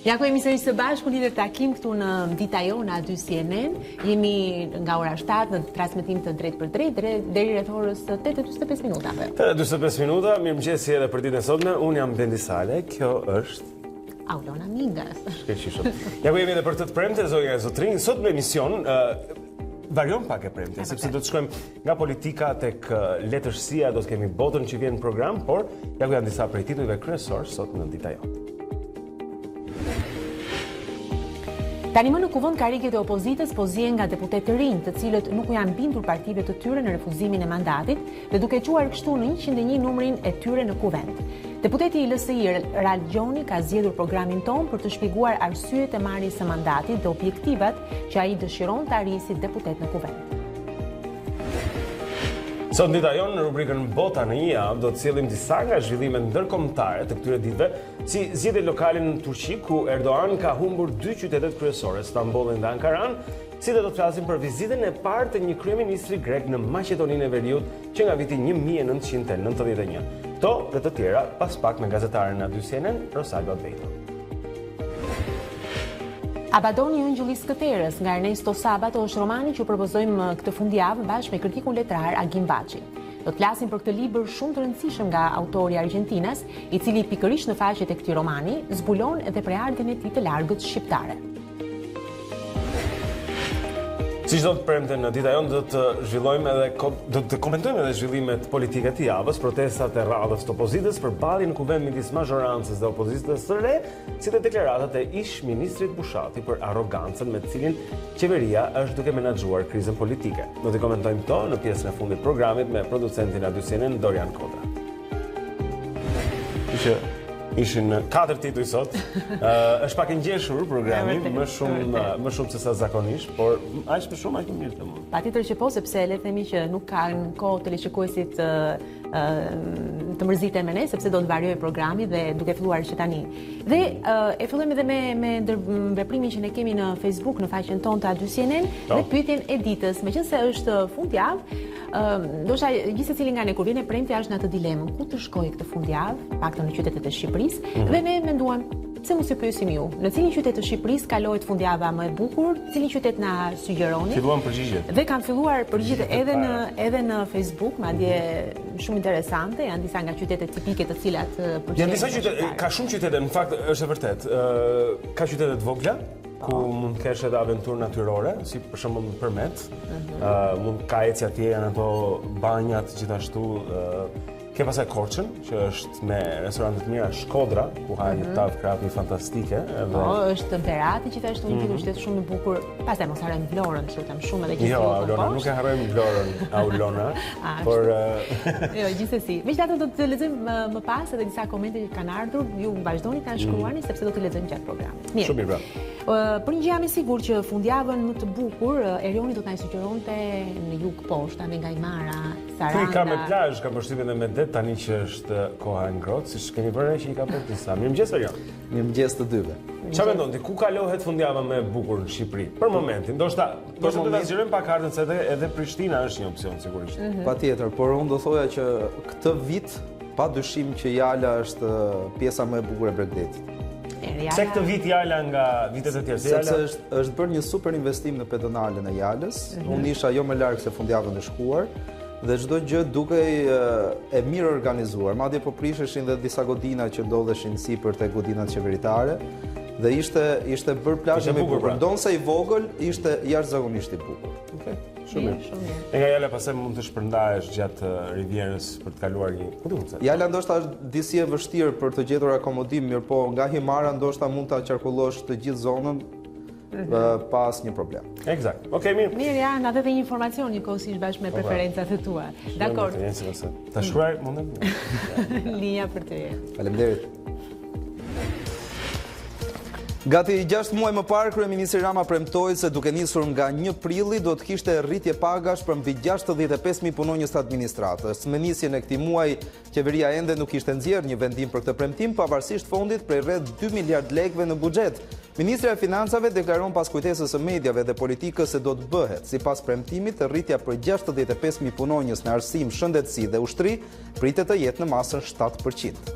Ja ku jemi sërish së bashku lidhur takim këtu në Dita Jonë aty CNN. Jemi nga ora 7 në transmetim të drejt për drejt deri rreth orës 8:45 minuta. 8:45 minuta. Mirëmëngjes edhe për ditën e sotme. Unë jam Blendi Sale. Kjo është Aulona Mingas. Shkëlqishëm. Ja ku jemi edhe për të premte zonja e zotrin. Sot në emision varion pak e premte, sepse do të shkojmë nga politika tek letërsia, do të kemi botën që vjen në program, por ja ku janë disa prej titujve kryesor sot në Dita Jonë. Tani më në kuvend karriget e opozitës po zihen nga deputetë të rinj, të cilët nuk u janë bindur partive të tyre në refuzimin e mandatit dhe duke quar kështu në 101 numrin e tyre në kuvend. Deputeti i LSI Dita Jonë ka zgjedhur programin ton për të shpjeguar arsyet e marrjes së mandatit dhe objektivat që ai dëshiron të arrijë si deputet në kuvend. Sot Dita Jonë në rubrikën Bota në një javë do të sjellim disa nga zhvillimet ndërkombëtare të këtyre ditëve, si zgjedhjet lokale në Turqi ku Erdogan ka humbur dy qytetet kryesore, Stambollin dhe Ankaran, si dhe do të flasim për vizitën e parë të një kryeministri grek në Maqedoninë e Veriut që nga viti 1991. Kto dhe të tjera pas pak me gazetaren e CNN, Rosalba Bejto. Abadoni Ëngjëlli i Skëterës nga Ernesto Sabato është romani që propozojmë këtë fundjavë bashkë me kritikun letrar Agim Baçi. Do të flasim për këtë libër shumë të rëndësishëm nga autori Argjentinas, i cili pikërisht në faqet e këtij romani zbulon edhe preardhjen e tij të largët shqiptare. Siç do të premte në Dita Jonë do të zhvillojmë edhe do të komentojmë edhe zhvillimet politike të javës, protestat e radhës të opozitës përballje në kuvend midis mazhorancës dhe opozitës së re, si dhe deklaratat e ish-ministrit Bushati për arrogancën me të cilin qeveria është duke menaxhuar krizën politike. Do të komentojmë këto në pjesën e fundit të programit me producentin e CNN Dorian Kodra. Ishin 4 tituj sot. Është pak i ngjeshur programi, më shumë se sa zakonisht, por aq më shumë aq më mirë domun. Patjetër që po, sepse le të themi që nuk kanë kohë teleshikuesit të mërziten me ne, sepse do të variojë programi dhe duke filluar që tani. Dhe e fillojmë edhe me veprimin që ne kemi në Facebook, në faqen tonë të aty CNN, dhe pyetjen e ditës. Meqense është fundjavë, ndoshta gjithsecili nga ne kur vjen e premte është në atë dilemën, ku të shkojë këtë fundjavë, paktën në qytetet e Shqipërisë, dhe ne menduam pse mos ju pyesim ju, në cilin qytet të Shqipërisë kalohet fundjava më e bukur, cilin qytet na sugjeroni? Filluan përgjigjet. Dhe kanë filluar përgjigjet edhe në Facebook, madje shumë interesante, janë disa nga qytetet tipike të cilat përgjigjen. Janë disa qytete, ka shumë qytete, në fakt është e vërtet. Ka qytete të vogla, ku mund të kesh edhe aventurë natyrore, si për shembull në Përmet, mund ka ecë atje janë ato banjat gjithashtu. Ke pasaj Korçën, që është me restorante të mira, Shkodra, ku hajnë tavë krapi fantastike. Është Temperati, gjithashtu një qytet shumë i bukur. Pastaj mos harrojmë Vlorën, lutem shumë edhe gjithë. Jo, Aulona, nuk e harrojmë Vlorën, Aulona, por jo, gjithsesi. Megjithatë do të lexojmë më pas edhe disa komente që kanë ardhur, ju vazhdoni ta shkruani sepse do të lexojmë gjatë programit. Mirë. Shumë mirë. Për një gjë jam i sigurt që fundjavën më të bukur Erioni do të na sugjeronte në jug poshtë, nga Aymara, Saranda. Ka me plazh, ka përshtypjen edhe me det tani që është koha e ngrohtë, siç kemi vënë që i ka bërë disa. Mirëmëngjes Erion. Mirëmëngjes të dyve. Çfarë mendon ti, ku kalohet fundjava më e bukur në Shqipëri? Për momentin, ndoshta do ta zgjerojmë pak kartën se edhe Prishtina është një opsion sigurisht. Patjetër, por unë do thoja që këtë vit padyshim që Jala është pjesa më e bukur e Bregdetit. Pse këtë vit Jala nga vitet e tjera? Sepse është bërë një super investim në pedonalen e Jalës. Unë isha jo më larg se fundjavën e shkuar dhe çdo gjë dukej e mirë organizuar. Madje po prisheshin dhe disa godina që ndodheshin sipër te godinat qeveritare dhe ishte bërë plazh më i bukur. Ndonse i vogël, ishte jashtëzakonisht i bukur. Okej. Shumë mirë. E nga Jala pastaj mund të shpërndahesh gjatë Rivierës për të kaluar një. Ku duhet të? Jala ndoshta është disi e vështirë për të gjetur akomodim, mirë po nga Himara ndoshta mund ta qarkullosh të gjithë zonën pas një problem. Eksakt. Okej, mirë. Mirë, ja, na dhe një informacion njëkohësisht bashkë me preferencat e tua. Dakor. Ta shkruaj mundem? Linja për të. Faleminderit. Gati 6 muaj më parë, kryeministri Rama premtoi se duke nisur nga 1 prilli do të kishte rritje pagash për mbi 65.000 punonjës të administratës. Me nisjen e këtij muaji, qeveria ende nuk kishte nxjerrë një vendim për këtë premtim, pavarësisht fondit prej rreth 2 miliard lekëve në buxhet. Ministri e Financave deklaron pas kujtesës së mediave dhe politikës se do të bëhet. Sipas premtimit, rritja për 65.000 punonjës në arsim, shëndetësi dhe ushtri pritet të jetë në masën 7%.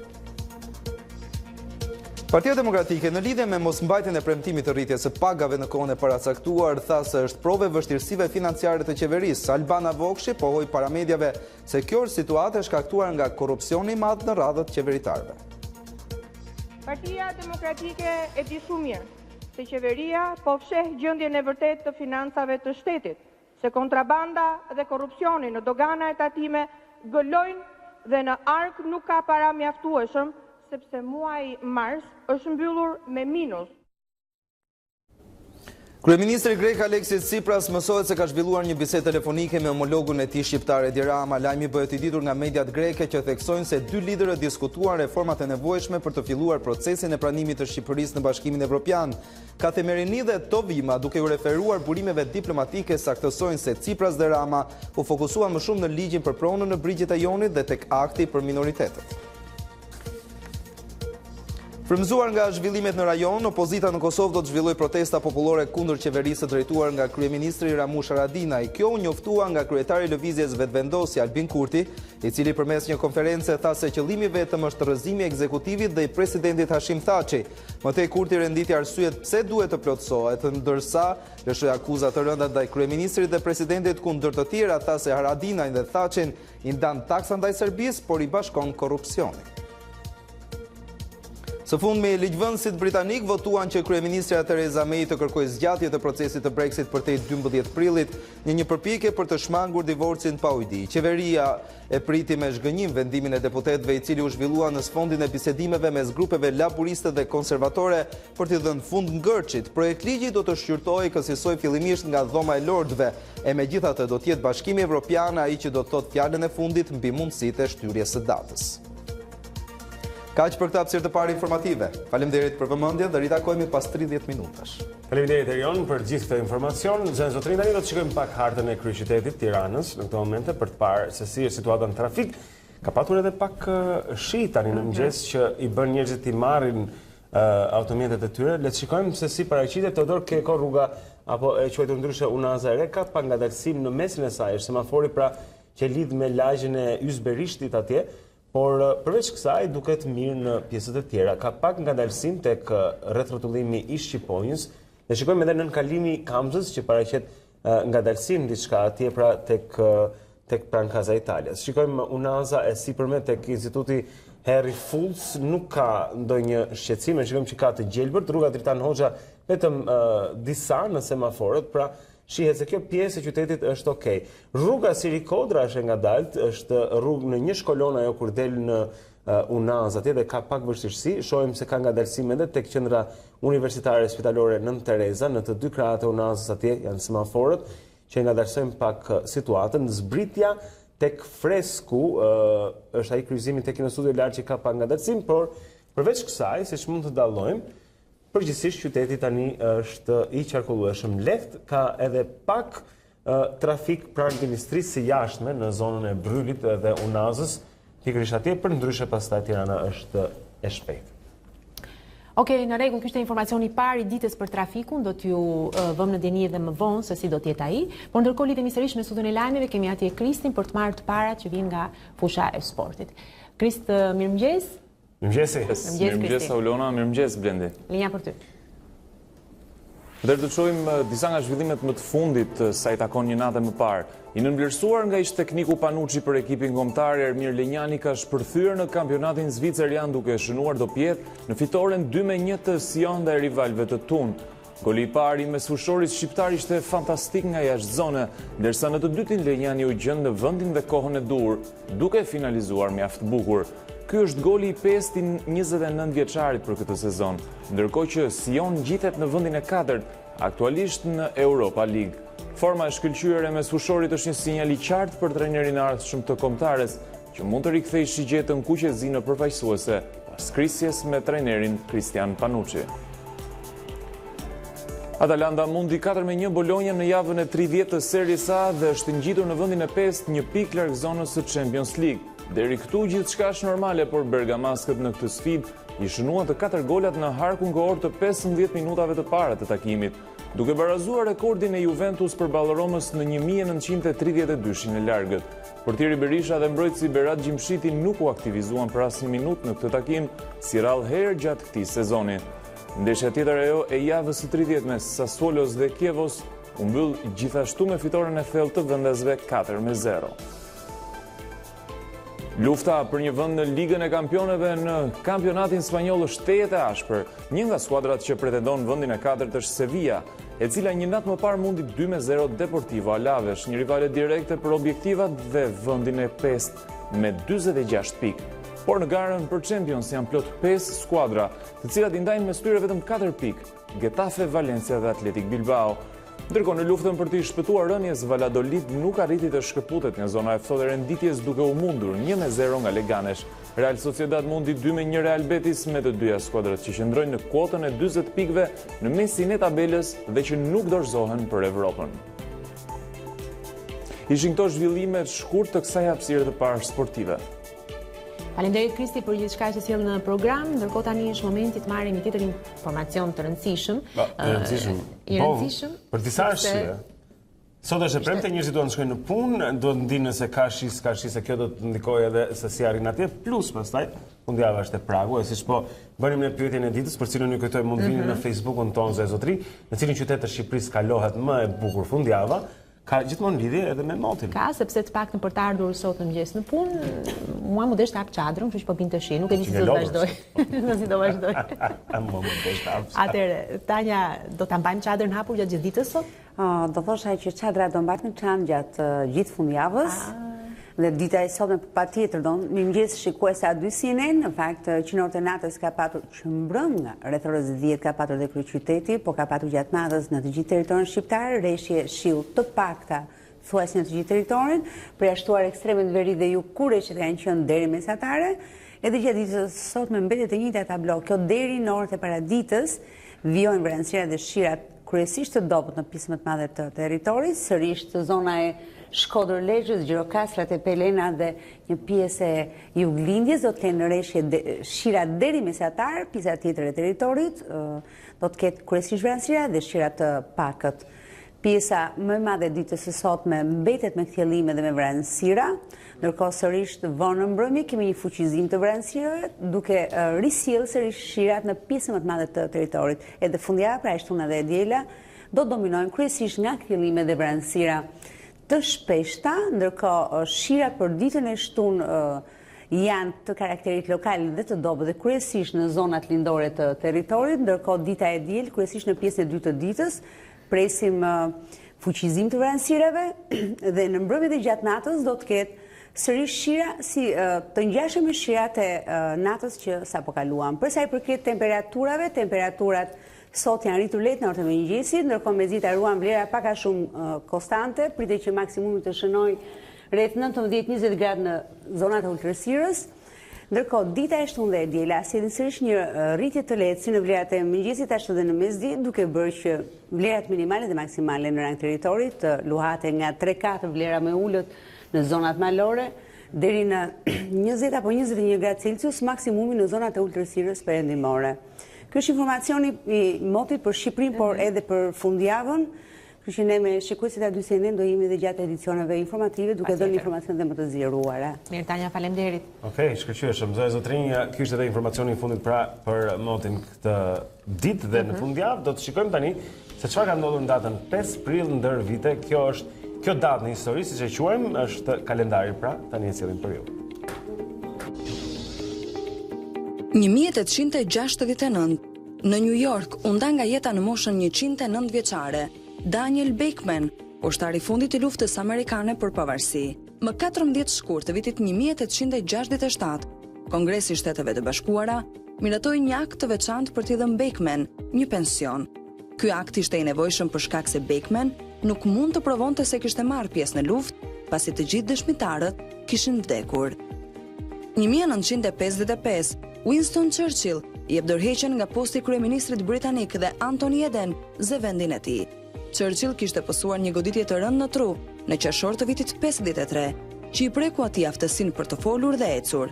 Partia Demokratike në lidhje me mosmbajtjen e premtimit të rritjes së pagave në kohën e paracaktuar tha se është provë vështirësive financiare të qeverisë. Albana Vokshi pohoi para mediave se kjo është situatë e shkaktuar nga korrupsioni i madh në radhët qeveritarëve. Partia Demokratike e di shumë mirë se qeveria po fsheh gjendjen e vërtetë të financave të shtetit, se kontrabanda dhe korrupsioni në dogana e tatime gëllojnë dhe në ark nuk ka para mjaftueshëm, sepse muaji mars është mbyllur me minus. Kryeministri grek Aleksis Tsipras mësohet se ka zhvilluar një bisedë telefonike me homologun e tij shqiptar Edi Rama. Lajmi bëhet i ditur nga mediat greke që theksojnë se dy liderët diskutuan reformat e nevojshme për të filluar procesin e pranimit të Shqipërisë në Bashkimin Evropian. Kathemerini dhe Tovima, duke u referuar burimeve diplomatike, saktësojnë se Tsipras dhe Rama u fokusuan më shumë në ligjin për pronën në Brigjet e Jonit dhe tek akti për minoritetet. Frymëzuar nga zhvillimet në rajon, opozita në Kosovë do të zhvillojë protesta popullore kundër qeverisë së drejtuar nga kryeministri Ramush Haradinaj. Kjo u njoftua nga kryetari i lëvizjes Vetvendosi Albin Kurti, i cili përmes një konference tha se qëllimi vetëm është rrëzimi i ekzekutivit dhe i presidentit Hashim Thaçi. Mëtej Kurti renditi arsyet pse duhet të plotësohet, ndërsa lëshoi akuza të rënda ndaj kryeministrit dhe presidentit, ku ndër të tjera tha se Haradinaj dhe Thaçin i ndan taksa ndaj Serbisë, por i bashkon korrupsionin. Së fundmi, ligjvënësit britanik votuan që kryeministra Theresa May të kërkojë zgjatje të procesit të Brexit përtej 12 prillit, në një përpjekje për të shmangur divorcin pa ujdi. Qeveria e priti me zhgënjim vendimin e deputetëve, i cili u zhvillua në sfondin e bisedimeve mes grupeve laburiste dhe konservatore për t'i dhënë fund ngërçit. Projekt ligji do të shqyrtojë kësaj fillimisht nga Dhoma e Lordëve, e megjithatë do të jetë Bashkimi Evropian ai që do të thotë fjalën e fundit mbi mundësitë e shtyrjes së datës. Kaq për këtë hapësirë të parë informative. Faleminderit për vëmendjen dhe ritakojmë pas 30 minutash. Faleminderit Erion për gjithë këtë informacion. Zënë zotrin, tani do të shikojmë pak hartën e kryeqytetit Tiranës në këtë momente për të parë se si është situata në trafik. Ka patur edhe pak shi tani në mëngjes që i bën njerëzit të marrin automjetet e tyre. Le të shikojmë se si paraqitet Teodor Keko rruga apo e quajtur ndryshe Unaza e Re, ka pak ngadalësim në mesin e saj, është semafori pra që lidh me lagjen e Ysberishtit atje. Por përveç kësaj duket mirë në pjesët e tjera. Ka pak ngadalësim tek rrethrotullimi i Shqiponjës. Ne shikojmë edhe nën kalimi Kamzës që paraqet ngadalësim diçka atje pra tek pranë Kaza Italias. Shikojmë Unaza e sipërme tek Instituti Harry Fulls, nuk ka ndonjë shqetësim. Shikojmë që ka të gjelbërt, rruga Dritan Hoxha vetëm disa në semaforët, pra shihet se kjo pjesë e qytetit është okej. Rruga Siri Kodra është e ngadalt, është rrugë në një shkollon ajo kur del në Unaz atje dhe ka pak vështirësi. Shohim se ka ngadalësim edhe tek qendra universitare spitalore Nën Tereza, në të dy krahat e Unazës atje janë semaforët që ngadalësojnë pak situatën. Zbritja tek Fresku është ai kryqëzimi tek në studio lart që ka pak ngadalësim, por përveç kësaj, siç mund të dallojmë, përgjithsisht qyteti tani është i qarkullueshëm. Lehtë ka edhe pak trafik pranë ministrisë së jashtme në zonën e Brylit dhe Unazës, pikërisht atje, përndryshe pastaj Tirana është e shpejtë. Okej, në rregull, ky ishte informacioni i parë i ditës për trafikun, do t'ju vëmë në dini edhe më vonë se si do të jetë ai. Por ndërkohë lidhemi sërish me studion e lajmeve, kemi atje Kristin për të marrë të parat që vijnë nga fusha e sportit. Krist, mirëmëngjes. Mirëmëngjes Aulona, mirëmëngjes Blendi. Linja për ty. Dhe të shohim disa nga zhvillimet më të fundit sa i takon një natë më parë. I nënvlerësuar nga ish tekniku Panucci për ekipin kombëtar, Ermir Lenjani ka shpërthyer në kampionatin zvicerian duke shënuar dopjet në fitoren 2-1 të Sion dhe rivalëve të Tun. Goli i parë i mesfushorit shqiptar ishte fantastik nga jashtë zone, ndërsa në të dytin Lenjani u gjend në vendin dhe kohën e dur, duke finalizuar mjaft bukur. Ky është goli i 5 i 29 vjeçarit për këtë sezon, ndërkohë që Sion ngjitet në vendin e 4, aktualisht në Europa League. Forma e shkëlqyer e mesfushorit është një sinjal i qartë për trajnerin e ardhshëm të kombëtares, që mund të rikthejë shigjetën kuqezi në përfaqësuese pas krisjes me trajnerin Cristian Panucci. Atalanta mundi 4-1 Bologna në javën e 30 të Series A dhe është ngjitur në vendin e 5, një pikë larg zonës së Champions League. Deri këtu gjithçka është normale, por bergamaskët në këtë sfidë i shënuan të 4 golat në harkun kohor të 15 minutave të para të takimit, duke barazuar rekordin e Juventus përballë Romës në 1932 e largët. Portieri Berisha dhe mbrojtësi Berat Gjimshiti nuk u aktivizuan për asnjë minutë në këtë takim, si rrallë herë gjatë këtij sezoni. Ndeshja tjetër ajo e javës së 30 mes Sassuolos dhe Kievos u mbyll gjithashtu me fitoren e thellë të vendesve 4-0. Lufta për një vend në Ligën e Kampioneve në kampionatin spanjoll është tejet e ashpër. Një nga skuadrat që pretendon vendin e 4 është Sevilla, e cila një natë më parë mundi 2-0 Deportivo Alaves, një rivale direkte për objektivat dhe vendin e 5 me 46 pikë. Por në garën për Champions janë plot 5 skuadra, të cilat i ndajnë mes tyre vetëm 4 pikë: Getafe, Valencia dhe Athletic Bilbao. Ndërkohë në luftën për të shpëtuar rënjes, Valladolid nuk arriti të shkëputet nga zona e ftohtë e renditjes duke u mundur 1-0 nga Leganes. Real Sociedad mundi 2-1 Real Betis, me të dyja skuadrat që qëndrojnë në kuotën e 40 pikëve në mesin e tabelës dhe që nuk dorëzohen për Evropën. Ishin këto zhvillimet shkurt të kësaj hapësire të parë sportive. Faleminderit Kristi për gjithçka që sjell në program, ndërkohë tani është momenti të marrim një tjetër informacion të rëndësishëm. I rëndësishëm për disa arsye. Sot është e premte, njerëzit duan të shkojnë në punë, duan të ndinë nëse ka shi, se kjo do të ndikojë edhe se si arrin atje, plus pastaj fundjava është e pragu, e siç po bënim në pyetjen e ditës, për cilën ju kujtoj mund vini në Facebookun tonë Zë Zotri, në cilin qytet të Shqipërisë kalohet më e bukur fundjava. Ka gjithmonë lidhje edhe me motin. Ka, sepse të paktën për të ardhur sot në mëngjes në punë, mua më desh të hap çadrën, kështu që po binte shi, nuk e di si do të vazhdoj. Si do vazhdoj. Atëherë, Tanja, do ta mbajmë çadrën hapur gjatë gjithë ditës sot? Do thosha që çadra do mbahet në çantë gjatë gjithë fundjavës. Dhe dita e sotme patjetër do mirëmëngjes shikues a dy sinen, në fakt qinort e natës ka patur që mbrëmje rreth orës 10 ka patur dhe kryeqyteti, po ka patur gjatë natës në të gjithë territorin shqiptar, rreshje shiu të pakta thuajse në të gjithë territorin, përjashtuar ekstremet veri dhe ju kure që kanë qenë deri mesatare, edhe gjatë ditës sotme mbetet e njëjta tablo. Kjo deri në orët e paraditës vijojnë vranësira dhe shirat kryesisht të dobët në pjesë më të madhe të territorit, sërish të zona e Shkodër-Lezhës, Gjirokastrat e Pelena dhe një pjesë e Juglindjes do të kenë rreshje shira deri mesatar, pjesa tjetër e territorit do të ketë kryesisht vranësira dhe shira të pakët. Pjesa më e madhe ditës së sotme mbetet me kthjellime dhe me vranësira, ndërkohë sërish vonë në mbrëmje kemi një fuqizim të vranësirave, duke risjellë sërish shirat në pjesën më të madhe të territorit. Edhe fundjava, pra shtuna dhe e diela, do dominojnë kryesisht nga kthjellime dhe vranësira të shpeshta, ndërkohë shirat për ditën e shtunë janë të karakterit lokal dhe të dobët dhe kryesisht në zonat lindore të territorit, ndërkohë dita e diel kryesisht në pjesën e dytë të ditës presim fuqizim të vranësirave dhe në mbrëmje dhe gjatë natës do të ketë sërish shira si të ngjashme me shirat e natës që sapo kaluam. Për sa i përket temperaturave, temperaturat sot janë rritur lehtë në orët e mëngjesit, ndërkohë mezita ruan vlera pak a shumë konstante, pritet që maksimumi të shënojë rreth 19-20 gradë në zonat e ulëtërësirës. Ndërkohë dita e shtunë dhe e diela sjellin sërish një rritje të lehtë si në vlerat e mëngjesit ashtu edhe në mesditë, duke bërë që vlerat minimale dhe maksimale në rang territorit të luhate nga 3-4 vlera më ulët në zonat malore deri në 20 apo 21 gradë Celsius, maksimumi në zonat e ulëtërësirës perëndimore. Ky është informacioni i motit për Shqipërinë, por edhe për fundjavën. Kështu që ne me shikuesit e dy CNN do jemi edhe gjatë edicioneve informative duke dhënë informacione dhe më të zgjeruara. Mirë Tanja, faleminderit. Okej, shkëlqyeshëm. Zë Zotrinj, ky ishte edhe informacioni i fundit pra për motin këtë ditë dhe në fundjavë do të shikojmë tani se çfarë ka ndodhur në datën 5 prill ndër vite. Kjo datë në histori, siç e quajmë, është kalendari pra, tani e sillim për ju. 1869, në New York, u nda nga jeta në moshën 109 vjeçare, Daniel Beckman, poshtari i fundit i luftës amerikane për pavarësi. Më 14 shkurt të vitit 1867, Kongresi i Shteteve të Bashkuara miratoi një akt të veçantë për t'i dhënë Beckman një pension. Ky akt ishte i nevojshëm për shkak se Beckman nuk mund të provonte se kishte marrë pjesë në luftë, pasi të gjithë dëshmitarët kishin vdekur. 1955, Winston Churchill i jep dorëheqjen nga posti i kryeministrit britanik dhe Anthony Eden zë vendin e tij. Churchill kishte pësuar një goditje të rëndë në tru në qershor të vitit 53, që i preku atij aftësinë për të folur dhe ecur.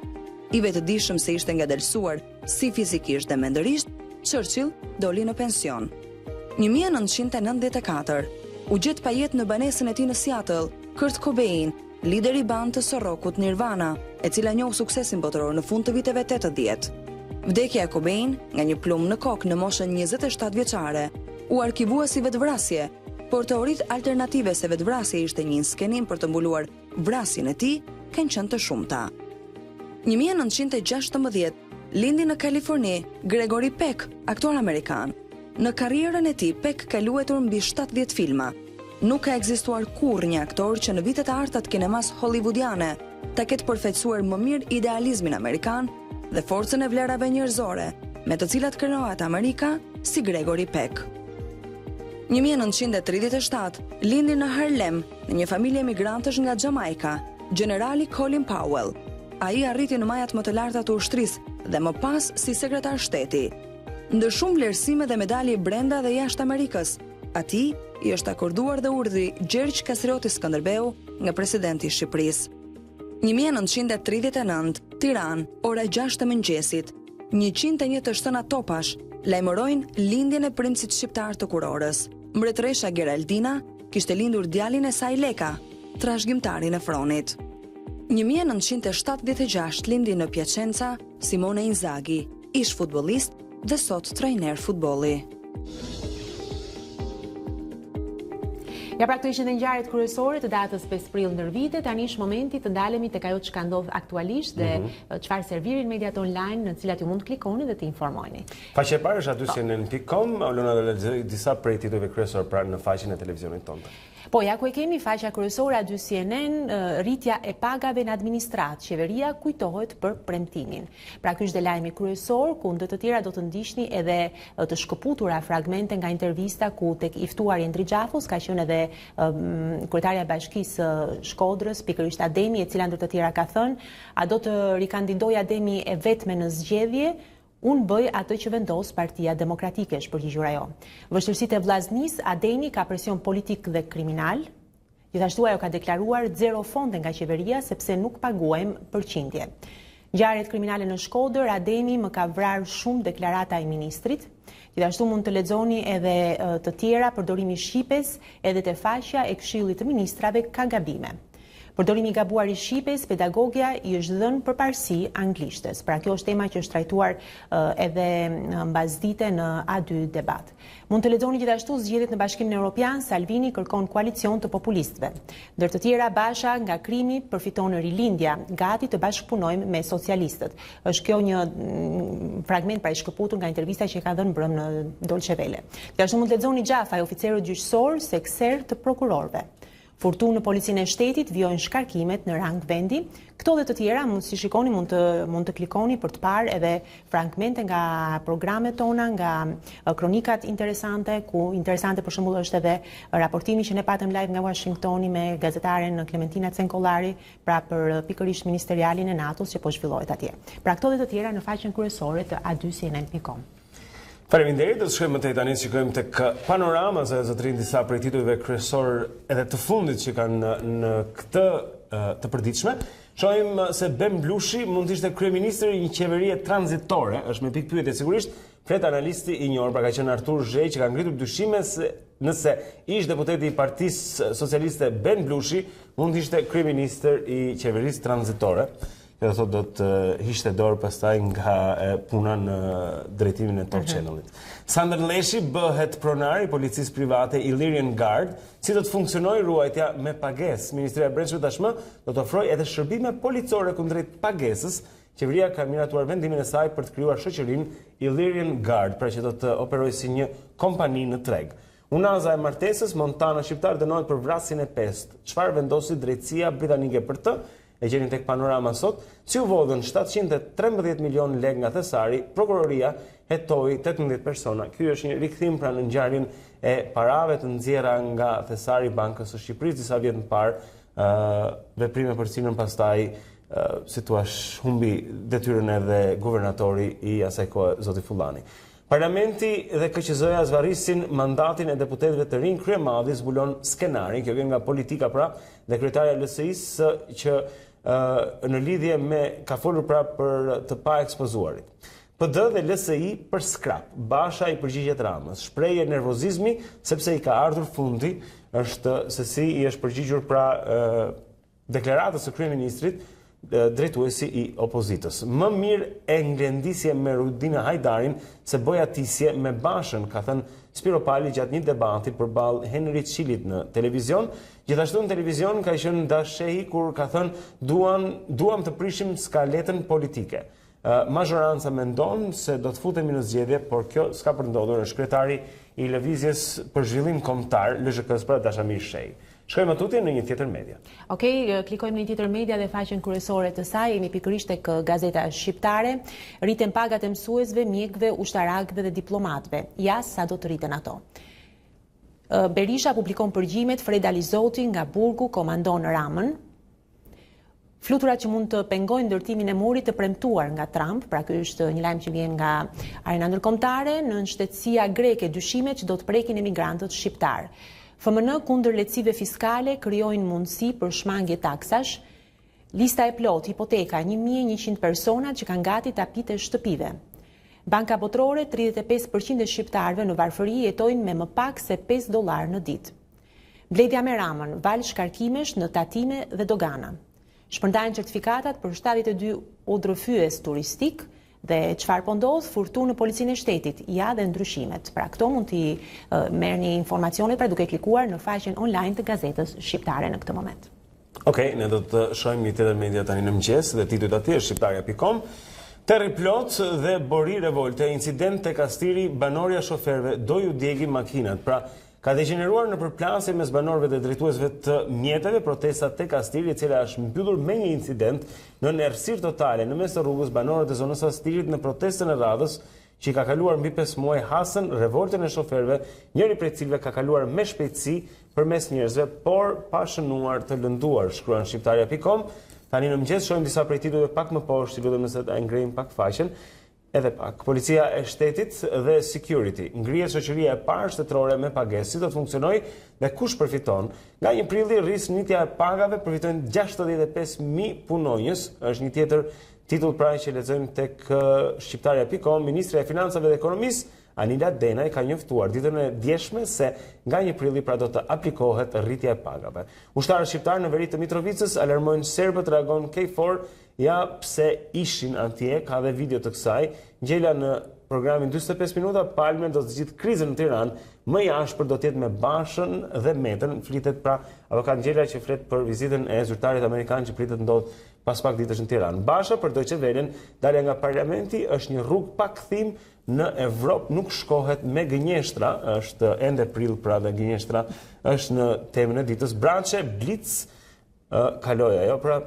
I vetëdijshëm se ishte ngadalësuar si fizikisht dhe mendërisht, Churchill doli në pension. 1994 u gjet pa jetë në banesën e tij në Seattle Kurt Cobain, lideri i bandës së rockut Nirvana, e cila njoh suksesin botëror në fund të viteve 80. Vdekja e Cobain nga një plumë në kokë në moshën 27 vjeçare u arkivua si vetvrasje, por teoritë alternative se vetvrasja ishte një skenim për të mbuluar vrasjen e tij kanë qenë të shumta. 1916 lindi në Kaliforni Gregory Peck, aktor amerikan. Në karrierën e tij Peck ka luajtur mbi 70 filma. Nuk ka ekzistuar kurrë një aktor që në vitet e arta të kinemas hollywoodiane ta ketë përfaqësuar më mirë idealizmin amerikan dhe forcën e vlerave njerëzore, me të cilat krijohet Amerika, si Gregory Peck. 1937 lindi në Harlem, në një familje emigrantësh nga Jamaika, generali Colin Powell. Ai arriti në majat më të larta të ushtrisë dhe më pas si sekretar shteti. Ndër shumë vlerësime dhe medalje brenda dhe jashtë Amerikës, atij i është akorduar dhe urdhri Gjergj Kastrioti Skënderbeu nga presidenti i Shqipërisë. 1939, Tiranë, ora 6 të mëngjesit, 101 të shtëna topash lajmërojnë lindjen e princit shqiptar të kurorës. Mbretëresha Geraldina kishte lindur djalin e saj Leka, trashëgimtarin e fronit. 1976 lindi në Piacenza Simone Inzaghi, ish futbollist dhe sot trajner futbolli. Ja, pra këto ishin dhe ngjarjet kryesore të datës 5 prill ndër vite. Tani është momenti të ndalemi tek ajo çka ndodh aktualisht dhe çfarë servirin mediat online në të cilat ju mund të klikoni dhe të informoheni. Faqja e parë është adycnn.com, Olona do lexoj disa prej titujve kryesor pra në faqen e televizionit tonë. Po, ja ku e kemi faqja kryesore aty CNN, rritja e pagave në administratë, qeveria kujtohet për premtimin. Pra ky është dhe lajmi kryesor, ku ndër të tjera do të ndiqni edhe të shkëputura fragmente nga intervista ku tek i ftuari Endri Xhafus ka qenë edhe kryetarja e Bashkisë Shkodrës, pikërisht Ademi, e cila ndër të tjera ka thënë, a do të rikandidoj Ademi e vetme në zgjedhje? Unë bëj atë që vendos Partia Demokratike, shpërgjigjur ajo. Vështirësitë e vllaznisë, Ademi ka presion politik dhe kriminal. Gjithashtu ajo ka deklaruar zero fonde nga qeveria sepse nuk paguajmë përqindje. Ngjarjet kriminale në Shkodër, Ademi më ka vrarë shumë deklarata e ministrit. Gjithashtu mund të lexoni edhe të tjera, përdorimi i shqipes edhe te faqja e Këshillit të Ministrave ka gabime. Përdorimi i gabuar i shqipes, pedagogja i është dhënë përparësi anglishtes. Pra kjo është tema që është trajtuar edhe mbasdite në A2 debat. Mund të lexoni gjithashtu zgjedhjet në Bashkimin Evropian, Salvini kërkon koalicion të populistëve. Ndër të tjera, Basha nga krimi përfiton rilindja, gati të bashkëpunojmë me socialistët. Është kjo një fragment pra i shkëputur nga intervista që ka dhënë brëm në Dolce Vele. Gjithashtu mund të lexoni Xhafaj, oficerët gjyqësor, sekser të prokurorëve. Furtunë në policinë e shtetit vjojnë shkarkimet në rang vendi. Këto dhe të tjera, si shikoni, mund të klikoni për të parë edhe fragmente nga programet tona, nga kronikat interesante, ku interesante për shembull është edhe raportimi që ne patëm live nga Washingtoni me gazetaren Klementina Cenkollari, pra për pikërisht ministerialin e NATO-s që po zhvillohet atje. Pra këto dhe të tjera në faqen kryesore të a2cnn.com. Faleminderit, do të shkojmë më tej tani shikojmë tek panorama se zotrin disa prej titujve kryesor edhe të fundit që kanë në këtë të përditshme. Shohim se Bem Blushi mund të ishte kryeministri i një qeverie tranzitore, është me pikë pyetje sigurisht, flet analisti i njohur, pra ka qenë Artur Zhej, që ka ngritur dyshime se nëse ish deputeti i Partisë Socialiste Ben Blushi mund të ishte kryeministër i qeverisë tranzitore. Kjo thot do të hiqte dorë pastaj nga puna në drejtimin e Top Channelit. Sander Leshi bëhet pronar i policisë private Illyrian Guard, si do të funksionojë ruajtja me pagesë. Ministria e Brendshme tashmë do të ofrojë edhe shërbime policore kundrejt pagesës. Qeveria ka miratuar vendimin e saj për të krijuar shoqërinë Illyrian Guard, pra që do të operojë si një kompani në treg. Unaza e martesës, Montana shqiptar dënohet për vrasjen e pestë. Çfarë vendosi drejtësia britanike për të? E gjeni tek panorama sot, si u vodhën 713 milion lek nga thesari, prokuroria hetoi 18 persona. Ky është një rikthim pra në ngjarjen e parave të nxjerra nga thesari i Bankës së Shqipërisë disa vjet më parë, veprime për cilën pastaj si thua humbi detyrën edhe guvernatori i asaj kohe zoti Fullani. Parlamenti dhe KQZ-ja zvarrisin mandatin e deputetëve të rinj, kryemadhi zbulon skenarin, kjo vjen nga politika pra, dhe kryetaria e LSI-s që në lidhje me ka folur pra për të pa ekspozuarit. PD dhe LSI për skrap. Basha i përgjigjet Ramës. Shprehje nervozizmi sepse i ka ardhur fundi, është se si i është përgjigjur pra deklaratës së kryeministrit drejtuesi i opozitës. Më mirë e nglendisje me Rudina Hajdarin se bojatisje me Bashën, ka thënë Spiro Pali gjatë një debati përballë Henrit Qilit në televizion. Gjithashtu në televizion ka qenë dashehi kur ka thënë duam të prishim skaletën politike. Mazhoranca mendon se do të futemi në zgjedhje, por kjo s'ka për ndodhur, është kryetari i lëvizjes për zhvillim kombëtar LZK-s pra Dashamir Shej. Shkojmë tutje në një tjetër media. Okej, klikojmë në një tjetër media dhe faqen kryesore të saj, jemi pikërisht tek gazeta shqiptare. Rriten pagat e mësuesve, mjekëve, ushtarakëve dhe diplomatëve. Ja sa do të rriten ato. Berisha publikon përgjimet, Freda Lizoti nga Burgu komandon Ramën. Fluturat që mund të pengojnë ndërtimin e murit të premtuar nga Trump, pra ky është një lajm që vjen nga arena ndërkombëtare, në shtetësia greke dyshimet që do të prekin emigrantët shqiptar. FMN kundër lehtësive fiskale krijojnë mundësi për shmangje taksash. Lista e plot, hipoteka, 1100 persona që kanë gati tapit e shtëpive. Banka Botërore, 35% e shqiptarëve në varfëri jetojnë me më pak se $5 në ditë. Mbledhja me Ramën, val shkarkimesh në tatime dhe dogana. Shpërndajnë certifikatat për 72 udhërfyes turistik. Dhe çfarë po ndodh? Furtunë në policinë e shtetit, ja dhe ndryshimet. Pra këto mund t'i merrni informacionet pra duke klikuar në faqen online të gazetës shqiptare në këtë moment. Okej, ne do të shohim një tjetër media tani në mëngjes dhe titujt atje është shqiptaria.com. Terri plot dhe bori revolte, incident te Kastiri, banorja shoferëve do ju djegi makinat. Pra ka degeneruar në përplasje mes banorëve dhe drejtuesve të mjeteve protesta te Kastiri, e cila është mbyllur me një incident në errësirë totale në mes të rrugës. Banorët e zonës Kastirit në protestën e radhës që i ka kaluar mbi 5 muaj hasën revoltën e shoferëve, njëri prej cilëve ka kaluar me shpejtësi përmes njerëzve, por pa shënuar të lënduar, shkruan shqiptaria.com. Tani në mëngjes shohim disa prej titujve pak më poshtë, lutem nëse ta ngrejmë pak faqen. Edhe pak, policia e shtetit dhe security ngrihet shoqëria e parë shtetërore me pagesë, si do të funksionojë dhe kush përfiton. Nga 1 prilli rris njitja e pagave, përfitojnë 65.000 punonjës, është një tjetër titull pra që lexojmë tek shqiptaria.com. Ministri e Financave dhe Ekonomisë Anila Denaj ka njoftuar ditën e djeshme se nga 1 prilli pra do të aplikohet rritja e pagave. Ushtarët shqiptar në veri të Mitrovicës alarmojnë serbët, reagon KFOR, ja pse ishin atje, ka dhe video të kësaj. Gjela në programin 45 minuta, Palmer do të zgjidhë krizën në Tiranë, më i ashpër do të jetë me Bashën dhe Metën. Flitet pra avokat Gjela që flet për vizitën e zyrtarit amerikan që pritet ndodh pas pak ditësh në Tiranë. Basha për Deutsche Wellen, dalja nga parlamenti është një rrugë pa kthim në Evropë, nuk shkohet me gënjeshtra, është ende prill pra dhe gënjeshtra është në temën e ditës. Braçe, Blitz, kaloj ajo pra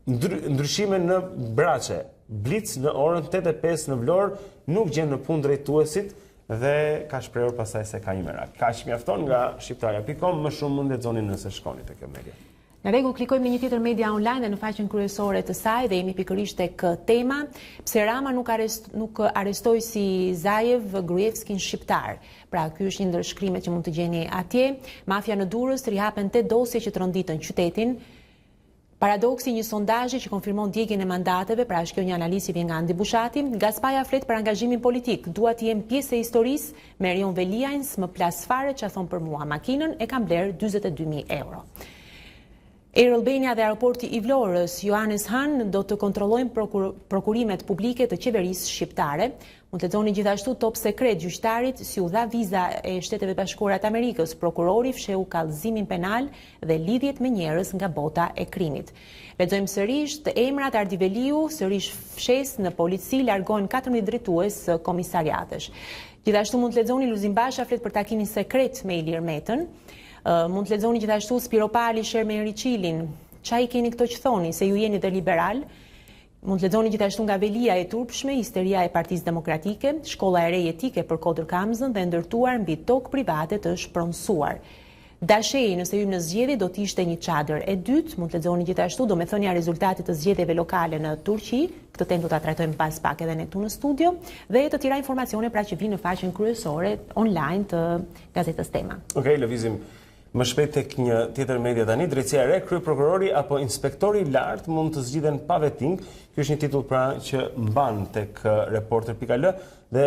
ndryshime në Braçe. Blitz në orën 8:05 në Vlorë nuk gjen në punë drejtuesit dhe ka shprehur pasaj se ka një merak. Kaq mjafton nga shqiptaria.com, më shumë mund lexoni nëse shkoni te kjo media. Në rregull, klikojmë në një tjetër media online dhe në faqen kryesore të saj dhe jemi pikërisht tek tema pse Rama nuk arrestoi si Zajev Gruevskin shqiptar. Pra ky është një ndër shkrimet që mund të gjeni atje. Mafia në Durrës rihapen 8 dosje që tronditën qytetin. Paradoksi një sondazhi që konfirmon djegjen e mandateve, pra është kjo një analizë vjen nga Andi Bushati. Gaspaja flet për angazhimin politik. Dua të jem pjesë e historisë. Merion Veliajns më plas fare ç'a thon për mua. Makinën e kam bler 42.000 euro. Air Albania dhe aeroporti i Vlorës, Johannes Hahn, do të kontrollojnë prokurimet publike të qeverisë shqiptare. Mund të lexoni gjithashtu top sekret gjyqtarit si u dha viza e Shteteve Bashkuara të Amerikës, prokurori fsheu kallëzimin penal dhe lidhjet me njerëz nga bota e krimit. Lexojmë sërish të emrat Ardi Veliu, sërish fshes në polici largohen 14 drejtues komisariatesh. Gjithashtu mund të lexoni Luzin Basha flet për takimin sekret me Ilir Metën. Mund të lexoni gjithashtu Spiro Pali sher me Henri Qilin. Qa i keni këto që thoni, se ju jeni dhe liberal? Mund të lexoni gjithashtu nga Velia e turpshme, histeria e Partisë Demokratike, shkolla e re etike për Kodër Kamzën dhe ndërtuar mbi tokë private të shpronsuar. Dashej, nëse hyjmë në zgjedhje do të ishte një çadër e dytë. Mund të lexoni gjithashtu domethënia e rezultatit të zgjedhjeve lokale në Turqi. Këtë temë do ta trajtojmë pas pak edhe ne këtu në studio dhe të tjera informacione pra që vinë në faqen kryesore online të gazetës Tema. Okej, lëvizim Më shpejt tek një tjetër media tani, drejtësia e re, kryeprokurori apo inspektori i lartë mund të zgjidhen pa vetting. Ky është një titull pra që mban tek reporter.al dhe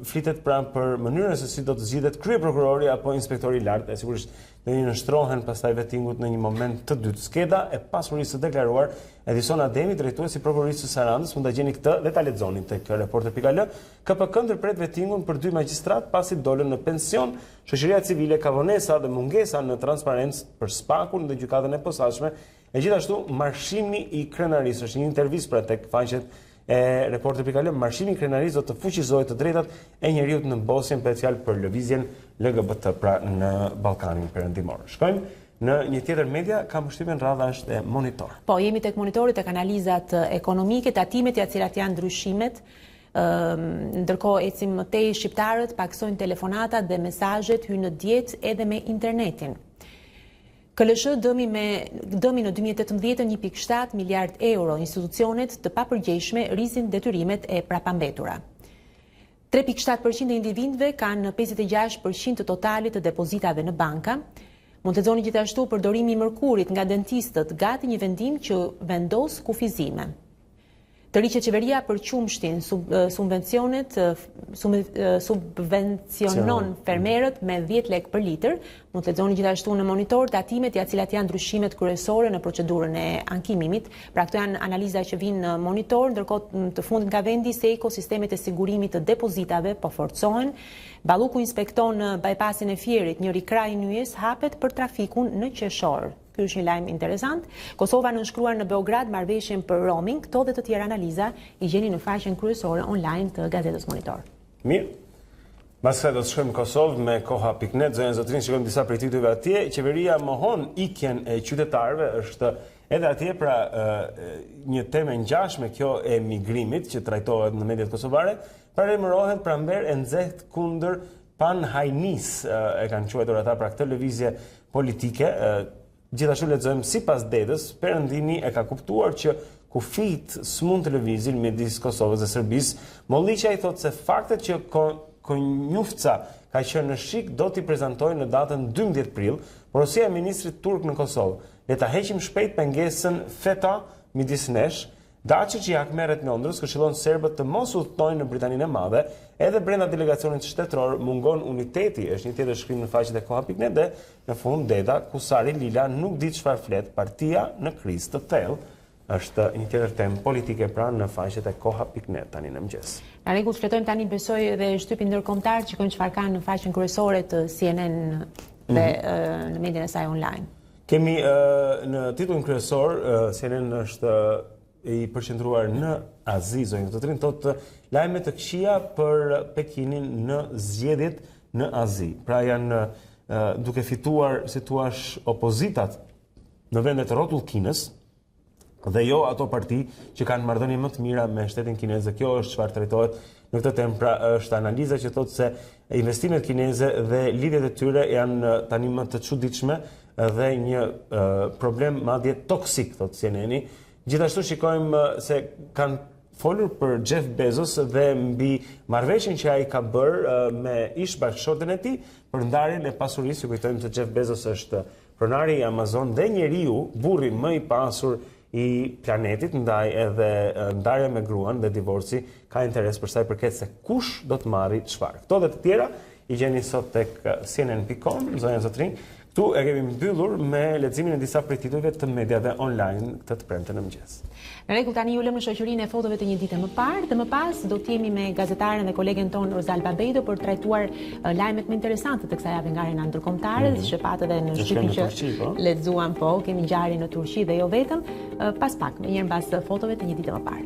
flitet pra për mënyrën se si do të zgjidhet kryeprokurori apo inspektori i lartë. E sigurisht do i nështrohen pastaj vettingut në një moment të dytë. Skeda e pasurisë së deklaruar Edison Ademi, drejtuesi i prokurorisë së Sarandës, mund ta gjeni këtë dhe ta lexoni tek reporter.al. KPK ndërpret vettingun për 2 magjistrat pasi dolën në pension. Shoqëria civile ka vonesa dhe mungesa në transparencë për spakun dhe gjykatën e posaçme. E gjithashtu marshimi i krenarisë është një intervistë pra tek faqet e reporter.al. Marshimi i krenarisë do të fuqizojë të drejtat e njerëzit në Bosnjë, për fjalë për lëvizjen LGBT pra në Ballkanin Perëndimor. Shkojmë në një tjetër media, kam përshtypjen radha është e Monitor. Po, jemi tek Monitori, tek analizat ekonomike, tatimet ja cilat janë ndryshimet. Ndërkohë ecim më tej shqiptarët paksojnë telefonatat dhe mesazhet, hynë në dietë edhe me internetin. KLSH dëmi në 2018 1.7 miliard euro, institucionet të papërgjegjshme rrisin detyrimet e prapambetura. 3.7% e individëve kanë 56% të totalit të depozitave në banka. Mund të lexoni gjithashtu përdorimi i mërkurit nga dentistët, gati një vendim që vendos kufizime. Të riqet qeveria për qumshtin, subvencionon fermerët me 10 lekë për litër. Mund të lexoni gjithashtu në Monitor tatimet ja cilat janë ndryshimet kryesore në procedurën e ankimimit. Pra këto janë analiza që vinë në Monitor, ndërkohë të fundit nga vendi se ekosistemet e sigurimit të depozitave po forcohen. Balluku inspekton bypassin e Fierit, njëri kraj nyjes hapet për trafikun në qeshor. Ky është një lajm interesant. Kosova nënshkruar në Beograd marrëveshjen për roaming, këto dhe të tjera analiza i gjeni në faqen kryesore online të gazetës Monitor. Mirë. Pas kësaj do të shkojmë në Kosovë me koha.net, zonën zotrin, shikojmë disa prej titujve atje. Qeveria mohon ikjen e qytetarëve, është edhe atje pra një temë ngjashme kjo e migrimit që trajtohet në mediat kosovare, paremërohet pramber e nxehtë kundër panhajnis, e kanë quajtur ata pra këtë lëvizje politike. Gjithashtu lexojmë sipas Dedës, Perëndimi e ka kuptuar që kufijt s'mund të lëvizin midis Kosovës dhe Serbisë. Molliqja i thotë se faktet që Konjufca ka qenë në shik do t'i prezantojë në datën 12 prill, porosia e ministrit turk në Kosovë. Le ta heqim shpejt pengesën FETA midis nesh. Dacic jak merret Londrës, këshillon serbët të mos udhtojnë në Britaninë e Madhe, edhe brenda delegacionit shtetëror mungon uniteti, është një tjetër shkrim në faqet e koha.net dhe në fund Deda, Kusari Lila nuk di çfarë flet, partia në krizë të thellë. Është një tjetër temë politike pra në faqet e koha.net tani në mëngjes. Në rregull, fletojmë tani besoj dhe shtypin ndërkombëtar, shikojmë çfarë kanë në faqen kryesore të CNN dhe në median e saj online. Kemi në titullin kryesor, CNN është i përqendruar në Azi, zonjë të trin, thotë lajme të këqija për Pekinin në zgjedhjet në Azi. Pra janë duke fituar, si thua, opozitat në vendet rrotull Kinës dhe jo ato parti që kanë marrëdhënie më të mira me shtetin kinez. Kjo është çfarë trajtohet në këtë temë. Pra është analiza që thotë se investimet kineze dhe lidhjet e tyre janë tani më të çuditshme dhe një problem madje toksik, thotë CNN-i. Gjithashtu shikojmë se kanë folur për Jeff Bezos dhe mbi marrëveshjen që ai ka bërë me ish bashkëshorten e tij për ndarjen e pasurisë. Ju kujtojmë se Jeff Bezos është pronari i Amazon dhe njeriu, burri më i pasur i planetit, ndaj edhe ndarja me gruan dhe divorci ka interes për sa i përket se kush do të marrë çfarë. Këto dhe të tjera i gjeni sot tek cnn.com, zonja zotrin. Këtu e kemi mbyllur me leximin e disa prej titujve të mediave online të premte në mëngjes. Në rregull, tani ju lëmë në shoqërinë e fotove të një dite më parë dhe më pas do të jemi me gazetaren dhe kolegen ton Rozalba Bejdo për të trajtuar lajmet më interesante të kësaj jave nga arena ndërkombëtare, siç e patë edhe në shtypin që lexuam, po, kemi ngjarje në Turqi dhe jo vetëm, pas pak, më njëherë mbas fotove të një dite më parë.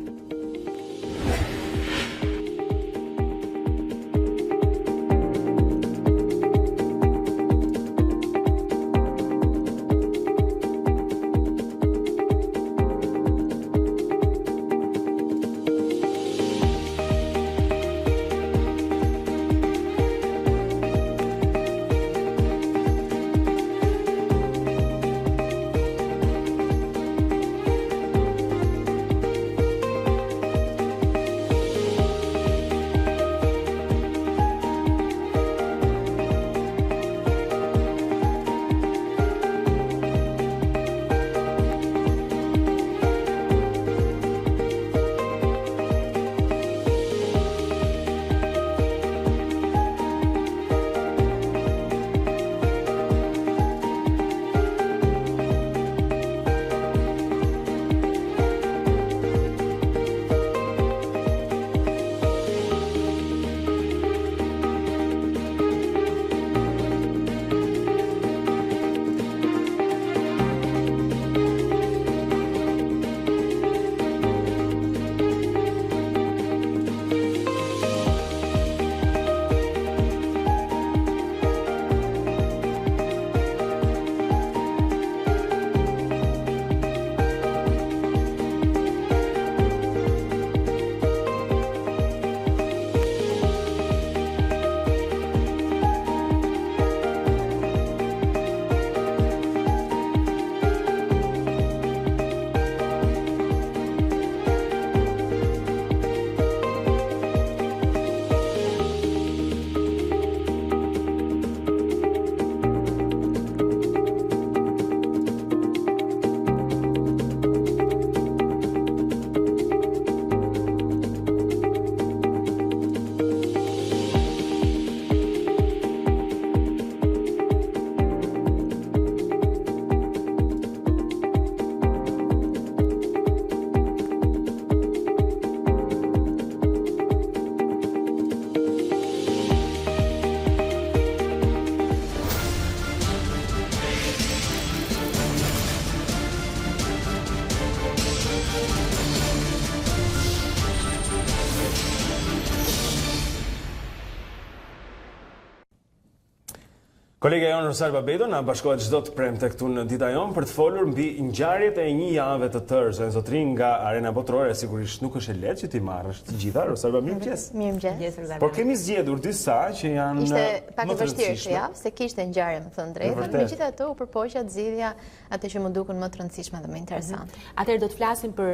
Kolega jonë Rosal Babedo na bashkohet çdo të premte këtu në Dita Jonë për të folur mbi ngjarjet e një jave të tërë. Zonë zotrin nga arena botërore sigurisht nuk është e lehtë që ti marrësh të gjitha. Rosal Babedo, mirëmëngjes. Mirëmëngjes. Por kemi zgjedhur disa që janë Ishte pak më e të vështirë rëndësishme. ja, se kishte ngjarje më thënë drejtën. Megjithatë u përpoqja të zgjidhja atë që më dukën më të rëndësishme dhe më interesante. Atëherë do të flasim për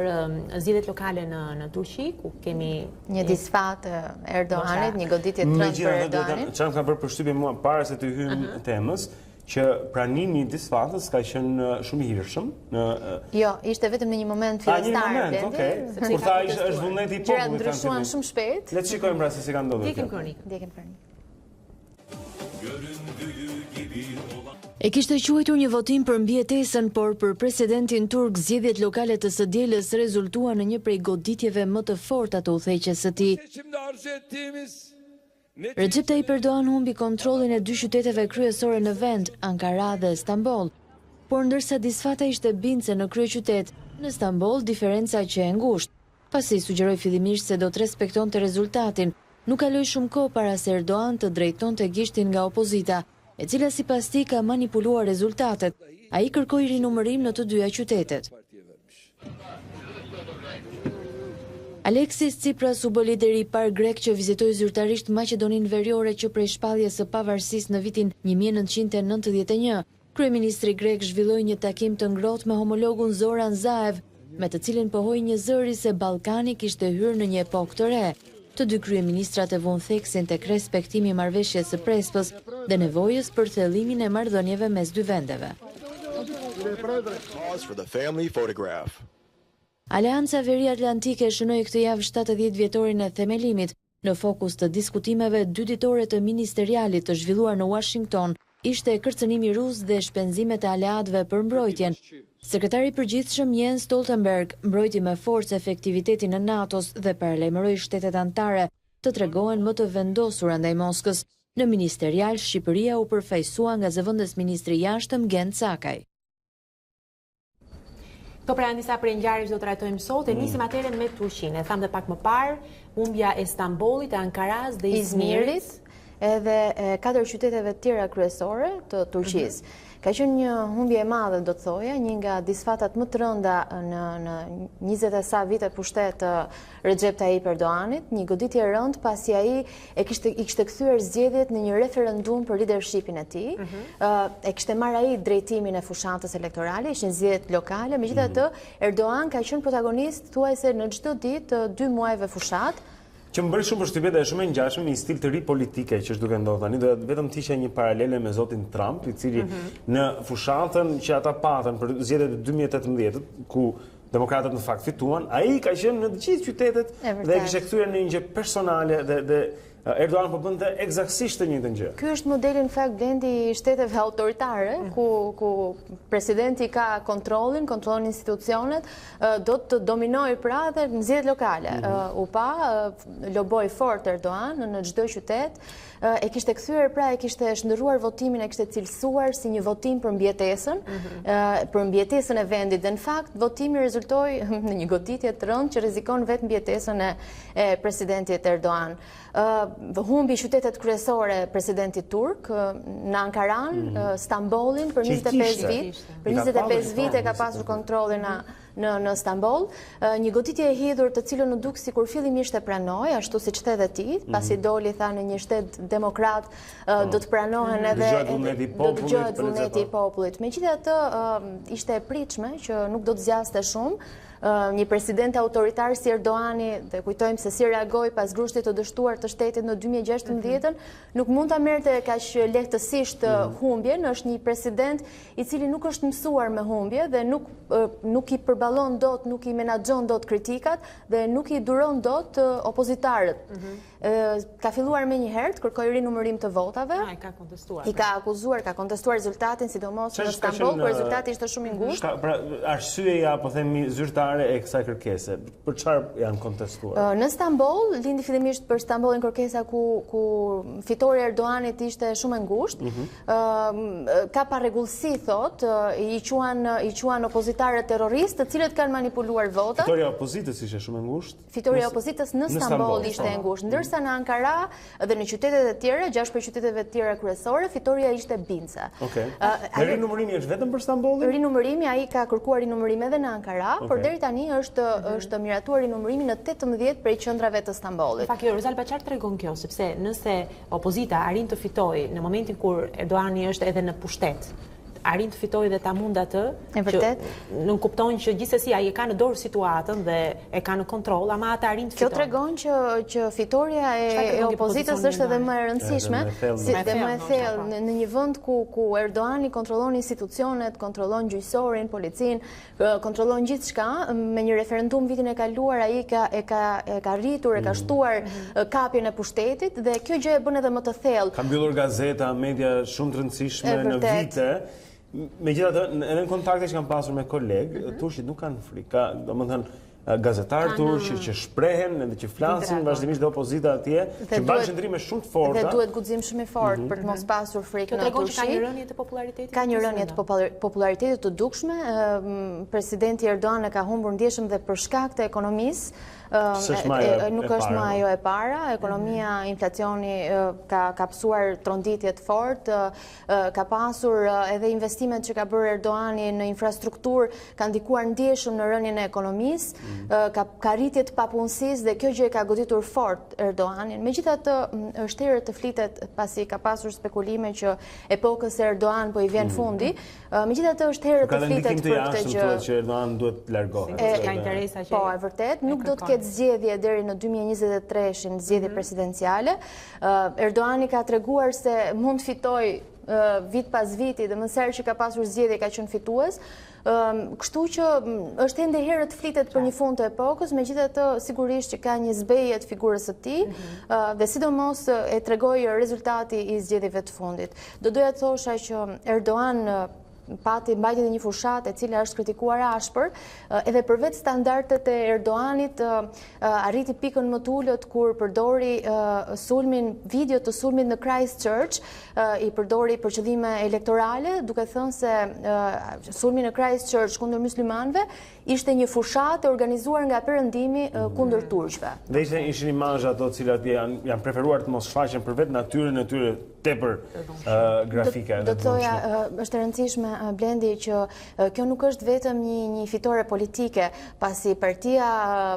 zgjedhjet lokale në Turqi, ku kemi Një disfat Erdoganit, një goditje të rëndë për Erdoganin. Çfarë ka bërë përshtypje mua para se të hym temës, që pranimi i disfatës ka qenë shumë i hirshëm. Jo, ishte vetëm në një moment fillestar Blendi. Kur tha është vullneti i popullit. Gjërat ndryshuan shumë shpejt. Le të shikojmë pra se si ka ndodhur. Ndjekim kronikën. Ndjekim kronikën. E kishte quajtur një votim për mbijetesën, por për presidentin turk zgjedhjet lokale të së dielës rezultuan në një prej goditjeve më të forta të udhëheqjes së tij. Recep Tayyip Erdogan humbi kontrollin e dy qyteteve kryesore në vend, Ankara dhe Stamboll. Por ndërsa disfata ishte bindse në kryeqytet, në Stamboll diferenca që e ngushtë. Pasi sugjeroi fillimisht se do të respektonte rezultatin, nuk kaloi shumë kohë para se Erdogan të drejtonte gishtin nga opozita, e cila sipas tij ka manipuluar rezultatet. Ai kërkoi rinumërim në të dyja qytetet. Alexis Tsipras u bë lideri i parë grek që vizitoi zyrtarisht Maqedoninë Veriore që prej shpalljes së pavarësisë në vitin 1991. Kryeministri grek zhvilloi një takim të ngrohtë me homologun Zoran Zaev, me të cilin pohoi një zëri se Ballkani kishte hyrë në një epokë të re. Të dy kryeministrat e vunë theksin tek respektimi i marrëveshjes së Prespës dhe nevojës për thellimin e marrëdhënieve mes dy vendeve. Aleanca Veri Atlantike shënoi këtë javë 70 vjetorin e themelimit. Në fokus të diskutimeve dy ditore të ministerialit të zhvilluar në Washington ishte kërcënimi rus dhe shpenzimet e aleatëve për mbrojtjen. Sekretari i përgjithshëm Jens Stoltenberg mbrojti me forcë efektivitetin e NATO-s dhe paralajmëroi shtetet anëtare të tregohen më të vendosura ndaj Moskës. Në ministerial, Shqipëria u përfaqësua nga zëvendës ministri i jashtëm Gent Sakaj. Këto pra janë disa prej ngjarjeve që do të trajtojmë sot. E nisim atëherë me Turqinë. E tham dhe pak më parë, humbja e Stambollit, e Ankaras dhe Izmirit, edhe 4 qyteteve të tjera kryesore të Turqisë. Ka qenë një humbje e madhe, do të thoja, një nga disfatat më të rënda në 20 e sa vite pushtet të Recep Tayyip Erdoganit, një goditje e rëndë pasi ai i kishte kthyer zgjedhjet në një referendum për leadershipin e tij. E kishte marrë ai drejtimin e fushatës elektorale, ishin zgjedhjet lokale, megjithatë Erdogan ka qenë protagonist thuajse në çdo ditë të 2 muajve fushat. Që më bëri shumë përshtypje dhe shumë e ngjashme me një stil të ri politike që është duke ndodhur tani. Do vetëm të isha një paralele me zotin Trump, i cili në fushatën që ata patën për zgjedhjet e 2018, ku demokratët në fakt fituan, ai ka qenë në të gjithë qytetet dhe e kishte kthyer në një gjë personale dhe Erdogan po bënte eksaktësisht të njëjtën gjë. Ky është modeli në fakt blendi i shteteve autoritare, ku presidenti ka kontrollin institucionet, do të dominojë pra edhe në zgjedhjet lokale. U pa loboi fort Erdogan në çdo qytet, e kishte kthyer pra, e kishte shndërruar votimin, e kishte cilësuar si një votim për mbijetesën, për mbijetesën e vendit dhe në fakt votimi rezultoi në një goditje të rëndë që rrezikon vetë mbijetesën e presidentit Erdogan. Humbi qytetet kryesore presidenti turk, në Ankaran, Stambollin për 25 vite. Për 25 vite ka pasur kontrollin në Stamboll, një goditje e hidhur të cilën u duk sikur fillimisht e pranoi, ashtu siç the edhe ti, pasi doli tha në një shtet demokrat do të pranohen edhe do të dëgjohet vullneti i popullit. Megjithatë ishte e pritshme që nuk do të zgjaste shumë. Një president autoritar si Erdogani, dhe kujtojmë se si reagoi pas grushtit të dështuar të shtetit në 2016, nuk mund ta merrte kaq lehtësisht humbjen. Është një president i cili nuk është mësuar me humbje dhe nuk i përballon dot, nuk i menaxhon dot kritikat dhe nuk i duron dot opozitarët. Ka filluar me një herë të kërkojë rinumërim të votave. I ka kontestuar. I ka akuzuar, ka kontestuar rezultatin, sidomos në Stamboll, por rezultati ishte shumë i ngushtë. Pra, arsyeja, po themi, zyrtare e kësaj kërkese, për çfarë janë kontestuar? Në Stamboll, lindi fillimisht për Stambollin kërkesa ku fitori Erdoganit ishte shumë e ngushtë. Ka parregullsi, thot, i quan opozitarët terroristë, të cilët kanë manipuluar votat. Fitoria e opozitës ishte shumë e ngushtë. Fitoria e opozitës në Stamboll ishte e ngushtë, ndërsa ndërsa në Ankara dhe në qytetet e tjera, 6 për qyteteve të tjera kryesore, fitoria ishte Binca. Okej. Dhe rinumërimi është vetëm për Stambollin? Rinumërimi, ai ka kërkuar rinumërim edhe në Ankara, por deri tani është miratuar rinumërimi në 18 prej qendrave të Stambollit. Pak, Rozalba, çfarë tregon kjo? Sepse nëse opozita arrin të fitojë në momentin kur Erdoani është edhe në pushtet, arrin të fitojë dhe ta mund atë, nuk kupton që gjithsesi ai e ka në dorë situatën dhe e ka në kontroll, ama ata arrin të fitojnë. Kjo tregon që fitoria e opozitës është edhe më e rëndësishme, dhe më e thellë në një vend ku Erdoani kontrollon institucionet, kontrollon gjyqësorin, policinë, kontrollon gjithçka. Me një referendum vitin e kaluar ai e ka rritur, e ka shtuar kapjen e pushtetit dhe kjo gjë e bën edhe më të thellë. Ka mbyllur gazeta, media shumë të rëndësishme në vite. Megjithatë, edhe në kontakte që kam pasur me kolegë, turqit nuk kanë frikë. Domethënë, gazetarë turq që shprehen edhe që flasin vazhdimisht dhe opozita atje, që mbajnë qëndrime shumë të forta. Dhe duhet guxim shumë i fortë për të mos pasur frikë në Turqi. Kjo tregon që ka një rënje të popularitetit? Ka një rënje të popularitetit të dukshme. Presidenti Erdogan e ka humbur ndjeshëm dhe për shkak të ekonomisë. Nuk është më ajo e para, ekonomia, inflacioni ka pësuar tronditje të fortë, ka pasur edhe investimet që ka bërë Erdoani në infrastrukturë, ka ndikuar ndjeshëm në rënien e ekonomisë, ka rritje të papunësisë dhe kjo gjë e ka goditur fort Erdoanin. Megjithatë, është herë të flitet pasi ka pasur spekulime që epokës e Erdogan po i vjen fundi. Megjithatë, është herë të flitet për këtë gjë. Që Erdogan duhet të largohet. Po, e vërtet, nuk do të ketë zgjedhje deri në 2023-shin, zgjedhje presidenciale. Erdoani ka treguar se mund fitoj vit pas viti dhe mësherë që ka pasur zgjedhje ka qenë fitues. Kështu që është ende herë të flitet për një fund të epokës, megjithatë sigurisht që ka një zbeje të figurës së tij dhe sidomos e tregoi rezultati i zgjedhjeve të fundit. Do doja të thosha që Erdogan pati mbajtje dhe një fushat e cila është kritikuar ashpër, edhe për vetë standardet e Erdoganit arriti pikën më të ulët kur përdori video të sulmit në Christchurch, i përdori për qëllime elektorale, duke thënë se sulmi në Christchurch kundër muslimanëve ishte një fushat e organizuar nga perëndimi kundër turqve. Dhe ishin imazhe ato të cilat janë preferuar të mos shfaqen për vetë natyrën e tyre tepër grafike. Do të thoja, është e rëndësishme Blendi që kjo nuk është vetëm një fitore politike, pasi Partia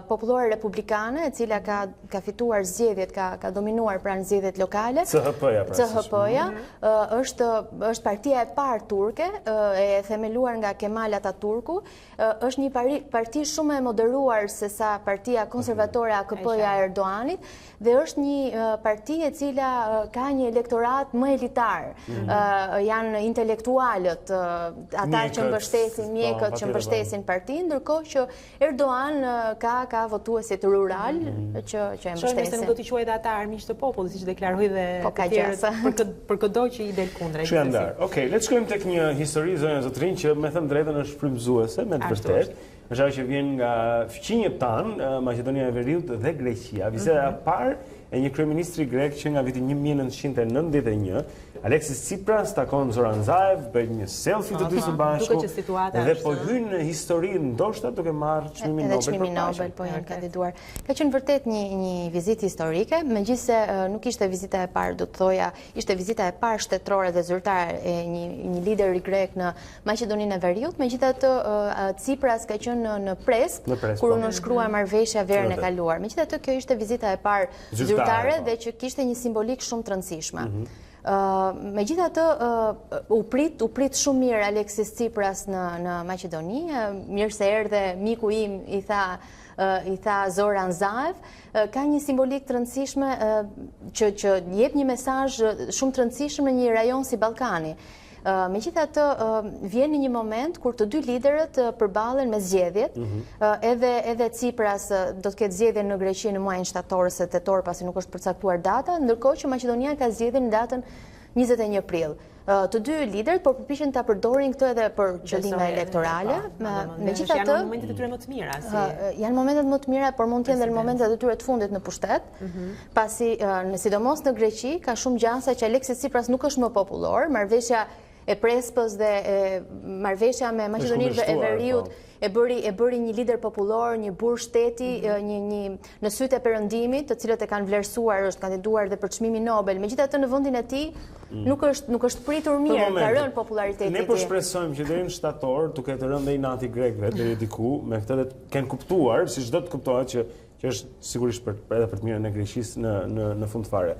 Popullore Republikane, e cila ka fituar zgjedhjet, ka dominuar pranë zgjedhjet lokale. CHP-ja është partia e parë turke, e themeluar nga Kemal Atatürku, është një parti shumë e moderuar se sa partia konservatore AKP-ja e Erdoganit, dhe është një parti e cila ka një elektorat më elitar. Janë intelektualët, ata që mbështesin, mjekët që mbështesin partinë, ndërkohë që Erdogan ka votuesit rural që e mbështesin. Shohim se nuk do t'i quajë ata armiq të popullit, siç deklaroi dhe të tjerët për këdo që i del kundra. Okej, le të shkojmë tek një histori zonja Zotrin që me thënë drejtën është frymëzuese, me të vërtetë. Është ajo që vjen nga fqinjet tanë, Maqedonia e Veriut dhe Greqia. Vizita e parë e një kryeministri grek që nga viti 1991, Alexis Tsipras takon Zoran Zaev, bëjnë një selfie të dy së bashku dhe po hynë në histori ndoshta duke marrë çmimin Nobel për paqen. Nobel po janë kandiduar. Ka qenë vërtet një vizitë historike, megjithse nuk ishte vizita e parë, do të thoja, ishte vizita e parë shtetërore dhe zyrtare e një lideri grek në Maqedoninë e Veriut. Megjithatë Tsipras ka qenë në pres kur u nënshkrua marrëveshja verën e kaluar. Megjithatë kjo ishte vizita e parë zyrtare dhe që kishte një simbolik shumë të rëndësishme. Megjithatë u prit shumë mirë Alexis Tsipras në Maqedoni, mirë se erdhe miku im, i tha Zoran Zaev, ka një simbolik të rëndësishme që jep një mesazh shumë të rëndësishëm në një rajon si Ballkani. Megjithatë vjen një moment kur të dy liderët përballen me zgjedhjet, edhe Tsipras do të ketë zgjedhje në Greqi në muajin shtator ose tetor, pasi nuk është përcaktuar data, ndërkohë që Maqedonia ka zgjedhjen në datën 21 prill. Të dy liderët po përpiqen ta përdorin këtë edhe për qëllime elektorale. Megjithatë, janë momentet e tyre më të mira. Janë momentet më të mira, por mund të jenë edhe momentet e tyre të fundit në pushtet, pasi sidomos në Greqi ka shumë gjansa që Alexis Tsipras nuk është më popullor, marrëveshja e Prespës dhe marrëveshja me Maqedoninë e Veriut e bëri një lider popullor, një burr shteti, në sytë e perëndimit, të cilët e kanë vlerësuar, është kandiduar dhe për çmimin Nobel. Megjithatë në vendin e tij nuk është pritur mirë, ka rënë populariteti i tij. Ne po shpresojmë që deri në shtator, duke të rënë dhe inati grekëve deri diku, me këtë të kenë kuptuar, siç do të kuptohet që është sigurisht edhe për të mirën e Greqisë në fund fare.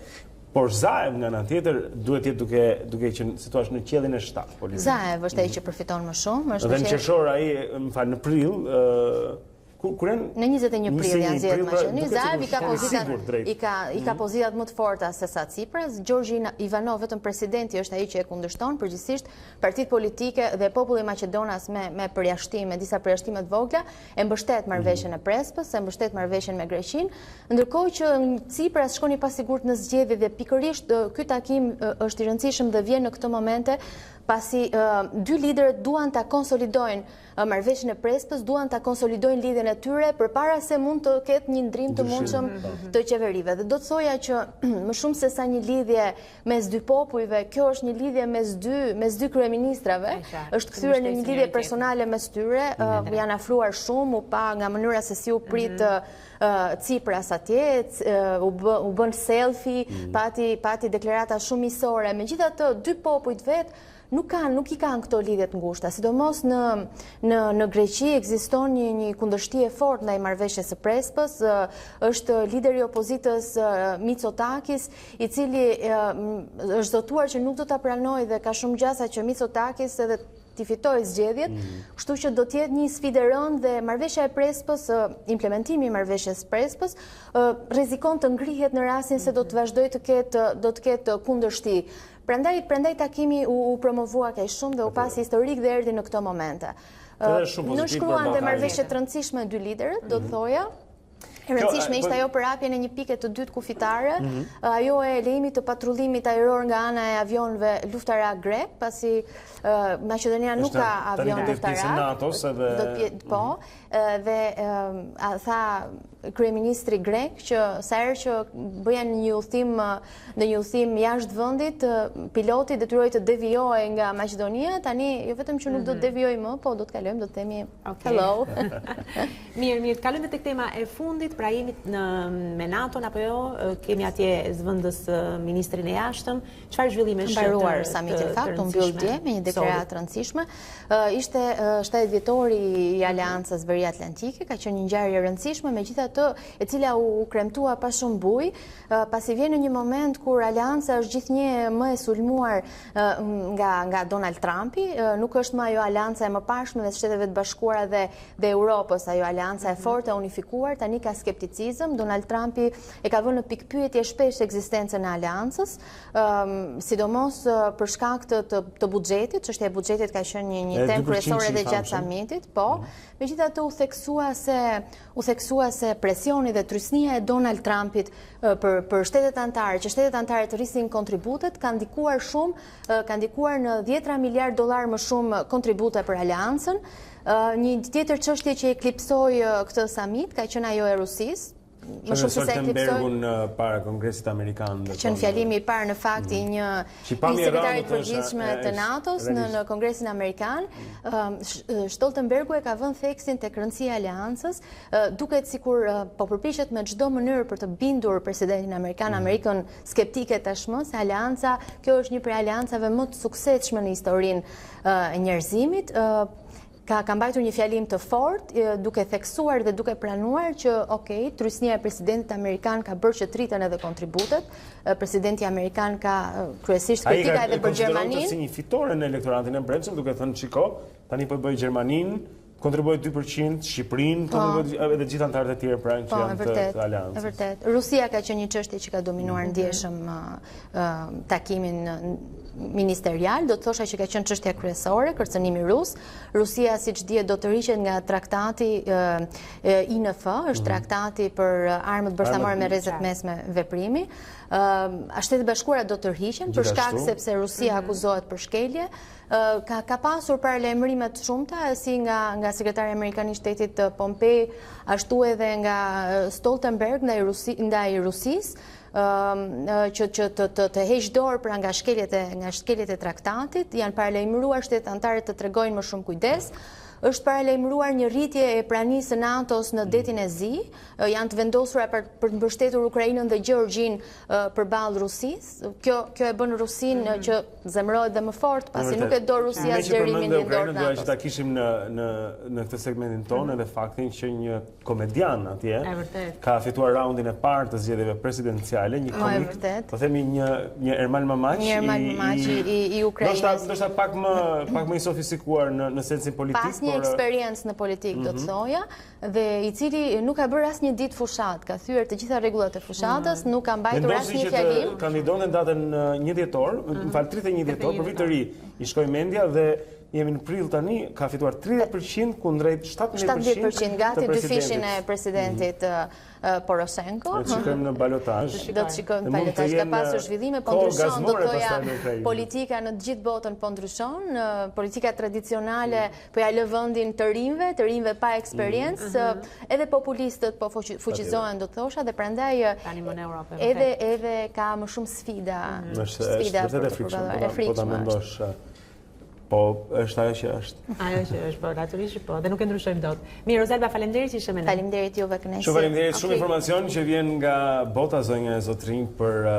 Por Zaev nga ana tjetër duhet jetë duke qenë situash në qiellin e 7. Zaev është ai që përfiton më shumë, dhe në qershor ai, në prill, në 21 prill janë zgjedhur Maqedoni. Zaev i ka pozitat më të forta se sa Tsipras. Gjorgji Ivanov, vetëm presidenti, është ai që e kundërshton. Përgjithsisht partitë politike dhe populli maqedonas me përjashtime, disa përjashtime të vogla, e mbështet marrëveshjen e Prespës, e mbështet marrëveshjen me Greqinë, ndërkohë që Tsipras shkon i pasigurt në zgjedhje dhe pikërisht ky takim është i rëndësishëm dhe vjen në këtë momente pasi dy liderët duan ta konsolidojnë marrëveshjen e Prespës, duan ta konsolidojnë lidhjen e tyre përpara se mund të ketë një ndrim të mundshëm të qeverive. Dhe do të thoja që më shumë se sa një lidhje mes dy popujve, kjo është një lidhje mes dy kryeministrave, është kthyer në një lidhje personale mes tyre, janë afruar shumë, u pa nga mënyra se si u prit Tsipras atje, u bën selfie, pati deklarata shumë miqësore. Megjithatë, dy popujt vetë nuk i kanë këto lidhjet ngushta, sidomos në Greqi ekziston një kundërshtie fort ndaj marrëveshjes së Prespës, është lideri i opozitës Mitsotakis, i cili është zotuar që nuk do ta pranojë dhe ka shumë gjasa që Mitsotakis edhe t'i fitoj zgjedhjet, kështu që do t'jetë një sfidë e rëndë dhe marrëveshja e Prespës, implementimi i marrëveshjes Prespës, rrezikon të ngrihet në rastin se do të vazhdojë të ketë kundërshti. Prandaj takimi u promovua kaq shumë dhe u pas historik dhe erdhi në këto momente. Në shkruan dhe marrëveshje të rëndësishme dy liderët, do të thoja. E rëndësishme ishte ajo përhapjen e një pike të dytë kufitare, ajo e lejimit të patrullimit ajror nga ana e avionëve luftarak grek, pasi Maqedonia nuk ka avion luftarak. Po, dhe tha kryeministri grek që sa herë që bëhen në një udhtim jashtë vendit, piloti detyroi të devijohej nga Maqedonia, tani jo vetëm që nuk do të devijojë më, po do të kalojmë, do të themi hello. Mirë, të kalojmë tek tema e fundit, pra jemi me NATO apo jo, kemi atje zëvendës ministrin e jashtëm, çfarë zhvillimesh të mbaruar samiti në fakt, u mbyll dje me një deklaratë të rëndësishme. Ishte 70 vjetori i Aleancës Veri-Atlantike, ka qenë një ngjarje e rëndësishme, megjithatë e cila u kremtua pa shumë bujë, pasi vjen në një moment kur Aleanca është gjithnjë më e sulmuar nga Donald Trumpi, nuk është më ajo Aleanca e mëparshme me Shtetet e Bashkuara dhe Europës, ajo Aleanca e fortë e unifikuar, tani ka skepticizëm. Donald Trumpi e ka vënë në pikpyetje shpesh ekzistencën e Aleancës, sidomos për shkak të buxhetit, çështja e buxhetit ka qenë një temë kryesore edhe gjatë samitit, po. Megjithatë u theksua se presioni dhe trysnia e Donald Trumpit për shtetet anëtare, që shtetet anëtare të rrisin kontributet, ka ndikuar në $10 miliardë më shumë kontribute për Aleancën. Një tjetër çështje që eklipsoi këtë samit ka qenë ajo e Rusisë. Më shumë se Stoltenbergun para Kongresit Amerikan. Që në fjalimi i parë në fakt i një sekretarit përgjithshme të NATO-s në Kongresin Amerikan, Stoltenbergu e ka vënë theksin tek rëndësia e aleancës, duket sikur po përpiqet me çdo mënyrë për të bindur presidentin amerikan, Amerikën skeptike tashmë, se aleanca, kjo është një prej aleancave më të suksesshme në historinë e njerëzimit. Ka mbajtur një fjalim të fortë, duke theksuar dhe duke pranuar që, trysnia e presidentit amerikan ka bërë që të rriten edhe kontributet. Presidenti amerikan ka kryesisht kritika edhe për Gjermaninë. Ai ka si një fitore në elektoratin e brendshëm, duke thënë çiko, tani po bëj Gjermaninë, kontribuoj 2%, Shqipërinë, kontribuoj edhe gjithë anëtarët e tjerë pranë që janë të aleancës. Vërtet. Rusia ka qenë një çështje që ka dominuar ndjeshëm takimin ministerial, do të thosha që ka qenë çështja kryesore, kërcënimi rus. Rusia, siç dihet, do të riqet nga traktati INF, është traktati për armët bërthamore me rrezet mesme veprimi. Shtetet e Bashkuara do të rriqen për shkak sepse Rusia akuzohet për shkelje. Ka pasur paralajmërime të shumta si nga sekretari amerikan i shtetit Pompei, ashtu edhe nga Stoltenberg ndaj Rusisë. që të heqë dorë pra nga shkeljet e traktatit, janë paralajmëruar shtetet anëtare të tregojnë më shumë kujdes. Është paralajmëruar një rritje e pranisë së NATO-s në detin e Zi, janë të vendosura për të mbështetur Ukrainën dhe Gjeorgjin përballë Rusisë. Kjo e bën Rusinë që zemërohet dhe më fort, pasi nuk e do Rusia zgjerimin në dorë NATO-s. Që ta kishim në këtë segmentin tonë edhe faktin që një komedian atje ka fituar raundin e parë të zgjedhjeve presidenciale, një komik, po themi një Ermal Mamaç i Ukrainës. Ndoshta pak më i sofistikuar në sensin politik. Një eksperiencë në politikë, do të thoja, dhe i cili nuk ka bërë asnjë ditë fushat, ka thyer të gjitha rregullat e fushatës, nuk ka mbajtur asnjë fjalim. Vendosi që të kandidonte në datën 1 dhjetor, 31 dhjetor, për vit të ri, i shkoi mendja dhe jemi në prill tani, ka fituar 30% kundrejt 17%. Gati dy fishin e presidentit Poroshenko. Do të shikojmë në balotazh. Do të shikojmë në balotazh, ka pasur zhvillime, po ndryshon, do thoja, politika në të gjithë botën po ndryshon, politika tradicionale po ja lë vendin të rinjve pa eksperiencë, edhe populistët po fuqizohen, do të thosha, dhe prandaj edhe ka më shumë sfida për të përballur. Po, është ajo që është. Ajo që është, po, naturisht po, dhe nuk e ndryshojmë dot. Mirë, Rosalba, faleminderit që ishe me ne. Faleminderit juve, kënaqësi. Shumë faleminderit, shumë informacion që vjen nga bota zonja e zotrinj për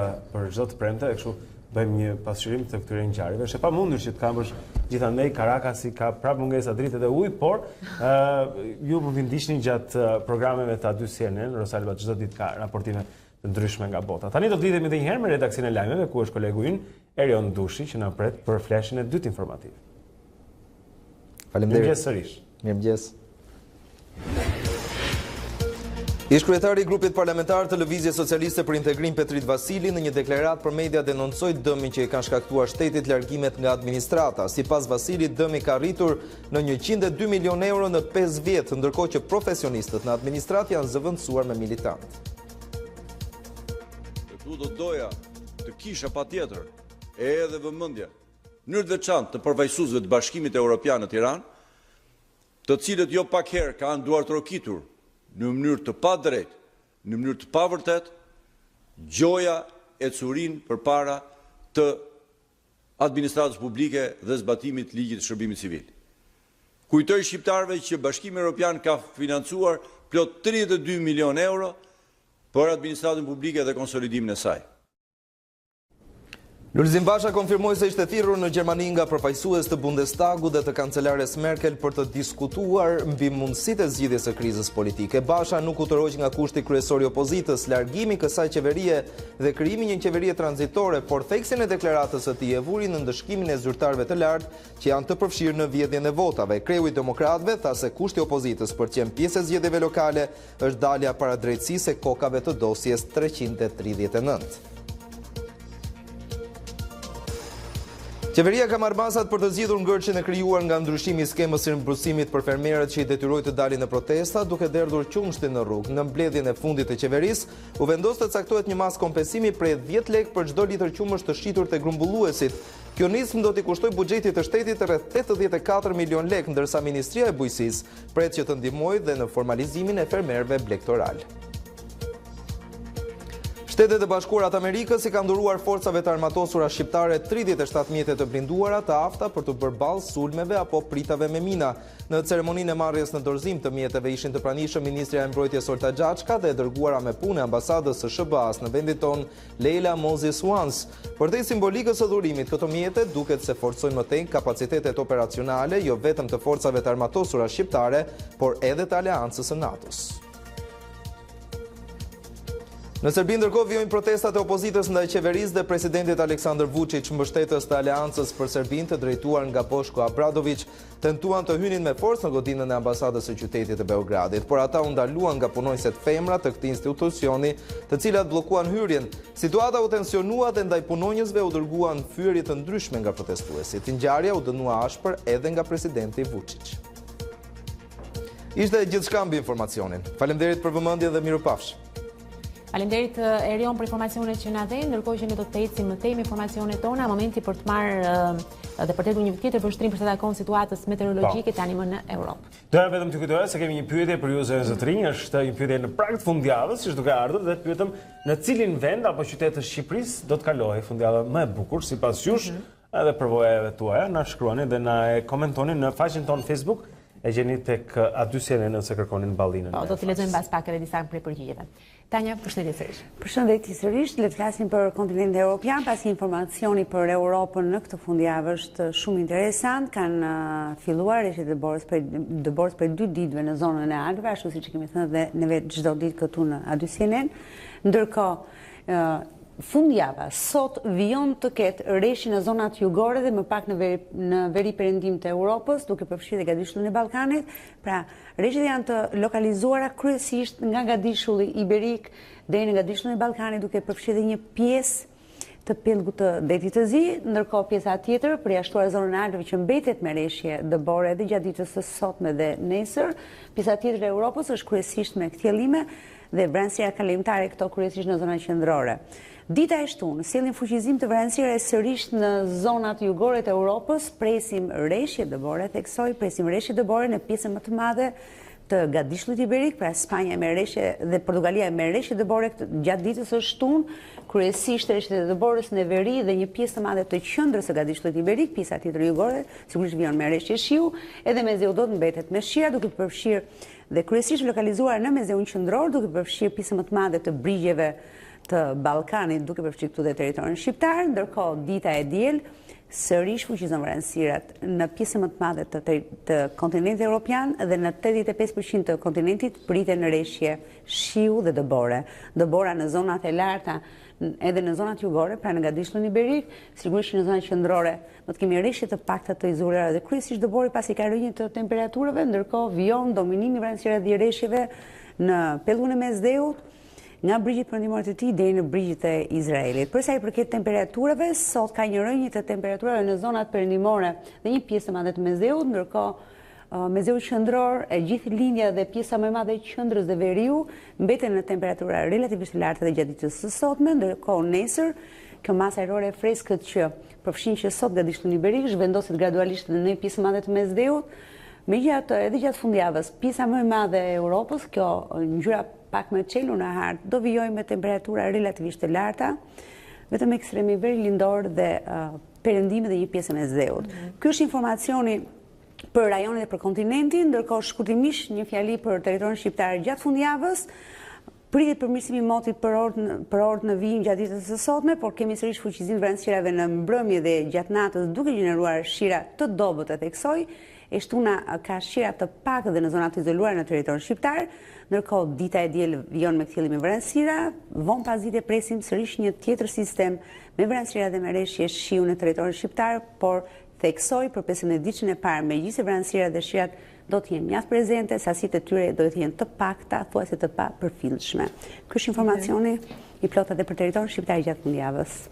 çdo të premte, kështu bëjmë një pasqyrim të këtyre ngjarjeve. Është e pamundur që të kamësh gjithandej Karakasi ka prapë mungesa drite dhe ujë, por ju mund të ndiqni gjatë programeve të A2 CNN, Rosalba çdo ditë ka raportime të ndryshme nga bota. Tani do të lidhemi edhe një herë me redaksin e lajmeve, ku është kolegu ynë Erion Dushi, që na pret për flashin e dytë informativ. Faleminderit. Mirëmëngjes sërish. Mirëmëngjes. Ish kryetari i grupit parlamentar të Lëvizjes Socialiste për Integrim Petrit Vasili në një deklaratë për media denoncoi dëmin që i kanë shkaktuar shtetit largimet nga administrata. Sipas Vasilit, dëmi ka rritur në 102 milion euro në 5 vjet, ndërkohë që profesionistët në administratë janë zëvendësuar me militantë. Do doja të kisha patjetër edhe vëmendje në të veçantë të përfaqësuesve të Bashkimit Evropian në Tiranë, të cilët jo pak herë kanë duar trokitur në mënyrë të padrejtë, në mënyrë të pavërtetë, gjoja e curin përpara të administratës publike dhe zbatimit të ligjit të shërbimit civil. Kujtoj shqiptarëve që Bashkimi Evropian ka financuar plot 32 milion euro për administratën publike dhe konsolidimin e saj. Lulzim Basha konfirmoi se ishte thirrur në Gjermani nga përfaqësues të Bundestagut dhe të kancelares Merkel për të diskutuar mbi mundësitë e zgjidhjes së krizës politike. Basha nuk u tërhoq nga kushti kryesor i opozitës, largimi i kësaj qeverie dhe krijimi një qeverie tranzitore, por theksin e deklaratës së tij e vuri në ndëshkimin e zyrtarëve të lartë që janë të përfshirë në vjedhjen e votave. Kreu i Demokratëve tha se kushti i opozitës për të qenë pjesë e zgjedhjeve lokale është dalja para drejtësisë e kokave të dosjes 339. Qeveria ka marrë masat për të zgjidhur ngërçin e krijuar nga ndryshimi i skemës së rimbursimit për fermerët që i detyroi të dalin në protesta, duke derdhur qumshtin në rrugë. Në mbledhjen e fundit të qeverisë, u vendos të caktohet një masë kompensimi prej 10 lekë për çdo litër qumësht të shitur te grumbulluesit. Kjo nismë do t'i kushtoj buxhetit të shtetit rreth 84 milion lekë, ndërsa Ministria e Bujqësisë pret që të ndihmojë dhe në formalizimin e fermerëve blegtoral. Shtetet e Bashkuara të Amerikës i kanë dhuruar forcave të armatosura shqiptare 37 mjete të blinduara të afta për të bërë ballë sulmeve apo pritave me mina. Në ceremoninë e marrjes në dorëzim të mjeteve ishin të pranishëm Ministrja e Mbrojtjes Olta Xhaçka dhe e dërguara me punë e ambasadës së SBA-s në vendin ton Leila Moses Wans. Për te simbolikës së dhurimit këto mjete duket se forcojnë më tej kapacitetet operacionale jo vetëm të forcave të armatosura shqiptare, por edhe të aleancës së NATO-s. Në Serbi ndërkohë vijojnë protestat e opozitës ndaj qeverisë dhe presidentit Aleksandar Vučić, mbështetës të Aleancës për Serbinë të drejtuar nga Boško Obradović, tentuan të hynin me forcë në godinën e ambasadës së qytetit të Beogradit, por ata u ndaluan nga punonjësit femra të këtij institucioni, të cilat bllokuan hyrjen. Situata u tensionua dhe ndaj punonjësve u dërguan fyerje të ndryshme nga protestuesit. Ngjarja u dënua ashpër edhe nga presidenti Vučić. Ishte gjithçka mbi informacionin. Faleminderit për vëmendje dhe mirupafsh. Faleminderit Erion për informacionet që na dhe, ndërkohë që ne do të ecim më tej me informacionet tona, momenti për të marrë dhe për të hedhur një tjetër vështrim për sa takon situatës meteorologjike tani më në Europë. Doja vetëm të kujtoja se kemi një pyetje për ju zënë zotrinj, është një pyetje në prag të fundjavës, siç duke ardhur dhe pyetëm në cilin vend apo qytet të Shqipërisë do të kalohej fundjava më e bukur sipas jush, edhe përvojave tuaja, na shkruani dhe na e komentoni në faqen tonë Facebook. E gjeni tek A2 nëse kërkonin ballinën. Po, do t'i lexojmë mbas pak edhe disa prej përgjigjeve. Tanja, përshëndetje sërish. Përshëndetje sërish, le të flasim për kontinentin evropian, pasi informacioni për Europën në këtë fundjavë është shumë interesant. Kanë filluar rreshtet e dëborës për 2 ditëve në zonën e Alpëve, ashtu siç kemi thënë dhe neve çdo ditë këtu në A2. Ndërkohë, fundjava sot vijon të ketë rreshi në zonat jugore dhe më pak në veri perëndim të Europës, duke përfshirë dhe gadishullin e Ballkanit. Pra, rreshtet janë të lokalizuara kryesisht nga gadishulli iberik deri në gadishullin e Ballkanit, duke përfshirë dhe një pjesë të pellgut të detit të zi, ndërkohë pjesa tjetër përjashtuar zonën e Alpëve që mbetet me rreshje dëbore edhe gjatë ditës së sotme dhe nesër. Pjesa tjetër e Europës është kryesisht me kthjellime dhe vranësira kalimtare, këto kryesisht në zonat qendrore. Dita e shtunë, sjellim fuqizim të vranësire sërish në zonat jugore të Europës, presim rreshje dëbore, theksoj, presim rreshje dëbore në pjesën më të madhe të gadishullit iberik, pra Spanja me rreshje dhe Portugalia me rreshje dëbore gjatë ditës së shtunë, kryesisht rreshjet e dëborës në veri dhe një pjesë të madhe të qendrës së gadishullit iberik, pjesa tjetër jugore, sigurisht vjen me rreshje shiu, edhe Mezeu do të mbetet me shira, duke përfshirë dhe kryesisht lokalizuar në Mezeun qendror, duke përfshirë pjesën më të madhe të brigjeve të Ballkanit, duke përfshirë këtu dhe territorin shqiptar, ndërkohë dita e diel sërish fuqizon vranësirat në pjesën më të madhe të kontinentit evropian dhe në 85% të kontinentit priten rreshje shiu dhe dëbore. Dëbora në zonat e larta edhe në zonat jugore, pra në gadishullin iberik, sigurisht në zonat qendrore do të kemi rreshje të pakta të izoluara dhe kryesisht dëbori pasi ka rënje të temperaturave, ndërkohë vijon dominimi vranësirave dhe rreshjeve në pellgun e Mesdheut, nga brigjet perëndimore të tij deri në brigjet e Izraelit. Për sa i përket temperaturave, sot ka një rënje të temperaturave në zonat perëndimore dhe një pjesë e madhe të Mesdheut, ndërkohë Mezeu qendror, e gjithë lindja dhe pjesa më e madhe e qendrës dhe veriu mbeten në temperatura relativisht lartë dhe gjatë ditës së sotme, ndërkohë nesër kjo masë ajrore e freskët që përfshin që sot gadishullin iberik zhvendoset gradualisht në një pjesë madhe të Mesdheut. Megjithatë, edhe gjatë fundjavës, pjesa më e madhe e Europës, kjo ngjyra pak më qelur në hartë, do vijojë me temperatura relativisht të larta, vetëm ekstremi veri lindor dhe perëndimi dhe një pjesë e Mesdheut. Ky është informacioni për rajonet dhe për kontinentin, ndërkohë shkurtimisht një fjali për territorin shqiptar gjatë fundjavës. Pritet përmirësimi i motit për orët në vijim gjatë ditës së sotme, por kemi sërish fuqizim të vranësirave në mbrëmje dhe gjatë natës duke gjeneruar shira të dobët, e theksoj. E shtuna ka shira të pak dhe në zonat të izoluara në territorin shqiptar, ndërkohë dita e diel vijon me kthjellim me vranësira, vonë pas dite presim sërish një tjetër sistem me vranësira dhe me rreshje shiu në territorin shqiptar, por theksoj për pjesën e ditëshën e parë megjithëse vranësirat dhe shirat do të jenë mjaft prezente, sasitë e tyre do të jenë të pakta, thuajse të pa përfillshme. Ky është informacioni i plotë edhe për territorin shqiptar gjatë fundjavës.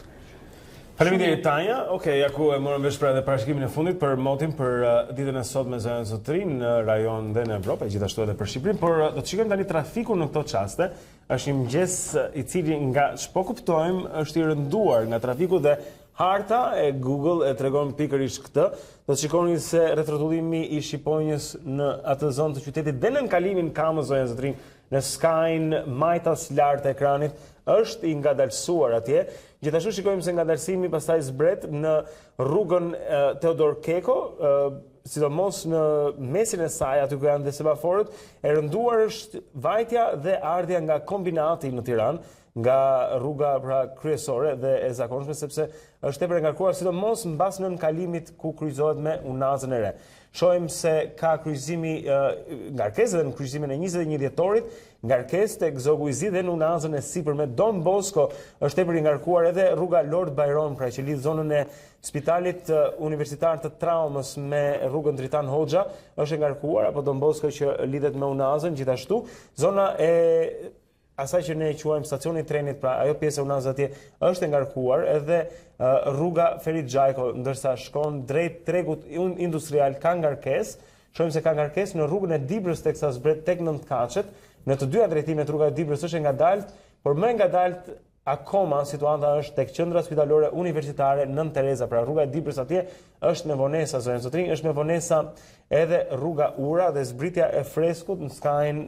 Faleminderit Tanja. Okej, ja ku e morëm vesh pra edhe parashikimin e fundit për motin për ditën e sotme zënë zotrin në rajon dhe në Evropë, gjithashtu edhe për Shqipërinë, por do të shikojmë tani trafikun në këto çaste. Është një mëngjes i cili nga ç'po kuptojmë është i rënduar nga trafiku dhe harta e Google e tregon pikërisht këtë. Do të shikoni se rrethrotëllimi i shqiponjës në atë zonë të qytetit dhe në kalimin Kamës zënë zotrin në skajin majtas lart të ekranit është i ngadalësuar atje. Gjithashtu shikojmë se ngadalësimi pastaj zbret në rrugën Teodor Keko, sidomos në mesin e saj, aty ku janë dhe semaforët, e rënduar është vajtja dhe ardhja nga kombinati në Tiranë, nga rruga pra kryesore dhe e zakonshme, sepse është tepër e ngarkuar, sidomos mbas nën kalimit ku kryqëzohet me Unazën e Re. Shohim se ka kryqëzimi ngarkesë dhe në kryqëzimin e 21 dhjetorit, ngarkesë tek Zogu i Zi dhe në Unazën e sipër me Don Bosco është tepër i ngarkuar edhe rruga Lord Byron, pra që lidh zonën e Spitalit Universitar të Traumës me rrugën Dritan Hoxha është e ngarkuar, apo Don Bosco që lidhet me Unazën, gjithashtu zona e asaj që ne quajmë stacioni i trenit, pra ajo pjesë e Unazës atje është e ngarkuar, edhe rruga Ferit Xhajko, ndërsa shkon drejt tregut industrial ka ngarkesë. Shohim se ka ngarkesë në rrugën e Dibrës teksa zbret tek Nëntkaçet. Në të dyja drejtimet rruga e Dibrës është e ngadalt, por më ngadalt akoma situata është tek qendra spitalore universitare Nën Tereza, pra rruga e Dibrës atje është me vonesa, zonën Sotrin, është me vonesa edhe rruga Ura dhe zbritja e freskut në skajin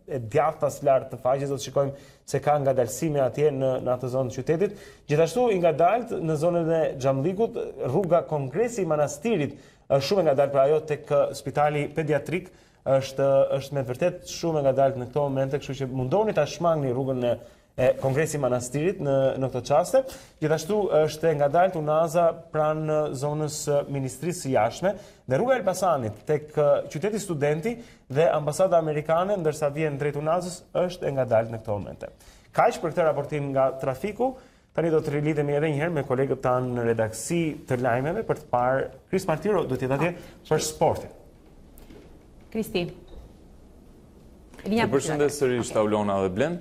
e djathtas lart të faqes. Do të shikojmë se ka ngadalësime atje në atë zonë të qytetit. Gjithashtu i ngadalt në zonën e Xhamllikut, rruga Kongresi i Manastirit është shumë e ngadalt, pra ajo tek spitali pediatrik është me vërtet shumë e ngadalt në këto momente, kështu që mundoni ta shmangni rrugën e Kongresi i Manastirit në këto çaste. Gjithashtu është e ngadalt unaza pranë zonës Ministrisë së Jashtme dhe rruga Elbasanit tek qyteti Studenti dhe ambasada amerikane, ndërsa vjen drejt unazës, është e ngadalt në këto momente. Kaq për këtë raportim nga trafiku. Tani do të rilidhemi edhe një herë me kolegët tanë në redaksi të lajmeve për të parë. Kris Martiro do të jetë atje për sportin. Kristi. Të përshëndes sërish Taulona dhe Blen.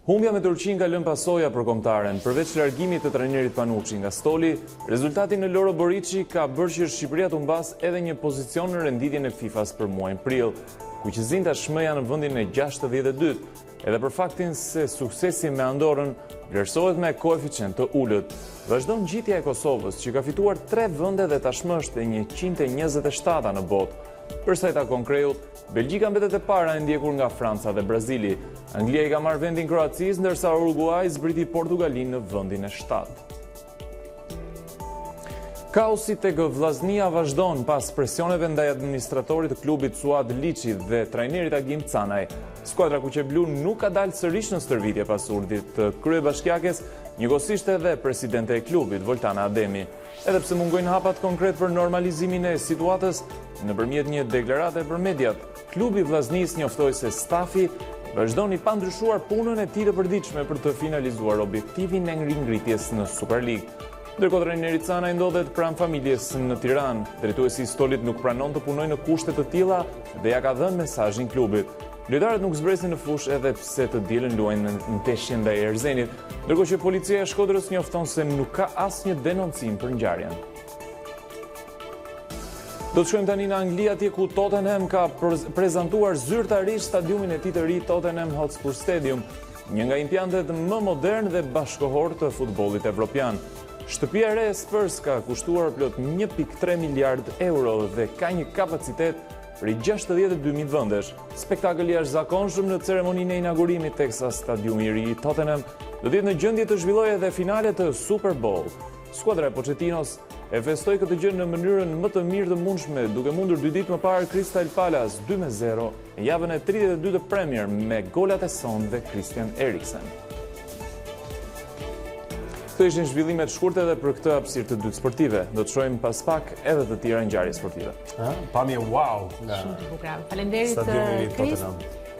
Humbja me Turqinë ka lënë pasoja për kombëtaren. Përveç largimit të trajnerit Panucci nga stoli, rezultati në Loro Boriçi ka bërë që Shqipëria të mbas edhe një pozicion në renditjen e FIFA-s për muajin prill. Kuqëzin tashmë janë në vendin e 62, edhe për faktin se suksesi me Andorrën vlerësohet me koeficient të ulët. Vazhdon ngjitja e Kosovës, që ka fituar 3 vende dhe tashmë është e 127 në botë. Për sa i takon Kreut, Belgjika mbetet e para e ndjekur nga Franca dhe Brazili. Anglia i ka marrë vendin Kroacisë, ndërsa Uruguay zbriti Portugalin në vendin e 7. Kaosi tek Vllaznia vazhdon pas presioneve ndaj administratorit të klubit Suad Liçi dhe trajnerit Agim Canaj. Skuadra kuqeblu nuk ka dalë sërish në stërvitje pas urdhit të kryebashkiakes, njëkohësisht edhe presidente e klubit Voltana Ademi. Edhe pse mungojnë hapat konkret për normalizimin e situatës, nëpërmjet një deklarate për mediat, klubi Vllaznis njoftoi se stafi vazhdon i pandryshuar punën e tij të përditshme për të finalizuar objektivin e ringritjes në Super League. Ndërkohë trajneri Canaj ndodhet pranë familjes në Tiranë. Drejtuesi i Stolit nuk pranon të punojë në kushte të tilla dhe ja ka dhënë mesazhin klubit. Lojtarët nuk zbresin në fush edhe pse të dielën luajnë në teshjen ndaj Erzenit, ndërkohë që policia e Shkodrës njofton se nuk ka asnjë denoncim për ngjarjen. Do të shkojmë tani në Angli, atje ku Tottenham ka prezantuar zyrtarisht stadiumin e tij të ri Tottenham Hotspur Stadium, një nga impiantet më modern dhe bashkëkohor të futbollit evropian. Shtëpia e re e Spurs ka kushtuar plot 1.3 miliard euro dhe ka një kapacitet për 62.000 vendesh. Spektakël i jashtëzakonshëm në ceremoninë e inaugurimit, teksa stadiumi i ri i Tottenham do të jetë në gjendje të zhvillojë edhe finale të Super Bowl. Skuadra e Pochettinos e festoi këtë gjë në mënyrën më të mirë të mundshme, duke mundur 2 ditë më parë Crystal Palace 2-0 në javën e 32 të Premier me golat e Son dhe Christian Eriksen. Këto ishin zhvillimet shkurte edhe për këtë hapësirë të dytë sportive. Do të shohim pas pak edhe të tjera ngjarje sportive. Pamje wow. Shumë të bukur. Faleminderit Kris.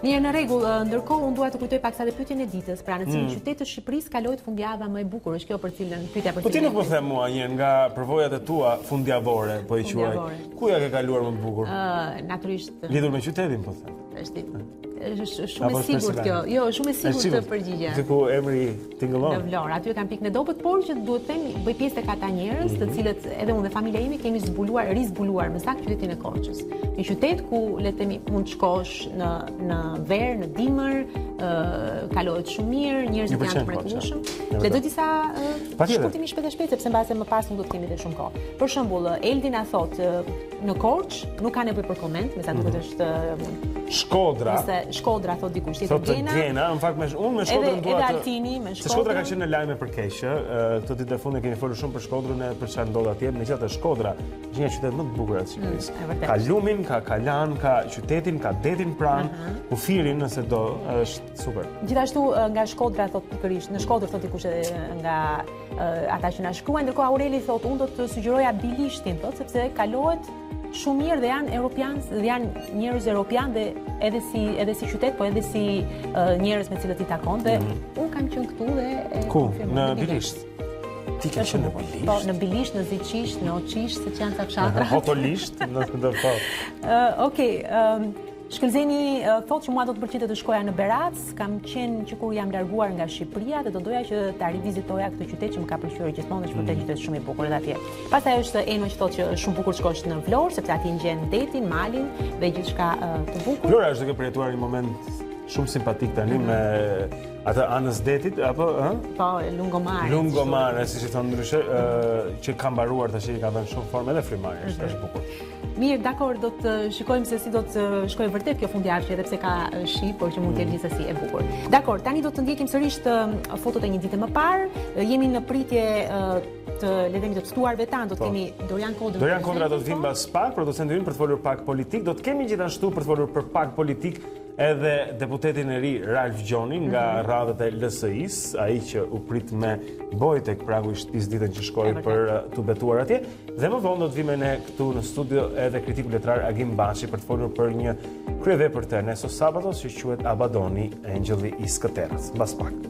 Mirë, në rregull, ndërkohë unë dua të kujtoj paksa edhe pyetjen e ditës, pra në cilin qytet të Shqipërisë kaloi fundjava më e bukur, është kjo për cilën pyetja për cilën. Po ti nuk më the mua një nga përvojat e tua fundjavore, po i quaj. Ku ja ke kaluar më bukur? Natyrisht. Lidhur me qytetin, po them. Është shumë e sigurt kjo. Jo, shumë e sigurt të përgjigje. Ti ku emri tingëllon? Në Vlorë, aty kam pikë në dobët, por që duhet të them, bëj pjesë tek ata njerëz, të cilët edhe unë dhe familja ime kemi rizbuluar me saktë qytetin e Korçës. Një qytet ku le të themi mund të shkosh në verë, në dimër, kalohet shumë mirë, njerëzit janë të mrekullueshëm. Lexoj disa shkurtimi shpejt sepse mbase më pas nuk do të kemi edhe shumë kohë. Për shembull, Eldi na thotë në Korçë nuk ka nevojë për koment, me sa duket është Shkodra. Shkodra thot dikush, thotë Gena, në fakt unë me Shkodrën dua të. Edhe Altini me Shkodrën. Shkodra ka qenë në lajme për keq, këtë ditë e fundit kemi folur shumë për Shkodrën e për çfarë ndodh atje, megjithatë Shkodra është një qytet më të bukur të Shqipërisë. Ka lumin, ka kalan, ka qytetin, ka detin pranë, kufirin nëse do, është super. Gjithashtu nga Shkodra thot pikërisht, në Shkodër thot dikush nga ata që na shkruajnë, ndërkohë Aureli thot unë do të sugjeroja Bilishtin, thot sepse kalohet shumë mirë dhe janë europianë, dhe janë njerëz europian dhe edhe si qytet, po edhe si njerëz me cilët i takon dhe unë kam qenë këtu dhe ku? Në Bilisht. Ti ke qenë në Bilisht? Po, në Bilisht, në Ziçisht, në Oçisht, se që janë ca fshatra. Hotolisht, në këtë po. Okej, Shkëlzeni thotë që mua do të pëlqente të shkoja në Berac, kam qenë që kur jam larguar nga Shqipëria dhe do doja që ta rivizitoja këtë qytet që më ka pëlqyer gjithmonë dhe që është qytet shumë i bukur edhe atje. Pastaj është Eno që thotë që është shumë bukur të shkosh në Vlorë sepse atje ngjen detin, malin dhe gjithçka të bukur. Vlora është duke përjetuar një moment shumë simpatik tani me Atë anës detit, apo? Po, lungomare. Lungomare, si që thonë ndryshe, që ka mbaruar tash i ka dhënë shumë formë edhe frymarrje, është tash bukur. Mirë, dakor, do të shikojmë se si do të shkojë vërtet kjo fundjavë, edhe pse ka shi, por që mund të jetë gjithsesi e bukur. Dakor, tani do të ndjekim sërish fotot e një dite më parë. Jemi në pritje të ledhemi të ftuarve tanë, do të kemi Dorian Kodra. Dorian Kodra do të vinë mbas pak, producenti ynë për të folur pak politik, do të kemi gjithashtu për të folur për pak politik edhe deputetin e ri Ralph Gjoni nga radhët e LSI-s, ai që u prit me bojë tek pragu i shtëpisë ditën që shkoi për të betuar atje, dhe më vonë do të vime ne këtu në studio edhe kritiku letrar Agim Bashi për të folur për një kryevepër të Ernesto Sabatos që quhet Abadoni, Engjëlli i Skëterës. Mbas pak.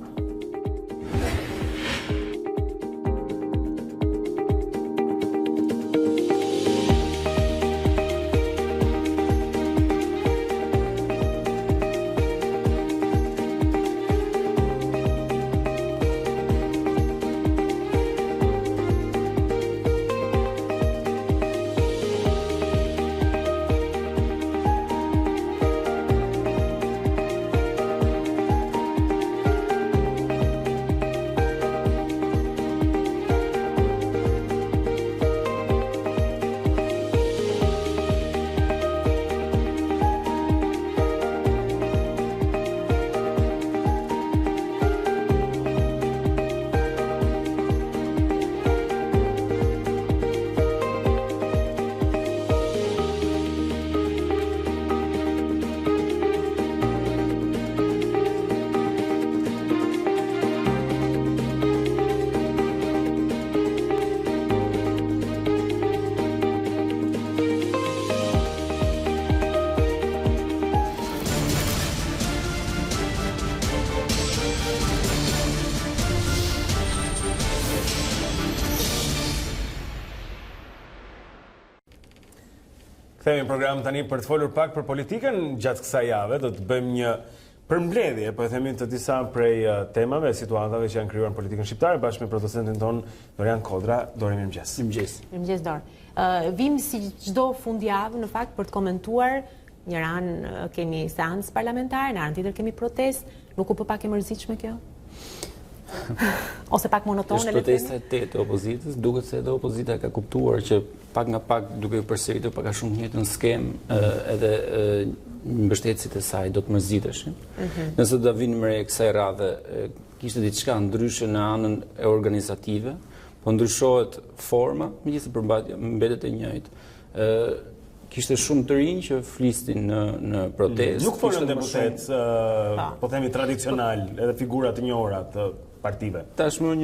Kthehemi në program tani për të folur pak për politikën gjatë kësaj jave. Do të bëjmë një përmbledhje, po e themi të disa prej temave, situatave që janë krijuar në politikën shqiptare bashkë me producentin ton Dorian Kodra. Dori, mirëmëngjes. Mirëmëngjes. Mirëmëngjes Dor. Vim si çdo fundjavë në fakt për të komentuar. Një anë kemi seancë parlamentare, në anën tjetër kemi protestë. Nuk u bë pak e mërzitshme kjo? Ose pak monotone? Është protesta e tetë e opozitës, duket se edhe opozita ka kuptuar që pak nga pak duke u përsëritur pak a shumë njëjtën skemë, edhe mbështetësit e saj do të mërziteshin. Nëse do të vinë më re kësaj radhe, kishte diçka ndryshe në anën e organizative, po ndryshohet forma, megjithëse mbetet e njëjtë. Kishte shumë të rinj që flistin në protestë. Nuk folën deputet, po themi tradicional, edhe figura të njohura të partive. Tashmë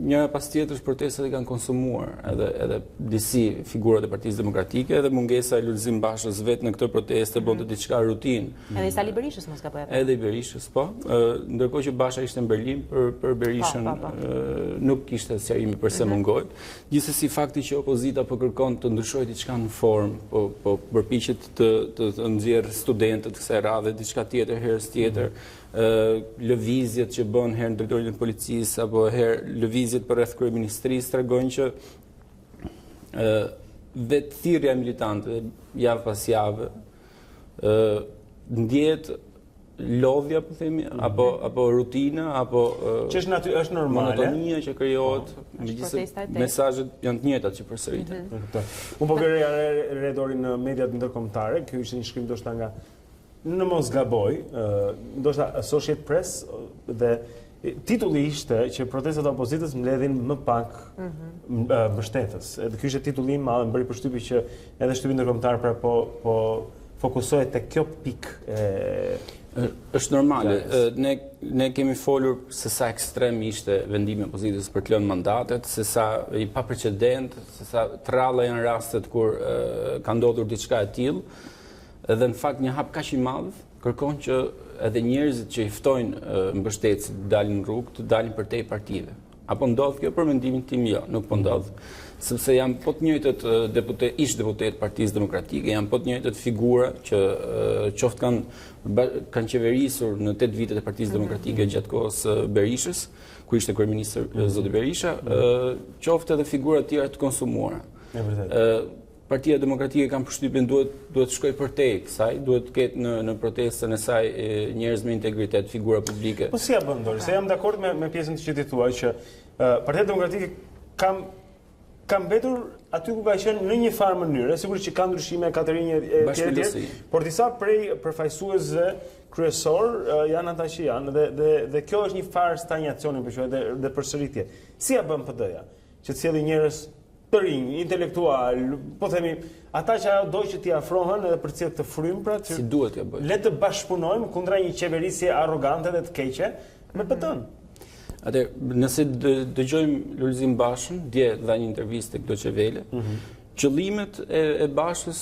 njëra pas tjetrës protestat i kanë konsumuar edhe disi figurat e Partisë Demokratike, edhe mungesa e Lulzim Bashës vetë në këtë protestë bënte diçka rutinë. Edhe i Sali Berishës mos ka po. Edhe i Berishës, po. Ndërkohë që Basha ishte në Berlin për Berishën nuk kishte sqarime pse mungoi. Gjithsesi fakti që opozita po kërkon të ndryshojë diçka në formë, po përpiqet të nxjerrë studentët kësaj radhe diçka tjetër herës tjetër. Lëvizjet që bën herë në drejtorinë e policisë apo herë lëvizjet për rreth kryeministrisë tregojnë që vetë thirrja militante javë pas jave ndjehet lodhja, po themi, apo rutina, apo që është normale, monotonia që krijohet, megjithëse mesazhet janë të njëjta që përsëriten. Unë po vëreja redori në mediat ndërkombëtare, ky ishte një shkrim ndoshta nga në mos gaboj, ndoshta Associated Press, dhe titulli ishte që protestat e opozitës mbledhin më pak mbështetës. Edhe ky ishte titulli i madh, bëri përshtypje që edhe shtypi ndërkombëtar pra po fokusohet tek kjo pikë. Është normale. Ne kemi folur se sa ekstrem ishte vendimi i opozitës për të lënë mandatet, se sa i pa precedent, se sa tralla janë rastet kur ka ndodhur diçka e tillë. Edhe në fakt një hap kaq i madh kërkon që edhe njerëzit që i ftojnë mbështetësit të dalin në rrugë, të dalin përtej partive. Apo ndodh kjo për mendimin tim? Jo, nuk po ndodh. Sepse janë po të njëjtët ish deputet Partisë Demokratike, janë po të njëjtët figura që qoftë kanë qeverisur në 8 vitet e Partisë Demokratike gjatë kohës Berishës, ku ishte kryeminist zoti Berisha, qoftë edhe figura të tjera të konsumuara. Partia Demokratike kam përshtypjen duhet shkoj përtej kësaj, duhet të ketë në protestën e saj njerëz me integritet, figura publike. Po si ja bën Dori? Se jam dakord me pjesën që ti thua që Partia Demokratike ka mbetur aty ku ka qenë në një farë mënyrë, sigurisht që ka ndryshime, ka të rinj etj. Por disa prej përfaqësuesve kryesor janë ata që janë dhe kjo është një farë stagnacioni për shkak dhe përsëritje. Si ja bën PD-ja që të sjellë njerëz të rinj, intelektual, po themi, ata që ajo dojë që t'i afrohen edhe për cilë të frymë, që si duhet ja bëjë. Le të bashkëpunojmë kundra një qeverisje arrogante dhe të keqe me PD-n. Atë, nëse dëgjojmë Lulzim Bashën, dje dha një intervistë tek Deutsche Welle, qëllimet e Bashës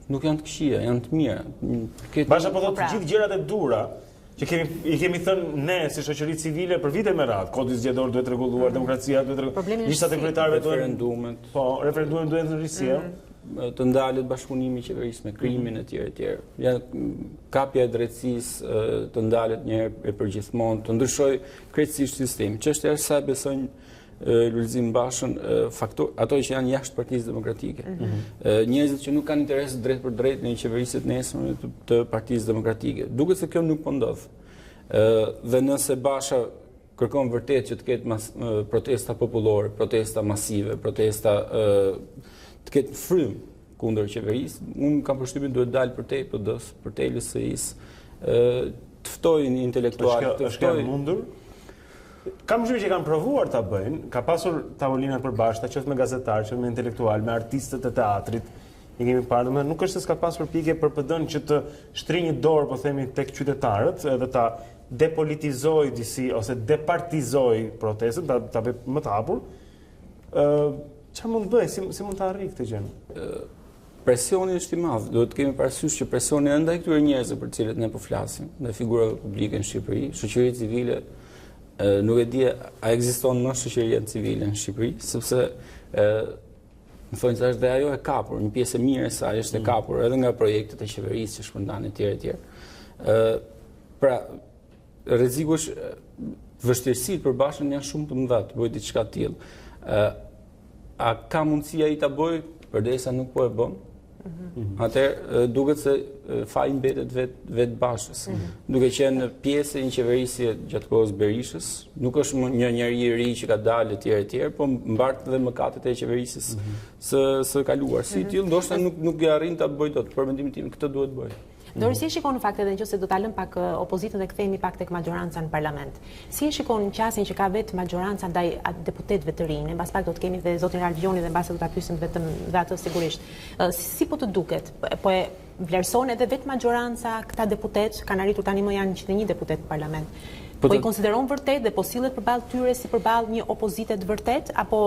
nuk janë të këqija, janë të mira. Basha po thotë të gjithë gjërat e dura që i kemi thënë ne si shoqëri civile për vite me radhë, kodi zgjedhor duhet rregulluar, demokracia duhet rregulluar, listat e kryetarëve referendumet. Po, referendumet duhet të risjell. Të ndalet bashkëpunimi i qeverisë me krimin etj etj. Kapja e drejtësisë të ndalet një herë e përgjithmonë, të ndryshojë krejtësisht sistemi. Çështja është sa besojnë Lulzim Bashën ato që janë jashtë Partisë Demokratike. Njerëzit që nuk kanë interes drejt për drejt në qeverisit nesër të Partisë Demokratike. Duket se kjo nuk po ndodh. Dhe nëse Basha kërkon vërtet që të ketë protesta popullore, protesta masive, protesta të ketë frym kundër qeverisë, unë kam përshtypjen duhet dalë përtej PD-s, përtej LSI-s, të ftojnë intelektualë, të ftojnë mundur. Kam përshtypjen që kanë provuar ta bëjnë, ka pasur tavolinat përbashkëta, qoftë me gazetarë, qoftë me intelektual, me artistët e teatrit. I kemi parë, nuk është se s'ka pasur pikë për PD-n që të shtrijë një dorë, po themi, tek qytetarët, edhe ta depolitizoj disi ose departizoj protestën, ta bëj më të hapur. Çfarë mund të bëj? Si mund ta arrijë këtë gjë? Presioni është i madh. Duhet të kemi parasysh që presioni ndaj këtyre njerëzve për të cilët ne po flasim, ndaj figurave publike në Shqipëri, shoqëria civile nuk e di a ekziston më shoqëria civile në Shqipëri, sepse në fund është dhe ajo e kapur, një pjesë e mirë e saj është e kapur edhe nga projektet e qeverisë që shpërndan etj. Pra, rreziku është vështirësitë për Bashën janë shumë të mëdha të bëjë diçka të tillë. A ka mundësi ai ta bëjë përderisa nuk po e bën? Atëherë duket se faji mbetet vetë Bashës. Duke qenë pjesë e një qeverisje gjatë kohës Berishës, nuk është një njeri i ri që ka dalë etj, po mbart dhe mëkatet e qeverisjes së kaluar. Si tillë ndoshta nuk e arrin ta bëjë dot, për mendimin tim këtë duhet bëjë. Dori, si e shikon në fakt edhe nëse do ta lëm pak opozitën dhe kthehemi pak tek majoranca në parlament. Si e shikon qasjen që ka vetë majoranca ndaj deputetëve të rinj? Mbas pak do të kemi dhe zotin Ralvioni dhe mbas do ta pyesim vetëm dhe atë sigurisht. Si po të duket? Po e vlerëson edhe vetë majoranca këta deputet, kanë arritur tani më janë 101 deputet në parlament. Po i konsideron vërtet dhe po sillet përballë tyre si përballë një opozite të vërtet, apo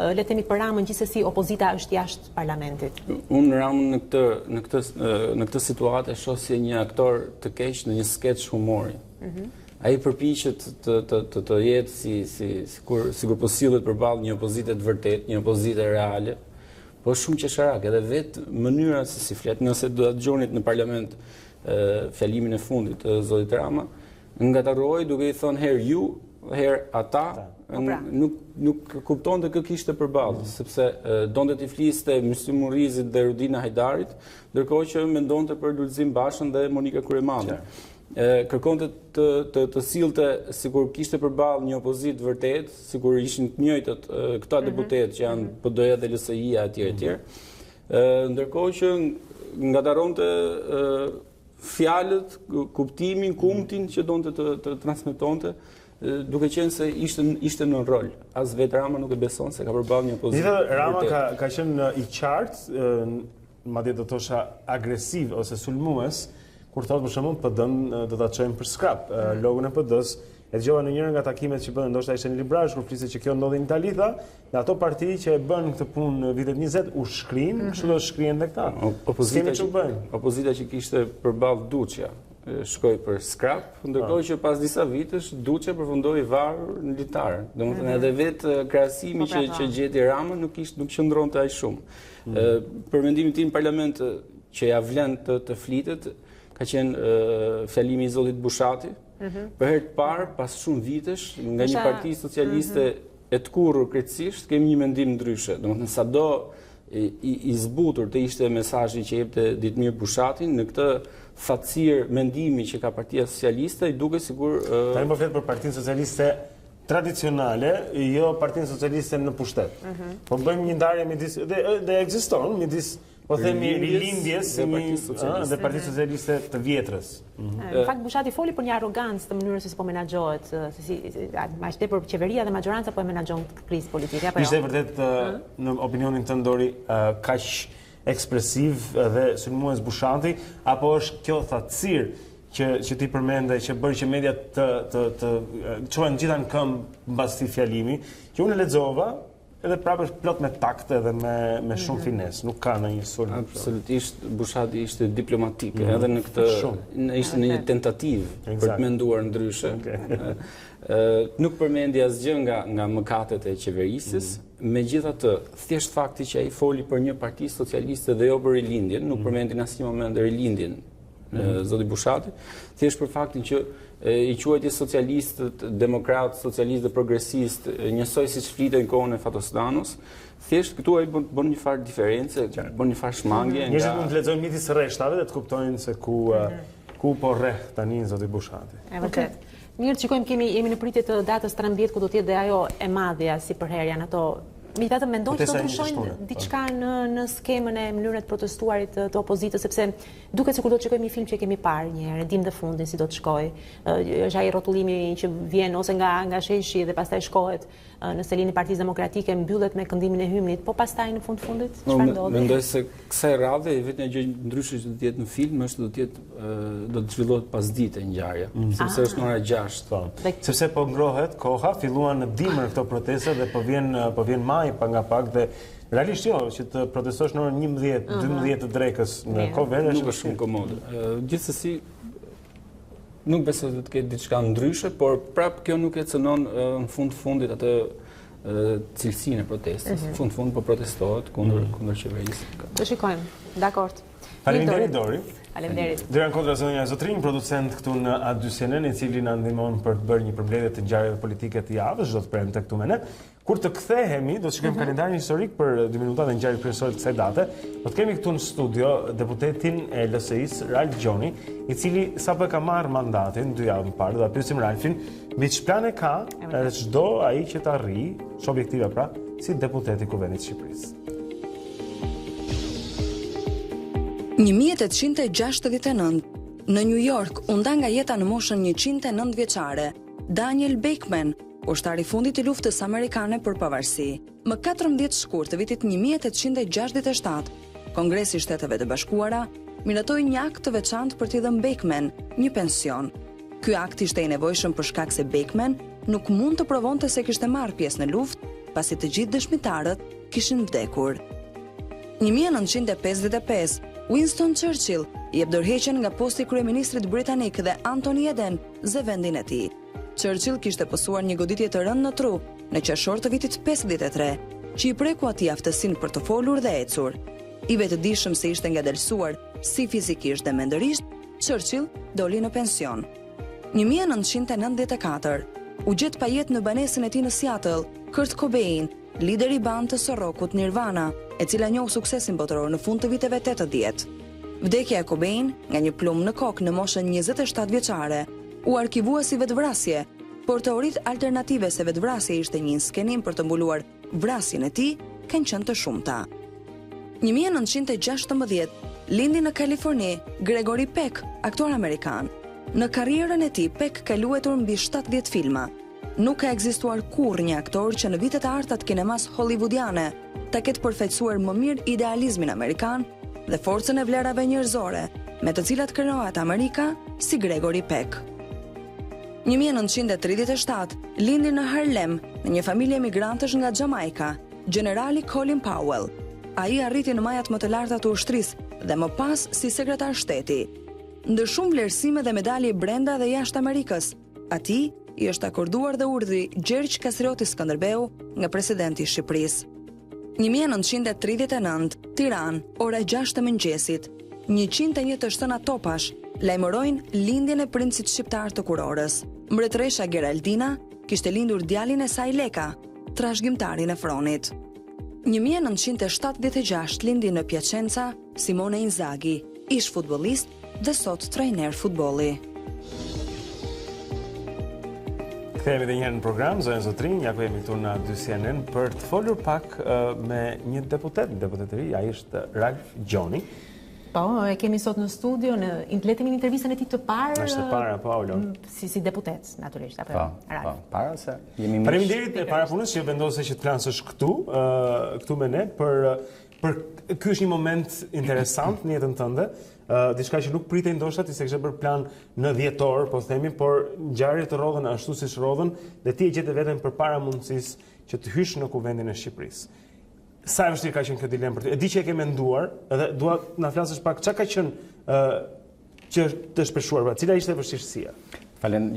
le të themi për Ramën gjithsesi opozita është jashtë parlamentit? Unë Ramën në këtë situatë e shoh si një aktor të keq në një sketch humori. Ai përpiqet të jetë sikur po sillet përballë një opozite të vërtet, një opozite reale, po shumë qesharak, edhe vetë mënyra se si flet, nëse do ta dëgjoni në parlament fjalimin e fundit të zotit Rama, ngataroi duke i thënë herë ju, herë ata, nuk kuptonte kë kishte përballë, sepse donte të fliste Mysy Murrizit dhe Rudina Hajdarit, ndërkohë që mendonte për Lulzim Bashën dhe Monika Kuremani. Kërkonte të sillte sikur kishte përballë një opozitë vërtet, sikur ishin të njëjtët këta deputetë që janë PD-ja dhe LSI-ja etj. Ndërkohë që ngataronte fjalët, kuptimin, kumtin që donte të transmetonte, duke qenë se ishte në rol. As vetë Rama nuk e beson se ka përballë një opozitë. Rama ka qenë i qartë, madje do thosha agresiv ose sulmues, kur thotë për shembull PD-n do ta çojmë për skrap. Logon e PD-s e dëgjova në njërin nga takimet që bën, ndoshta ishte në Librazh kur fliste që kjo ndodhi në Itali, tha, dhe ato parti që e bën këtë punë në vitet 20 u shkrin, kështu do shkrihen edhe këta. Opozita që kishte përballë Duçja shkoi për skrap, ndërkohë që pas disa vitesh Duçja përfundoi varur në litar. Domethënë edhe vetë krahasimi që gjeti Ramën nuk qëndronte aq shumë. Për mendimin tim parlament që ja vlen të flitet ka qenë fjalimi i zotit Bushati. Për herë të parë, pas shumë vitesh, nga një parti socialiste e të kurrur krejtësisht, kemi një mendim ndryshe. Domethënë sado i zbutur të ishte mesazhi që jepte Ditmir Bushatin në këtë fatësirë mendimi që ka Partia Socialiste, i duket sikur tani po flet për Partinë Socialiste tradicionale, jo Partinë Socialiste në pushtet. Po bëjmë një ndarje midis dhe ekziston midis po themi rilindjes dhe Partisë Socialiste të vjetrës. Në fakt Bushati foli për një arrogancë të mënyrës se si po menaxhohet, se si aq tepër qeveria dhe majoranca po e menaxhon krizë politike apo jo? Ishte vërtet në opinionin tënd Dori kaq ekspresiv dhe sulmues Bushati, apo është kjo thatësirë që ti përmende që bëri që mediat të çohen gjitha në këmbë mbas këtij fjalimi, që unë lexova edhe prapë është plot me takt edhe me shumë fines, nuk ka ndonjë sulm. Absolutisht, Bushati ishte diplomatik, edhe në këtë ishte në një tentativë për të menduar ndryshe. Nuk përmendi asgjë nga mëkatet e qeverisës, megjithatë, thjesht fakti që ai foli për një parti socialiste dhe jo për rilindjen, nuk përmendi në asnjë moment rilindjen zoti Bushati, thjesht për faktin që i quajti socialist, demokrat, socialist dhe progresist, njësoj si që flitë në kohën e Fatosdanos, thjesht këtu ai bën një farë diferencë, bën një farë shmangje. Njerëzit mund të lexojnë midis rreshtave dhe të kuptojnë se ku po rreh tani zoti Bushati. E vërtet. Mirë, shikojmë jemi në pritje të datës 13 ku do të jetë dhe ajo e madhja si përherja në ato. Megjithatë mendoj që do të ndryshojnë diçka në skemën e mënyrës të protestuarit të opozitës, sepse duket sikur do të shikojmë një film që kemi parë një herë, dim dhe fundin si do të shkojë. Është ai rrotullimi që vjen ose nga sheshi dhe pastaj shkohet në selinë e Partisë Demokratike, mbyllet me këndimin e hymnit, po pastaj në fundit çfarë ndodhi? Mendoj se kësaj radhe vetëm gjë ndryshe që do të jetë në film është do të zhvillohet pasdite ngjarja, sepse është në ora 6. Sepse po ngrohet koha, filluan në dimër këto protesta dhe po vjen maj pa nga pak dhe realisht jo, që të protestosh në orën 11-12 të drekës në kohë verë nuk është shumë komode. Gjithsesi nuk besoj se do të ketë diçka ndryshe, por prapë kjo nuk e cënon në fundit atë cilësinë e protestës. Në fund po protestohet kundër qeverisë. Do shikojmë. Dakord. Faleminderit Dori. Faleminderit. Dyran kontra zonja Zotrin, producent këtu në A2CNN, i cili na ndihmon për të bërë një përmbledhje të ngjarjeve politike të javës, çdo të premte këtu me ne. Kur të kthehemi, do të shikojmë kalendarin historik për 2 minuta dhe ngjarjet kryesore të kësaj date. Do të kemi këtu në studio deputetin e LSI-s, Dita Jonë, i cili sapo ka marrë mandatin 2 javë më parë, do ta pyesim Ralfin mbi ç'plane ka edhe çdo ai që të arrijë, ç'objektive pra, si deputet i Kuvendit të Shqipërisë. 1869, në New York, u nda nga jeta në moshën 109 vjeçare, Daniel Beckman, ushtari i fundit i luftës amerikane për pavarësi. Më 14 shkurt të vitit 1867, Kongresi i Shteteve të Bashkuara miratoi një akt të veçantë për t'i dhënë Beckman një pension. Ky akt ishte i nevojshëm për shkak se Beckman nuk mund të provonte se kishte marrë pjesë në luftë, pasi të gjithë dëshmitarët kishin vdekur. 1955, Winston Churchill jep dorëheqjen nga posti i kryeministrit britanik dhe Anthony Eden zë vendin e tij. Churchill kishte pësuar një goditje të rëndë në tru në qershor të vitit 53, që i preku atij aftësinë për të folur dhe ecur. I vetëdijshëm se ishte ngadalësuar si fizikisht dhe mendërisht, Churchill doli në pension. 1994, u gjet pa jetë në banesën e tij në Seattle, Kurt Cobain, lideri i bandës së rockut Nirvana, e cila njohu suksesin botëror në fund të viteve 80. Vdekja e Cobain nga një plumb në kokë në moshën 27 vjeçare u arkivua si vetvrasje, por teoritë alternative se vetvrasja ishte një skenim për të mbuluar vrasjen e tij kanë qenë të shumta. 1916 lindi në Kaliforni Gregory Peck, aktor amerikan. Në karrierën e tij Peck ka luajtur mbi 70 filma. Nuk ka ekzistuar kurrë një aktor që në vitet e arta të kinemas hollywoodiane ta ketë përfaqësuar më mirë idealizmin amerikan dhe forcën e vlerave njerëzore me të cilat krijohet Amerika si Gregory Peck. 1937 lindi në Harlem në një familje emigrantësh nga Jamaika, generali Colin Powell. Ai arriti në majat më të larta të ushtrisë dhe më pas si sekretar shteti. Ndër shumë vlerësime dhe medalje brenda dhe jashtë Amerikës, atij i është akorduar dhe urdhri Gjergj Kasrioti Skënderbeu nga presidenti i Shqipërisë. 1939, Tiranë, ora 6 të mëngjesit, 101 të shtëna topash lajmërojnë lindjen e princit shqiptar të Kurorës. Mbretëresha Geraldina kishte lindur djalin e saj Leka, trashëgimtarin e Fronit. 1976 lindi në Piacenza Simone Inzaghi, ish futbollist dhe sot trajner futbolli. Kthehemi edhe një herë në program, zonën Zotrin, ja ku jemi këtu në CNN për të folur pak me një deputet i ri, ai është Dita Jonë. Po, e kemi sot në studio, le të kemi intervistën e tij të parë. Është e para, Paulo. Si deputet, natyrisht, apo Po, para se jemi miq. Faleminderit e para punës që vendose që të flasësh këtu me ne për ky është një moment interesant në jetën tënde. Diçka që nuk pritej ndoshta ti se kishe bërë plan në 10 orë, po themi, por ngjarjet të rrodhen ashtu siç rrodhen dhe ti e gjetë veten përpara mundësisë që të hysh në kuvendin e Shqipërisë. Sa e vështirë ka qenë kjo dilemë për ty? E di që e ke menduar, edhe dua na flasësh pak çka ka qenë që të shpeshuar, pra cila ishte vështirësia?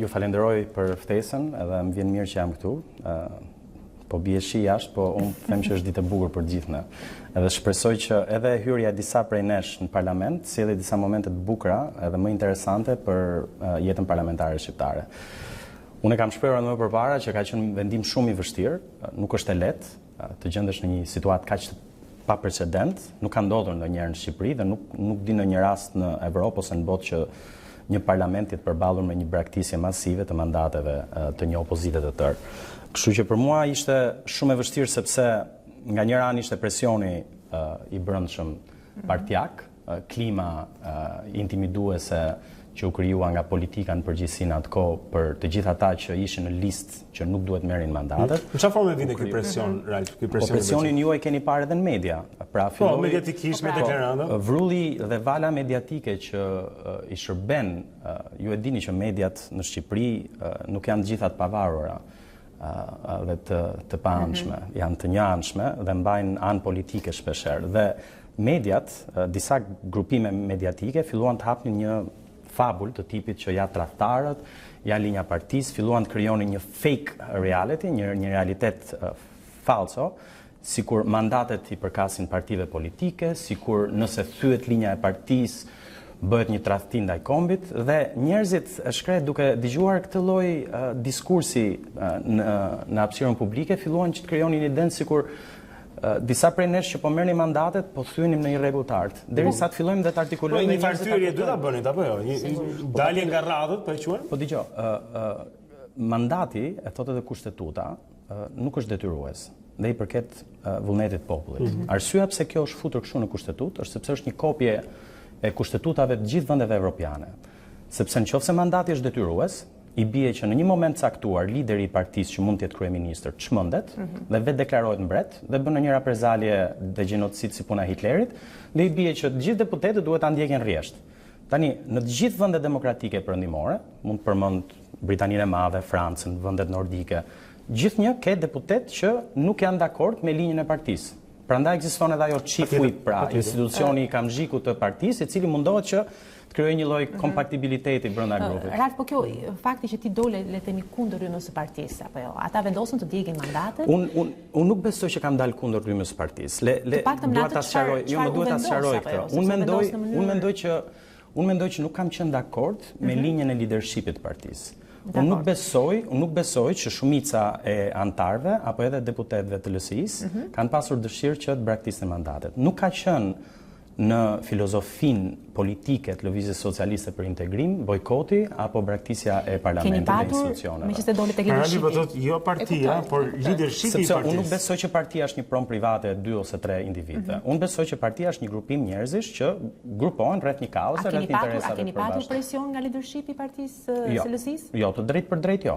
Ju falenderoj për ftesën, edhe më vjen mirë që jam këtu. Po bie shi jashtë, po unë them që është ditë e bukur për gjithë ne. Edhe shpresoj që edhe hyrja e disa prej nesh në parlament, si edhe disa momente të bukura, edhe më interesante për jetën parlamentare shqiptare. Unë kam shprehuar më përpara që ka qenë vendim shumë i vështirë, nuk është e lehtë të gjendesh në një situatë kaq të paprecedent, nuk ka ndodhur ndonjëherë në Shqipëri dhe nuk di në një rast në Evropë ose në botë që një parlament jetë përballur me një braktisje masive të mandateve të një opozite të tërë. Kështu që për mua ishte shumë e vështirë sepse nga njëra anë ishte presioni i brendshëm partijak, klima intimiduese që u krijuar nga politika në përgjithësi në atë kohë për të gjithë ata që ishin në listë që nuk duhet merrin mandatet. Në çfarë forme vinte ky presion, ky presion? Presionin juaj keni parë edhe në media. Pra filloi mediatikisht me deklaranta. Vrulli dhe vala mediatike që i shërben, ju e dini që mediat në Shqipëri nuk janë të gjitha të pavarura dhe të paanshme, janë të njanshme dhe mbajnë anë politike shpeshherë. Dhe mediat, disa grupime mediatike filluan të hapnin një fabull të tipit që ja tradhtarët, ja linja partisë, filluan të krijonin një fake reality, një realitet falso, sikur mandatet i përkasin partive politike, sikur nëse thyet linja e partisë bëhet një tradhti ndaj kombit dhe njerëzit e shkret duke dëgjuar këtë lloj diskursi në hapësirën publike, filluan që të krijonin idenë sikur disa prej nesh që po merrnin mandatet po thyenim në irregulltartë. Derisa të fillojmë dhe të artikulojmë një fartyrje do ta bënin apo jo? Dalje nga radhët, po e quajmë? Po dëgjoj, mandati, e thotë edhe kushtetuta, nuk është detyrues dhe i përket vullnetit të popullit. Arsyeja pse kjo është futur kështu në kushtetutë është sepse është një kopje e kushtetutave të gjithë vendeve evropiane. Sepse nëse mandati është detyrues, i bie që në një moment caktuar lideri i partisë që mund të jetë kryeministër çmendet dhe vetë deklarohet mbret dhe bën një reprezalje dhe gjenocid si puna e Hitlerit dhe i bie që të gjithë deputetët duhet ta ndjekin rresht. Tani në të gjithë vendet demokratike perëndimore, mund të përmend Britaninë e Madhe, Francën, vendet nordike, gjithnjë ka deputet që nuk janë dakord me linjën e partisë. Prandaj ekziston edhe ajo chief whip, pra institucioni i kamzhikut të partisë, i cili mundohet që krijojë një lloj kompatibiliteti brenda grupit. Ralf, po kjo fakti që ti dole le të themi kundër rrymës së partisë apo jo, ata vendosën të djegin mandatet? Unë nuk besoj që kam dalë kundër rrymës së partisë. Dua ta sqaroj, jo, më duhet ta sqaroj këtë. Unë mendoj që nuk kam qenë dakord me linjën e leadershipit të partisë. Unë nuk besoj që shumica e antarëve apo edhe deputetëve të LSI-s kanë pasur dëshirë që të braktisnin mandatet. Nuk ka qenë në filozofinë politike të lëvizjes socialiste për integrim, bojkoti apo braktisja e parlamentit dhe institucioneve. Meqenëse doli tek leadershipi. Jo partia, por leadershipi i partisë. Unë nuk besoj që partia është një pronë private e 2 ose 3 individëve. Unë besoj që partia është një grupim njerëzish që grupohen rreth një kauze, rreth interesave të përbashkëta. A keni patur presion nga leadershipi i partisë së LSI-s? Jo, të drejtë për drejtë jo.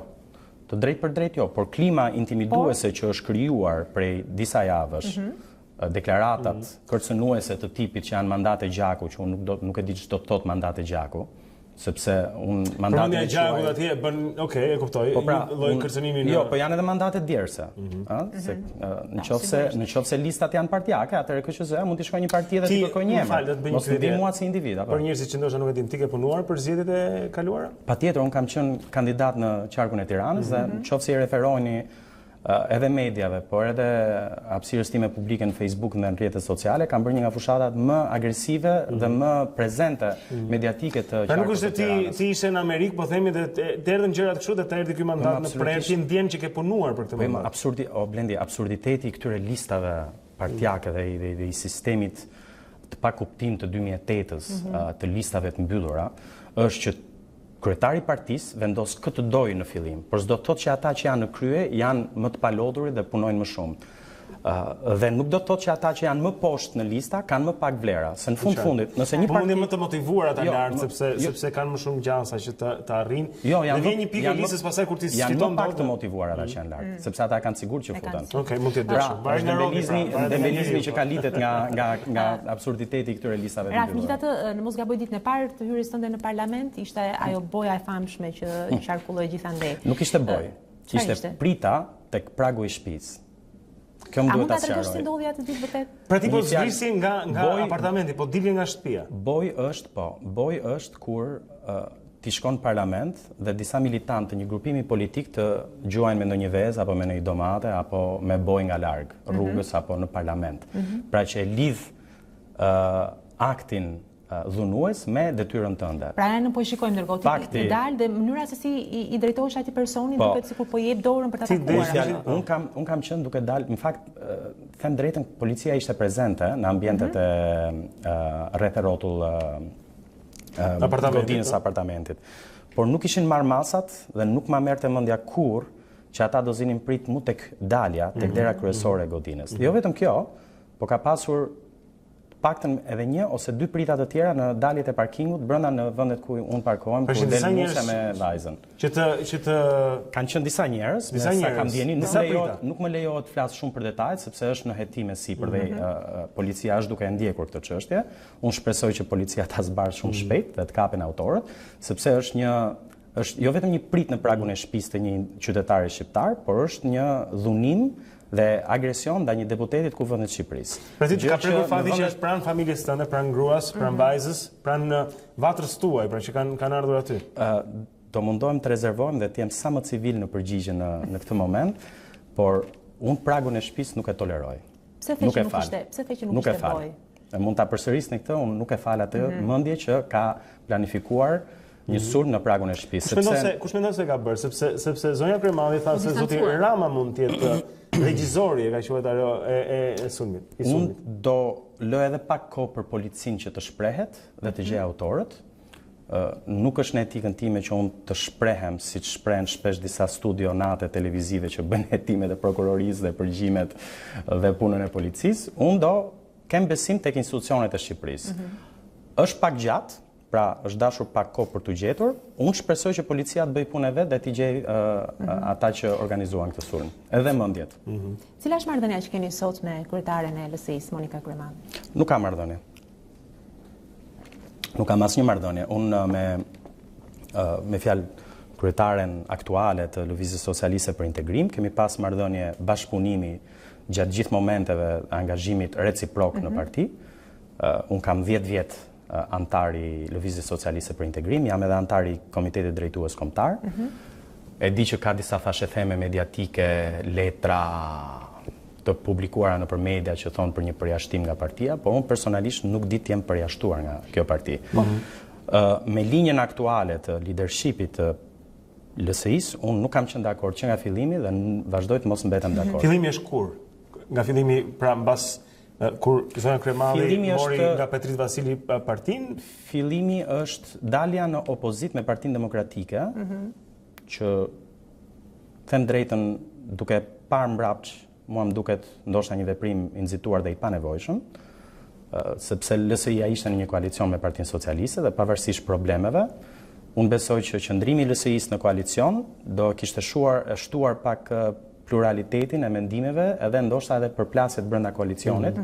Të drejtë për drejtë jo, por klima intimiduese që është krijuar prej disa javësh, deklaratat kërcënuese të tipit që janë mandate gjaku, që unë nuk e di ç'do të thotë mandate gjaku, sepse unë mandate gjaku atje bën, okay, e kuptoj, lloj kërcënimi në. Jo, po janë edhe mandate djerse, se nëse listat janë partijake, atëherë KQZ mund të shkojë një parti dhe të kërkojë një emër. Mos e di mua si individ apo. Për njerëzit që ndoshta nuk e din, ti ke punuar për zgjedhjet e kaluara? Patjetër, unë kam qenë kandidat në qarkun e Tiranës dhe nëse i referoheni edhe mediave, por edhe hapësirës time publike në Facebook dhe në rrjetet sociale, kam bërë një nga fushatat më agresive dhe më prezente mediatike të qarkut. Nuk është se ti ishe në Amerikë, po themi dhe të erdhën gjërat kështu dhe të erdhi ky mandat në prerë, ti ndjen që ke punuar për këtë mandat. Blendi, absurditeti i këtyre listave partjake dhe i sistemit të pakuptim të 2008-s të listave të mbyllura, është që kryetari i partisë vendos këtë dojë në fillim, por s'do të thotë që ata që janë në krye janë më të palodurit dhe punojnë më shumë. Dhe nuk do të thotë që ata që janë më poshtë në lista kanë më pak vlera. Se në fundit, nëse një parti më të motivuar ata lart sepse kanë më shumë gjansa që të arrijnë. Dhe vjen një pikë listës pastaj kur ti janë më pak të motivuar ata që janë lart, sepse ata kanë sigurt që futen. Okej, mund të jetë dembelizmi që ka litet nga absurditeti i këtyre listave të mbyllura. Megjithatë, në mos gaboj ditën e parë të hyrjes tënde në parlament, ishte ajo boja e famshme që qarkulloi gjithandej. Nuk ishte bojë, ishte prita tek pragu i shtëpisë. A mund ta tregosh si ndodhi atë ditë vërtet? Pra ti po zgjisi nga apartamenti, po dilje nga shtëpia. Boj është kur ti shkon në parlament dhe disa militantë të një grupimi politik të gjuajnë me ndonjë vezë apo me ndonjë domate apo me boj nga larg, rrugës apo në parlament. Pra që e lidh aktin dhunues me detyrën tënde. Pra ne po shikojmë ndërkohë ti dal dhe mënyra se si i drejtohesh atij personi duket sikur po jep dorën për ta takuar. Un kam qenë duke dalë, në fakt them drejtën, policia ishte prezente në ambientet e rreth rrotull godinës apartamentit. Por nuk ishin marrë masat dhe nuk ma merrte mendja kurrë që ata do zinin prit mu tek dalja, tek dera kryesore e godinës. Jo vetëm kjo, po ka pasur paktën edhe një ose dy prita të tjera në daljet e parkingut brenda në vendet ku unë parkohem, ku del musha me vajzën. Që të kanë qenë disa njerëz, sa kam ndjenin, nuk më lejohet të flas shumë për detajet sepse është në hetime sipër dhe policia është duke e ndjekur këtë çështje. Unë shpresoj që policia ta zbardhë shumë shpejt dhe të kapin autorët, sepse është jo vetëm një prit në pragun e shtëpisë të një qytetari shqiptar, por është një dhunim dhe agresion ndaj një deputetit kuvendit të Shqipërisë. Pra ti ka prekur fakti që është pranë familjes tënde, pranë gruas, pranë vajzës, pranë vatrës tuaj, pra që kanë ardhur aty. Do mundohem të rezervohem dhe të jem sa më civil në përgjigje në këtë moment, por unë pragun e shtëpisë nuk e toleroj. Pse the që nuk ishte bojë? Mund ta përsërisni këtë, unë nuk e fal atë mendje që ka planifikuar një sulm në pragun e shtëpisë. Kush mendon se ka bërë? Sepse zonja Kremali tha se zoti Rama mund të jetë regjizori e ka quajtur ajo e sulmit. Unë do lë edhe pak kohë për policinë që të shprehet dhe të gjejë autorët. Nuk është në etikën time që unë të shprehem siç shprehen shpesh disa studionate televizive që bëjnë hetimet e prokurorisë dhe përgjimet dhe punën e policisë. Unë do kem besim tek institucionet e Shqipërisë. Është pak gjatë, pra është dashur pak kohë për t'u gjetur. Unë shpresoj që policia të bëj punën e vet dhe t'i gjej ata që organizuan këtë sulm, edhe mendjet. Cila është marrëdhënia që keni sot me kryetaren e LSI-s, Monika Kremali? Nuk kam marrëdhënie. Nuk kam asnjë marrëdhënie. Unë me fjalë kryetaren aktuale të Lëvizjes Socialiste për Integrim kemi pas marrëdhënie bashkëpunimi gjatë gjithë momenteve angazhimit reciprok në parti. Unë kam 10 vjet antari Lëvizjes Socialiste për Integrim, jam edhe antari Komitetit Drejtues Kombëtar. E di që ka disa fashetheme mediatike, letra të publikuara nëpër media që thonë për një përjashtim nga partia, por unë personalisht nuk di të jem përjashtuar nga kjo parti. Me linjën aktuale të leadershipit të LSI-s, unë nuk kam qenë dakord që nga fillimi dhe vazhdoj të mos mbetem dakord. Fillimi është kur? Nga fillimi, pra mbas kur zonja Kremali mori nga Petrit Vasili partin? Fillimi është dalja në opozit me Partinë Demokratike, që them drejtën duke parë mbrapsht, mua më duket ndoshta një veprim i nxituar dhe i panevojshëm, sepse LSI-ja ishte në një koalicion me Partinë Socialiste dhe pavarësisht problemeve, unë besoj që qëndrimi i LSI-s në koalicion do kishte shtuar pak pluralitetin e mendimeve edhe ndoshta edhe përplasjet brenda koalicionit,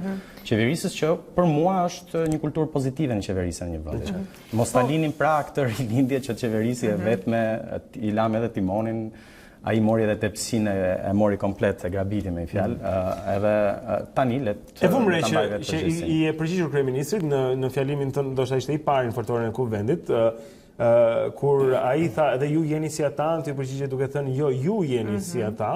qeverisës që për mua është një kulturë pozitive në qeverisën e një vendi. Mos ta linim pra këtë rilindje që qeverisi e vetme i lam edhe timonin, ai mori edhe tepsinë e mori komplet e grabiti me fjalë, edhe tani E vëmre që i e përgjigjur kryeministrit në fjalimin tënd, ndoshta ishte i parë në fortorën e kuvendit, kur ai tha edhe ju jeni si ata, ti përgjigje duke thënë jo ju jeni si ata,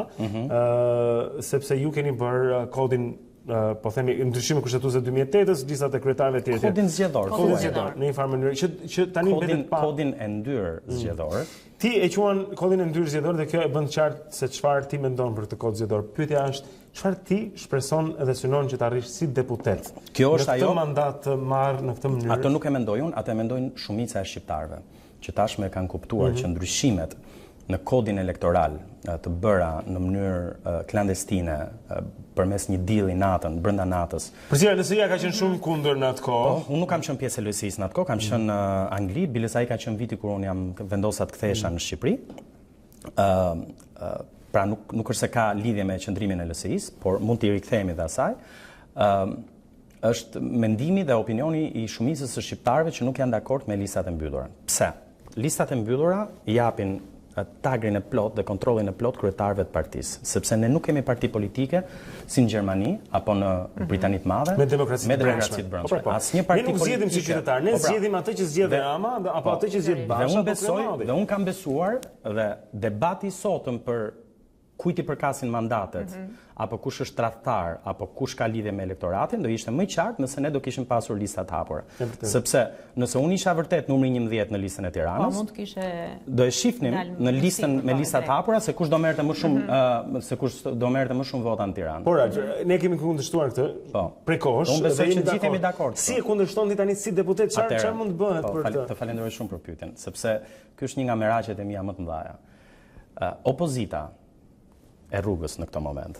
sepse ju keni bërë kodin po themi ndryshime kushtetuese 2008-s, listat e kryetarëve të tjerë. Kodin zgjedhor. Kodin zgjedhor, në një farë mënyrë që tani mbetet pa kodin e ndyrë zgjedhor. Ti e quan kodin e ndyrë zgjedhor dhe kjo e bën qartë se çfarë ti mendon për këtë kod zgjedhor. Pyetja është, çfarë ti shpreson dhe synon që të arrish si deputet? Kjo është ajo. Në këtë mandat të marr në këtë mënyrë. Ato nuk e mendoj unë, ato e mendojnë shumica e shqiptarëve, që tashmë kanë kuptuar që ndryshimet në kodin elektoral të bëra në mënyrë klandestine përmes një deali natën, brenda natës. Përsëri LSI-ja ka qenë shumë kundër në atë kohë. Po, unë nuk kam qenë pjesë e LSI-s në atë kohë, kam qenë në Angli, biles ai ka qenë viti kur unë jam vendosa të kthehesha në Shqipëri. Pra nuk është se ka lidhje me qëndrimin e LSI-s, por mund t'i rikthehemi dhe asaj. Është mendimi dhe opinioni i shumicës së shqiptarëve që nuk janë dakord me listat e mbyllura. Pse? Listat e mbyllura japin tagrin e plot dhe kontrollin e plot kryetarëve të partisë, sepse ne nuk kemi parti politike si në Gjermani apo në Britani të Madhe me demokraci të brendshme. Asnjë parti politik. Ne nuk zgjedhim si qytetar, ne zgjedhim atë që zgjedh Rama apo atë që zgjedh Basha. Dhe unë kam besuar dhe debati i sotëm për kujt i përkasin mandatet, apo kush është tradhtar, apo kush ka lidhje me elektoratin, do ishte më qartë nëse ne do kishim pasur lista të hapura. Sepse nëse unë isha vërtet numri 11 në listën e Tiranës, mund të kishe do e shihnim në listën me lista të hapura se kush do merrte më shumë vota në Tiranë. Por ne kemi kundërshtuar këtë prej kohësh. Unë besoj që gjithë jemi dakord. Si e kundërshton ti tani si deputet, çfarë mund të bëhet për të? Të falenderoj shumë për pyetjen, sepse ky është një nga merakët e mia më të mëdha. Opozita e rrugës në këtë moment,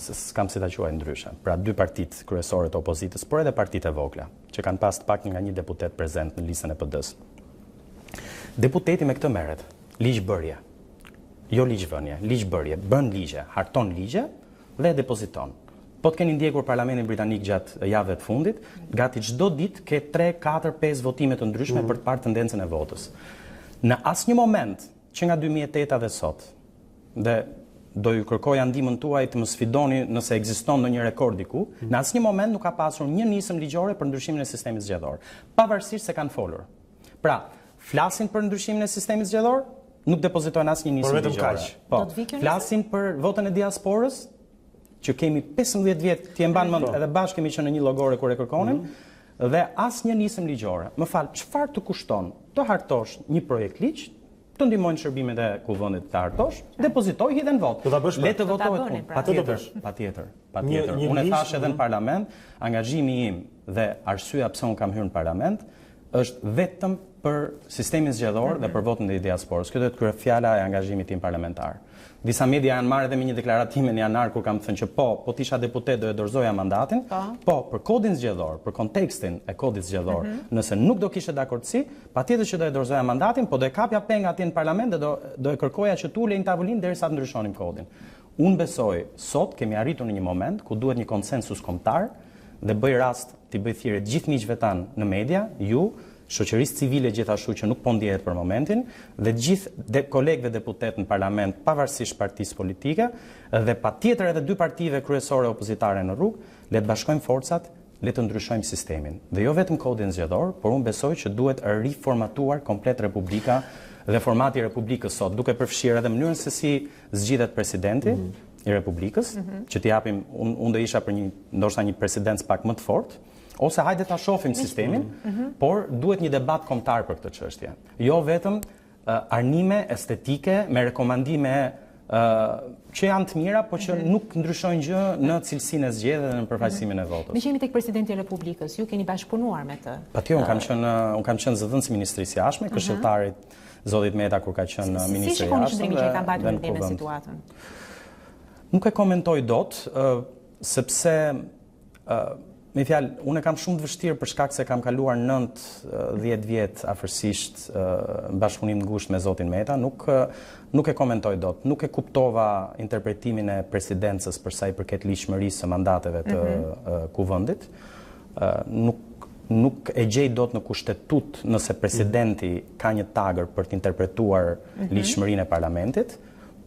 se s'kam si ta quaj ndryshe. Pra dy partitë kryesore të opozitës, por edhe partitë e vogla, që kanë pas të pak nga një deputet prezent në listën e PD-s. Deputeti me këtë merret, ligjbërje. Jo ligjvënie, ligjbërje, bën ligje, harton ligje dhe depoziton. Po të keni ndjekur Parlamentin Britanik gjatë javëve të fundit, gati çdo ditë ke 3, 4, 5 votime të ndryshme për të parë tendencën e votës. Në asnjë moment që nga 2008 dhe sot, dhe do ju kërkoja ndihmën tuaj të më sfidoni nëse ekziston ndonjë rekord diku, në asnjë moment nuk ka pasur një nismë ligjore për ndryshimin e sistemit zgjedhor, pavarësisht se kanë folur. Pra, flasin për ndryshimin e sistemit zgjedhor, nuk depozitojnë asnjë nismë ligjore. Po, flasin për votën e diasporës, që kemi 15 vjet, ti e mban mend, edhe bashkë kemi qenë në një llogore kur e kërkonim, dhe asnjë nismë ligjore. Më fal, çfarë të kushton të hartosh një projekt ligj, të ndihmojnë shërbimet e kuvendit të hartosh, depozitoj hidhen vot. Le të votohet punë. Patjetër. Unë e thash edhe në parlament, angazhimi im dhe arsyeja pse unë kam hyrë në parlament është vetëm për sistemin zgjedhor dhe për votën e diasporës. Kjo do të kryej fjala e angazhimit tim parlamentar. Disa media janë marrë edhe me një deklaratë time në janar kur kam thënë që po të isha deputet do e dorëzoja mandatin, po për kodin zgjedhor, për kontekstin e kodit zgjedhor, nëse nuk do kishte dakordsi, patjetër që do e dorëzoja mandatin, po do e kapja peng atje në parlament dhe do e kërkoja që të ulej në tavolinë derisa të ndryshonim kodin. Unë besoj sot kemi arritur në një moment ku duhet një konsensus kombëtar dhe bëj rast t'i bëj thirrje gjithë miqve tan në media, ju shoqërisë civile gjithashtu që nuk po ndjehet për momentin, dhe gjithë kolegëve deputet në parlament, pavarësisht partisë politike, dhe patjetër edhe dy partive kryesore opozitare në rrugë, le të bashkojmë forcat, le të ndryshojmë sistemin. Dhe jo vetëm kodin zgjedhor, por unë besoj që duhet riformatuar komplet Republika dhe formati i Republikës sot, duke përfshirë edhe mënyrën se si zgjidhet presidenti i Republikës, që t'i japim, unë do isha për ndoshta një presidencë pak më të fortë, ose hajde ta shohim sistemin, por duhet një debat kombëtar për këtë çështje. Jo vetëm arnime estetike me rekomandime që janë të mira, por që nuk ndryshojnë gjë në cilësinë e zgjedhjeve dhe në përfaqësimin e votës. Ne jemi tek presidenti i Republikës, ju keni bashkëpunuar me të. Patjetër, unë kam qenë zëdhënës i Ministrisë së Jashtme, këshilltarit zotit Meta kur ka qenë ministri i Jashtëm. Si shikoni që ka mbajtur me situatën? Nuk e komentoj dot, sepse me fjalë, unë e kam shumë të vështirë për shkak se kam kaluar 9-10 vjet afërsisht në bashkëpunim të ngushtë me zotin Meta, nuk e komentoj dot, nuk e kuptova interpretimin e presidencës për sa i përket ligjshmërisë së mandateve të kuvendit. Nuk e gjej dot në kushtetut nëse presidenti ka një tagër për të interpretuar ligjshmërinë e parlamentit.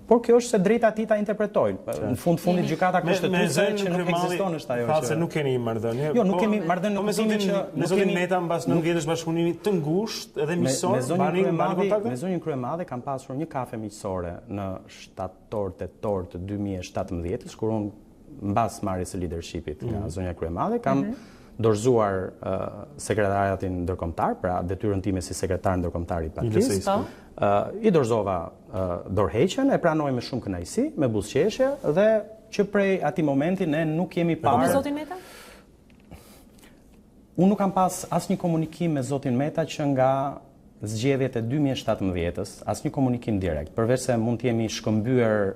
Por kjo është se drejta e tij ta interpretojnë. Në fundit gjykata kushtetuese që nuk ekziston është ajo që. Pastaj nuk keni marrëdhënie. Jo, nuk kemi marrëdhënie në kuptimin që me zotin Meta mbas 9 vjetësh bashkëpunimi të ngushtë edhe miqësor, bani kontakte. Me zonjën Kryemadhe kam pasur një kafe miqësore në shtator tetor të 2017-s, kur unë mbas marrjes së leadershipit nga zonja kryemadhe, kam dorëzuar sekretariatin ndërkombëtar, pra detyrën time si sekretar ndërkombëtar i partisë. I dorëzova dorëheqjen, e pranoj me shumë kënaqësi, me buzëqeshje dhe që prej atij momenti ne nuk jemi parë. Me zotin Meta? Unë nuk kam pas asnjë komunikim me zotin Meta që nga zgjedhjet e 2017-s, asnjë komunikim direkt, përveç se mund të jemi shkëmbyer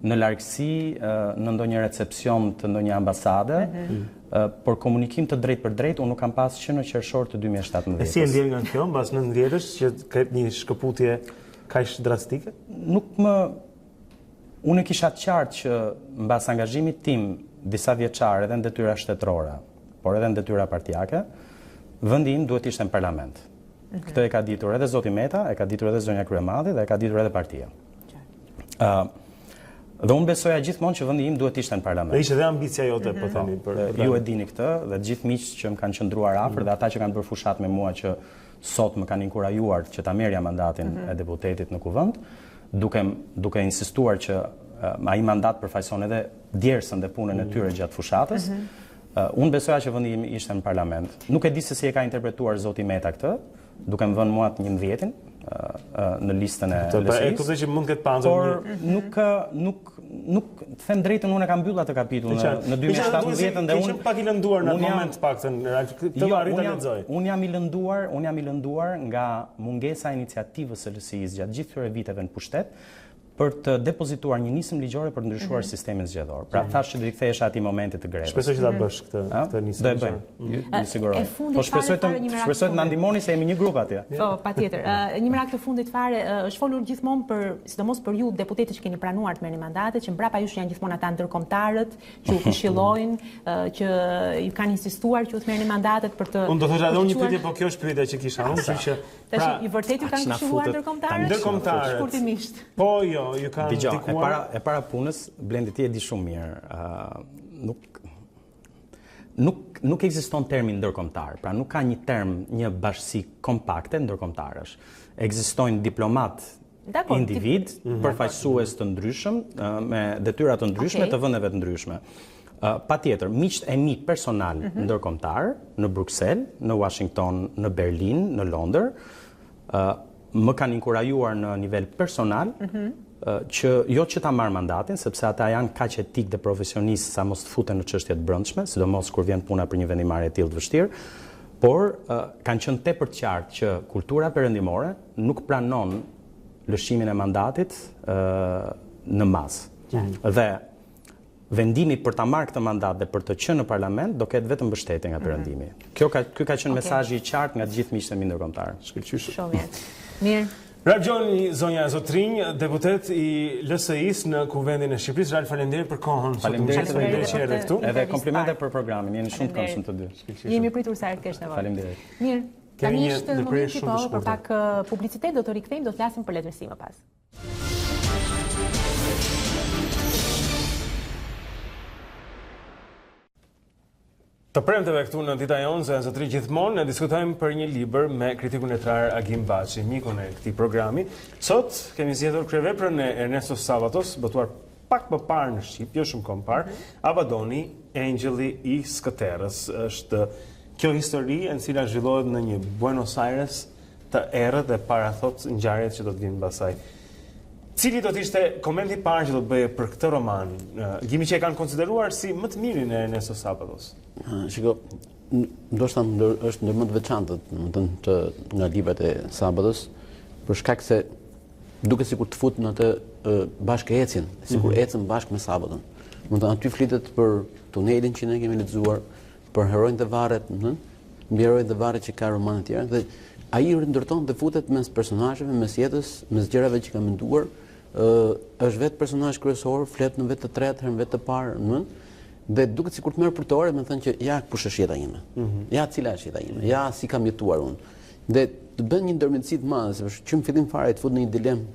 në largësi në ndonjë recepcion të ndonjë ambasade, por komunikim të drejt për drejt unë nuk kam pas që në qershor të 2017-s. E si e ndjen nga kjo mbas 9 vjetësh që ketë një shkëputje kaq drastike? Unë kisha të qartë që mbas angazhimit tim disa vjeçar edhe në detyra shtetërore, por edhe në detyra partijake, vendi im duhet ishte në parlament. Këtë e ka ditur edhe zoti Meta, e ka ditur edhe zonja kryemadhe dhe e ka ditur edhe partia. Dhe unë besoja gjithmonë që vendi im duhet ishte në parlament. Dhe ishte edhe ambicia jote, po themi. Ju e dini këtë dhe gjithë miqt që më kanë qëndruar afër dhe ata që kanë bërë fushat me mua që sot më kanë inkurajuar që ta merrja mandatin e deputetit në kuvend, duke insistuar që ai mandat përfaqëson edhe djersën dhe punën e tyre gjatë fushatës. Unë besoja që vendi im ishte në parlament. Nuk e di se si e ka interpretuar zoti Meta këtë, duke më vënë mua të 11-in në listën e LSI-s. Kuptoj që mund të ketë panzur. Por nuk them drejtën, unë e kam mbyll atë kapitull në 2017 dhe unë pak i lënduar në moment të paktën. Këtë arrit ta lexoj. Unë jam i lënduar nga mungesa e iniciativës së LSI-s gjatë gjithë këtyre viteve në pushtet për të depozituar një nismë ligjore për të ndryshuar sistemin zgjedhor. Pra thash që do i kthehesha atij momenti të grevës. Shpresoj që ta bësh këtë nismë. Do e bëj. Ju siguroj. Po shpresoj të na ndihmoni se jemi një grup atje. Po, patjetër. Një merak të fundit fare është folur gjithmonë për, sidomos për ju deputetët që keni pranuar të merrni mandate, që mbrapa jush janë gjithmonë ata ndërkombëtarët që u këshillojnë, që ju kanë insistuar që u të merrni mandatet për të. Unë do thosha edhe unë një pyetje, po kjo është pyetja që kisha unë, kështu që tash i vërtetë ju kanë këshilluar ndërkombëtarët? Shkurtimisht. Po jo, ju kanë ndikuar. E para punës, Blendi ti e di shumë mirë, nuk ekziston termi ndërkombëtar, pra nuk ka një term, një bashkësi kompakte ndërkombëtarësh. Ekzistojnë diplomat, individ, përfaqësues të ndryshëm, me detyra të ndryshme të vendeve të ndryshme. Patjetër, miqt e mi personal ndërkombëtar në Bruksel, në Washington, në Berlin, në Londër, më kanë inkurajuar në nivel personal që jo që ta marr mandatin, sepse ata janë kaq etik dhe profesionistë sa mos të futen në çështje të brendshme, sidomos kur vjen puna për një vendimarrje e tillë të vështirë, por kanë qenë tepër të qartë që kultura perëndimore nuk pranon lëshimin e mandatit në masë. Dhe vendimi për ta marrë këtë mandat dhe për të qenë në parlament do ketë vetëm mbështetje nga perëndimi. Ky ka qenë mesazhi i qartë nga të gjithë miqtë e mi ndërkombëtar. Shkëlqysh. Shumë mirë. Mirë. Dita Jonë, zonja Zotrinj, deputet i LSI-s në Kuvendin e Shqipërisë. Ralf, faleminderit për kohën. Faleminderit që erdhe këtu. Edhe komplimente për programin. Jeni shumë të këndshëm të dy. Jemi pritur sa herë të kesh nevojë. Faleminderit. Mirë. Tani është momenti për pak publicitet, do të rikthejmë, do të flasim për letërsi më pas. Të premteve këtu në Dita Jonë, zonja Zotrinj, gjithmonë ne diskutojmë për një libër me kritikun letrar Agim Baçi, mikun e këtij programi. Sot kemi zgjedhur kryeveprën e Ernesto Sabatos, botuar pak më parë në Shqip, jo shumë kohë më parë, Abadoni, Engjëlli i Skëterës. Është kjo histori e cila zhvillohet në një Buenos Aires të errët dhe parathot ngjarjet që do të vinë mbasaj. Cili do të ishte komenti i parë që do të bëje për këtë roman? Gjimi që e kanë konsideruar si më të mirin e Ernesto Sabatos. Shiko, ndoshta është ndër më të veçantët nga librat e Sabatos, për shkak se duket sikur të fut në atë bashkë ecjen, sikur ecën bashkë me Sabaton. Mund të aty flitet për tunelin që ne kemi lexuar, për heronjtë dhe varret, mbi heronjtë dhe varret që ka romane të tjera, dhe ai ndërton dhe futet mes personazheve, mes jetës, mes gjërave që ka menduar. Është vetë personazh kryesor, flet në vetë të tretë, herë në vetë të parë, dhe duket sikur të merr për tore, më thënë që ja kush është jeta ime. Ja cila është jeta ime, ja si kam jetuar unë. Dhe të bën një ndërmjetësi të madhe, sepse që në fillim fare të fut në një dilemë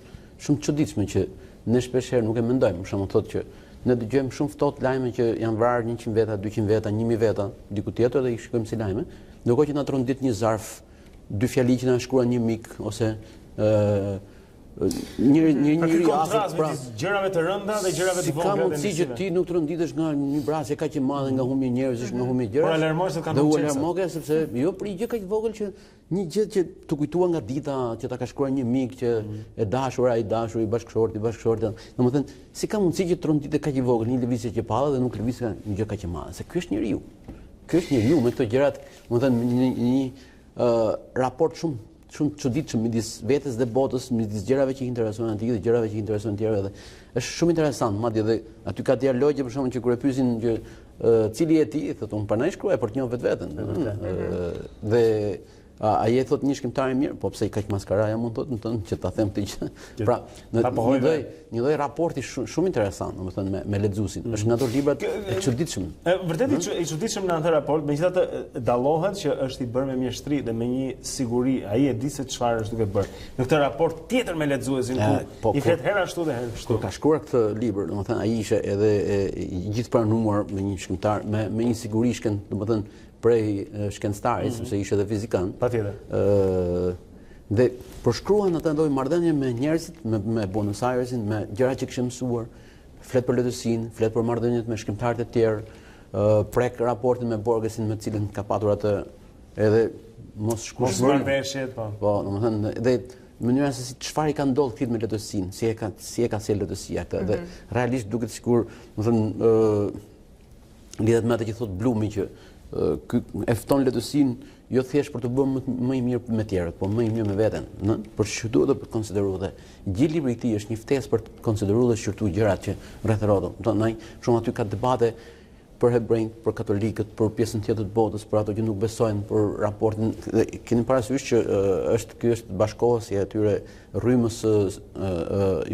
shumë të çuditshme që ne shpesh herë nuk e mendojmë. Për shembull thotë që ne dëgjojmë shumë ftohtë lajme që janë vrarë 100 veta, 200 veta, 1000 veta diku tjetër dhe i shikojmë si lajme, ndërkohë që na tron ditë një zarf, 2 fjali që na shkruan një mik ose Një kontrast me gjërave të rënda dhe gjërave të vogla. Si ka mundësi që ti nuk të rënditesh nga një vrasje kaq e madhe, nga humbi njerëzish, nga humbi gjëra. Por alarmohesh se kanë u alarmoke sepse jo për një gjë kaq vogël që një gjë që të kujtua nga Dita që ta ka shkruar një mik që e dashur ai dashur i bashkëshorti. Domethënë, si ka mundësi që të rënditet kaq i vogël një lëvizje që palla dhe nuk lëviz një gjë kaq e madhe. Se ky është njeriu. Ky është njeriu me këto gjërat, domethënë një raport shumë çuditshëm midis vetes dhe botës, midis gjërave që i interesojnë atij dhe gjërave që i interesojnë tjerëve. Është shumë interesant, madje edhe aty ka dialogje për shkakun që kur e pyesin që cili je ti, thotë unë pranoj shkruaj për të njohur vetveten. Dhe ai e thot një shkrimtar i mirë, po pse i kaq maskaraja mund thotë që ta them këtë gjë. Pra, një lloj raporti shumë interesant, domethënë me lexuesin. Është nga ato librat e çuditshëm. Vërtet i çuditshëm në atë raport, megjithatë dallohet që është i bërë me mjeshtri dhe me një siguri, ai e di se çfarë është duke bërë. Në këtë raport tjetër me lexuesin, i flet herë ashtu dhe herë ashtu. Kur ka shkruar këtë libër, domethënë ai ishte edhe gjithë pranuar me një shkrimtar, me një siguri domethënë prej shkencëtarit, sepse ishte edhe fizikan. Patjetër. Dhe përshkruan atë lloj marrëdhënie me njerëzit, me Buenos Airesin, me gjërat që kishin mësuar, flet për letësinë, flet për marrëdhëniet me shkrimtarët e tjerë, prek raportin me Borgesin me cilën ka patur atë edhe mos marrëveshjet, po. Po, domethënë dhe mënyra se çfarë i ka ndodhur këtij me letësinë, si e ka sjell letësia këtë. Dhe realisht duket sikur, domethënë lidhet me atë që thot Blumi që e fton letësinë jo thjesht për të bërë më i mirë me tjerët, po më i mirë me veten, për që duhet të konsideruar. Gjithë libri i tij është një ftesë për të konsideruar dhe shqyrtuar gjërat që rreth rrotën. Domethënë, shumë aty ka debate për hebrejt, për katolikët, për pjesën tjetër të botës, për ato që nuk besojnë, për raportin. Keni parasysh që ky është bashkohësja e atyre rrymës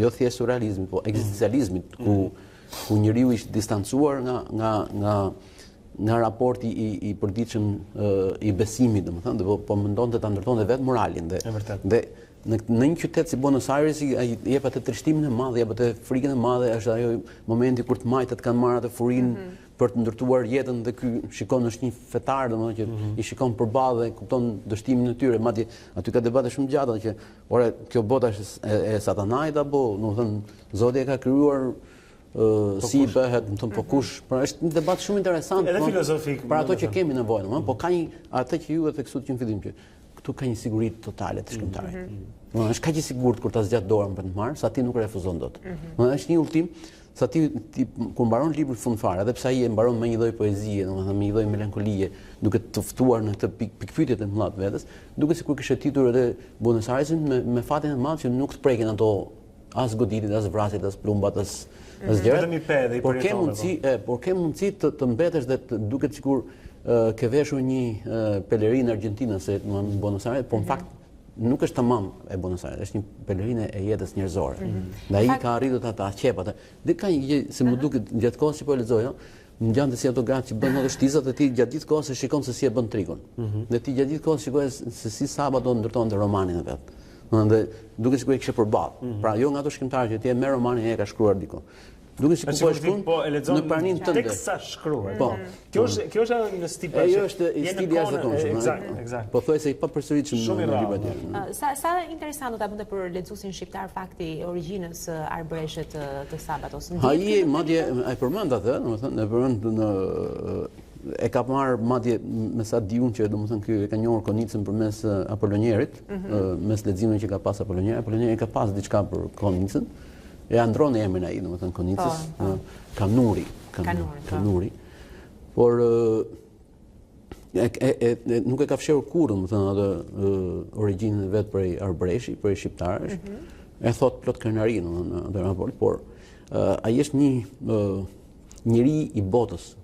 jo thjesht surrealizmit, po ekzistencializmit, ku njeriu ishte distancuar nga raporti i përditshëm i besimit, domethënë, dhe po mendonte ta ndërtonte vetë moralin dhe në një qytet si Buenos Aires ai jep atë trishtimin e madh, jep atë frikën e madhe, është ajo momenti kur të majtat kanë marrë atë furinë për të ndërtuar jetën dhe ky shikon është një fetar, domethënë që i shikon përballë dhe kupton dështimin e tyre, madje aty ka debate shumë gjata që ore kjo bota është e satanait apo domethënë Zoti e ka krijuar si bëhet, po kush, pra është një debat shumë interesant. Edhe filozofik. Për ato që kemi nevojë, po ka një atë që ju e theksut që në fillim që këtu ka një siguri totale të shkrimtarit. Është kaq i sigurt kur ta zgjat dorën për të marrë, sa ti nuk refuzon dot. Është një ultim, sa ti kur mbaron librin fund fare, edhe pse ai e mbaron me një lloj poezie, domethënë me një lloj melankolie, duke të ftuar në këtë pikpyetje të mëdha vetes, duket sikur kishte titur edhe Buenos Airesin me fatin e madh që nuk të prekin ato as goditit, as vrasit, as plumbat, as por ke mundësi të mbetesh dhe duket sikur ke veshur një pelerinë argjentinase në Buenos Aires, por në fakt nuk është tamam e Buenos Aires, është një pelerinë e jetës njerëzore. Dhe ai ka arritur ta qep atë. Dhe ka një gjë se më duket gjatë kohës që po e lexoj, më gjante si ato gratë që bën ato shtizat dhe ti gjatë gjithë kohës e shikon se si e bën trigun. Dhe ti gjatë gjithë kohës shikoj se si sabato ndërtonte romanin e vet. Dhe duket sikur e kishte përballë. Pra jo nga ato shkrimtarë që ti e merr romanin e ka shkruar diku. Duket sikur po shkruan në praninë tënde. Teksa shkruar. Po. Kjo është në stil bashkë. Ajo është stili jashtëzakonshëm. Eksakt. Po thuaj se i papërsëritshëm në librat e tij. Sa interesant do ta bënte për lexuesin shqiptar fakti origjinës arbëreshet të Sabatos. Ai madje ai përmend atë, domethënë e përmend në e ka marrë madje me sa di unë që domethënë ky e ka njohur Konicën përmes Apollonierit, mes leximeve që ka pas Apollonieri. Apollonieri ka pas diçka për Konicën. E andron emrin ai, domethënë Konicës, Kanuri. Por nuk e ka fshehur kurrë, domethënë atë origjinën vet prej arbëreshi, prej shqiptarësh. E thot plot krenari në atë raport, por ai është një njeri i botës.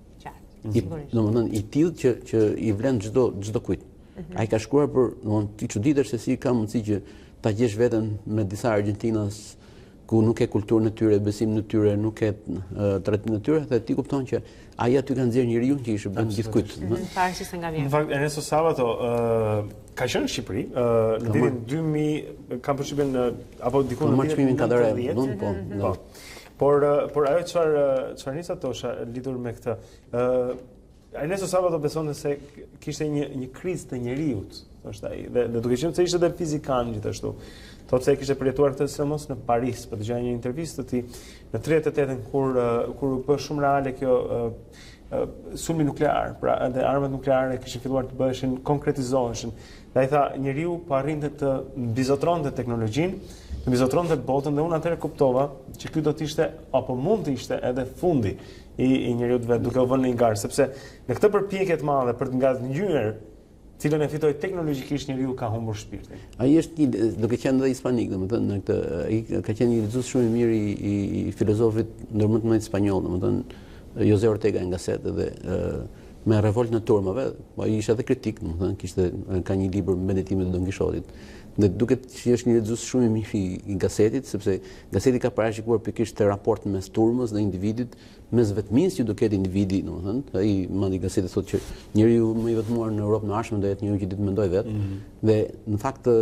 Domethënë i tillë që i vlen çdo kujt. Ai ka shkruar për, domethënë ti çuditesh se si ka mundësi që ta gjesh veten me disa argjentinas ku nuk e kulturën e tyre, besimin e tyre, nuk e trajtimin e tyre, dhe ti kupton që ai aty ka nxjerrë njeriu që ishte bën gjithkujt. Pavarësisht se nga vjen. Në fakt Ernesto Sabato ka qenë në Shqipëri në vitin 2000, kam përshtypjen apo diku në vitin 1990, po. Por ajo çfarë nis ato lidhur me këtë. Ernesto Sabato besonte se kishte një krizë të njeriut, thoshte ai, dhe duke qenë se ishte edhe fizikan gjithashtu. Thotë se kishte përjetuar këtë sidomos në Paris, po dëgjoj një intervistë të tij në 38-ën kur u bë shumë reale kjo sulmi nuklear, pra edhe armat nukleare kishin filluar të bëheshin, konkretizoheshin. Dhe ai tha njeriu po arrinte të mbizotronte teknologjinë, të mbizotronte botën dhe unë atëherë kuptova që ky do të ishte apo mund të ishte edhe fundi i njeriut vetë duke u vënë në një garë, sepse në këtë përpjekje të madhe për të ngadhnjyer cilën e fitoi teknologjikisht njeriu ka humbur shpirtin. Ai është duke qenë edhe hispanik, domethënë në këtë ai ka qenë një lexues shumë i mirë i filozofit ndër më të mëdhenj spanjoll, domethënë José Ortega en Gasset dhe me revoltën e turmave, ai ishte edhe kritik, domethënë ka një libër Meditimet e Don Kishotit. Dhe duket që është një lexues shumë i mirë i Gasetit, sepse Gaseti ka parashikuar pikërisht të raportin mes turmës dhe individit, mes vetmisë që do ketë individi, domethënë. Ai mandi Gaseti thotë që njeriu më i vetmuar në Europën e Ardhshme do jetë njeriu që ditë mendoj vetë. Dhe në fakt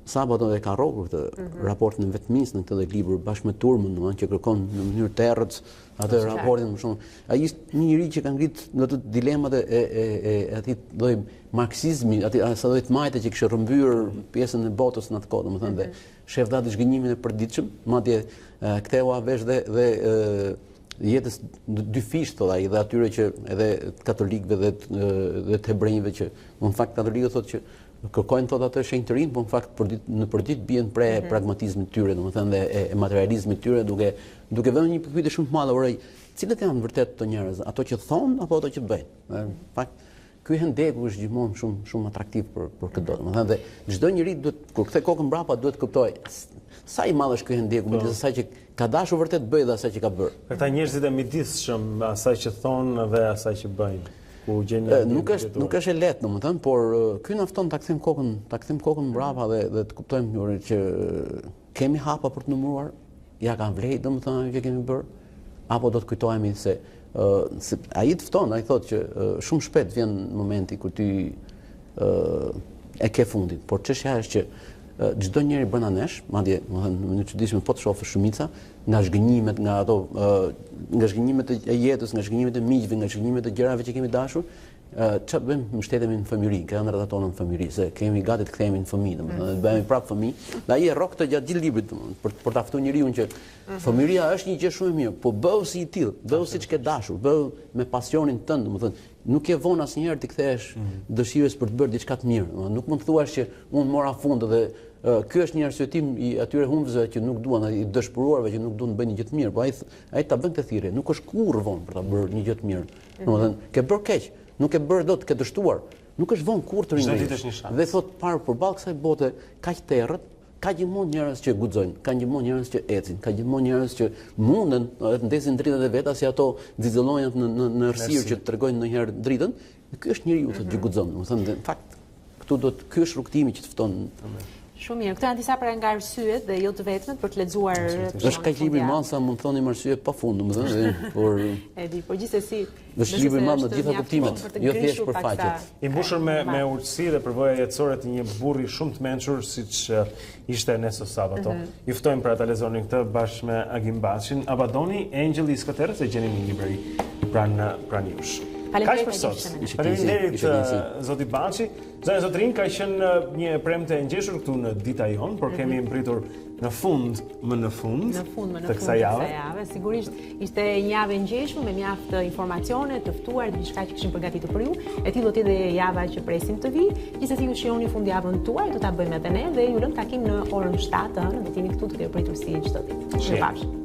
Sabato e ka rrokur këtë raportin e vetmisë në këtë libër bashkë me turmën, domethënë që kërkon në mënyrë të errët atë raportin më shumë. Ai ishte një njerëz që ka ngrit në të dilemat e atij lloj marksizmi, sa do të majte që kishte rrëmbyer pjesën e botës në atë kohë, domethënë dhe shefdati zhgënjimin e përditshëm, madje ktheu vesh dhe jetës dy fish thotë ai dhe atyre që edhe katolikëve dhe të hebrejve që në fakt katolikët thotë që kërkojnë thotë atë shenjtërinë, por në fakt në përdit bien pre pragmatizmit tyre, domethënë dhe e materializmit tyre duke vënë një pyetje shumë të madhe, cilët janë vërtet të njerëz, ato që thonë apo ato që bëjnë. Në fakt ky hendeku është gjithmonë shumë atraktiv për këtë, domethënë dhe çdo njeri duhet kur kthe kokën mbrapa duhet të kuptojë sa i madh është ky hendeku midis asaj që ka dashur vërtet bëj dhe asaj që ka bërë. Për ta njerëzit e midisshëm asaj që thonë dhe asaj që bëjnë. Nuk është e lehtë, domethënë, por ky na fton ta kthejmë kokën mbrapa dhe të kuptojmë që kemi hapa për të numëruar, ja kanë vlerë domethënë ajo që kemi bërë, apo do të kujtohemi se ai të fton, ai thotë që shumë shpejt vjen momenti kur ty e ke fundin, por çështja është që çdo njeri brenda nesh, madje domethënë në mënyrë çuditshme po të shohësh shumica nga zhgënjimet, nga ato nga zhgënjimet e jetës, nga zhgënjimet e miqve, nga zhgënjimet e gjërave që kemi dashur, çfarë bëjmë, mbështetemi në fëmijëri, ka ëndrat tona në fëmijëri, se kemi gati të kthehemi në fëmijë, domethënë të bëhemi prapë fëmijë. Dhe ai e rrok të gjatë gjithë librit për ta ftuar njeriu që fëmijëria është një gjë shumë e mirë, po bëu si i tillë, bëu siç ke dashur, bëu me pasionin tënd, domethënë nuk e von asnjëherë të kthehesh dëshirës për të bërë diçka të mirë. Nuk mund të thuash që unë mora fund dhe ky është një arsyetim i atyre humbësve që nuk duan, i dëshpëruarve që nuk duan të bëjnë një gjë të mirë, po ai ta bën këtë thirrje, nuk është kurrë vonë për ta bërë një gjë të mirë. Domethënë, ke bërë keq, nuk e bërë dot, ke dështuar, nuk është vonë kurrë të rinjësh. Dhe thot përballë kësaj bote kaq të errët, ka gjithmonë njerëz që guxojnë, ka gjithmonë njerëz që ecin, ka gjithmonë njerëz që munden të ndesin dritën e veta si ato xixëllonjat në errësirë që tregojnë ndonjëherë dritën. Ky është njeriu që guxon, domethënë në fakt këtu ky është rrugtimi që të fton. Shumë mirë. Këto janë disa nga arsyet dhe jo të vetmet për të lexuar. Është kaq libri i madh sa mund të thoni arsye pafund, domethënë, por e di, por gjithsesi është libri i madh me të gjitha kuptimet, jo thjesht për faqet. I mbushur me urtësi dhe përvoja jetësore të një burri shumë të mençur siç ishte Ernesto Sabato. Ju ftojmë për ta lexoni këtë bashkë me Agim Bashin, Abadoni, Angeli Skaterës e gjeni në libri pranë jush. Kaq për sot. Faleminderit zoti Bashi. Zonja Zotrin ka qenë një premte e ngjeshur këtu në Dita Jonë, por kemi mbritur në fund të kësaj jave. Sigurisht ishte një javë e ngjeshur me mjaft informacione, të ftuar, diçka që kishim përgatitur për ju. E tillë do të jetë java që presim të vi. Gjithsesi ju shihoni fundjavën tuaj, do ta bëjmë edhe ne dhe ju lëm takim në orën 7, do të jeni këtu të pritur si çdo ditë. Mirupafshim.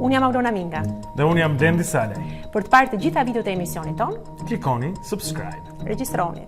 Unë jam Aurora Minga. Dhe unë jam Blendi Salej. Për të parë të gjitha videot e emisionit ton, klikoni subscribe. Regjistroni.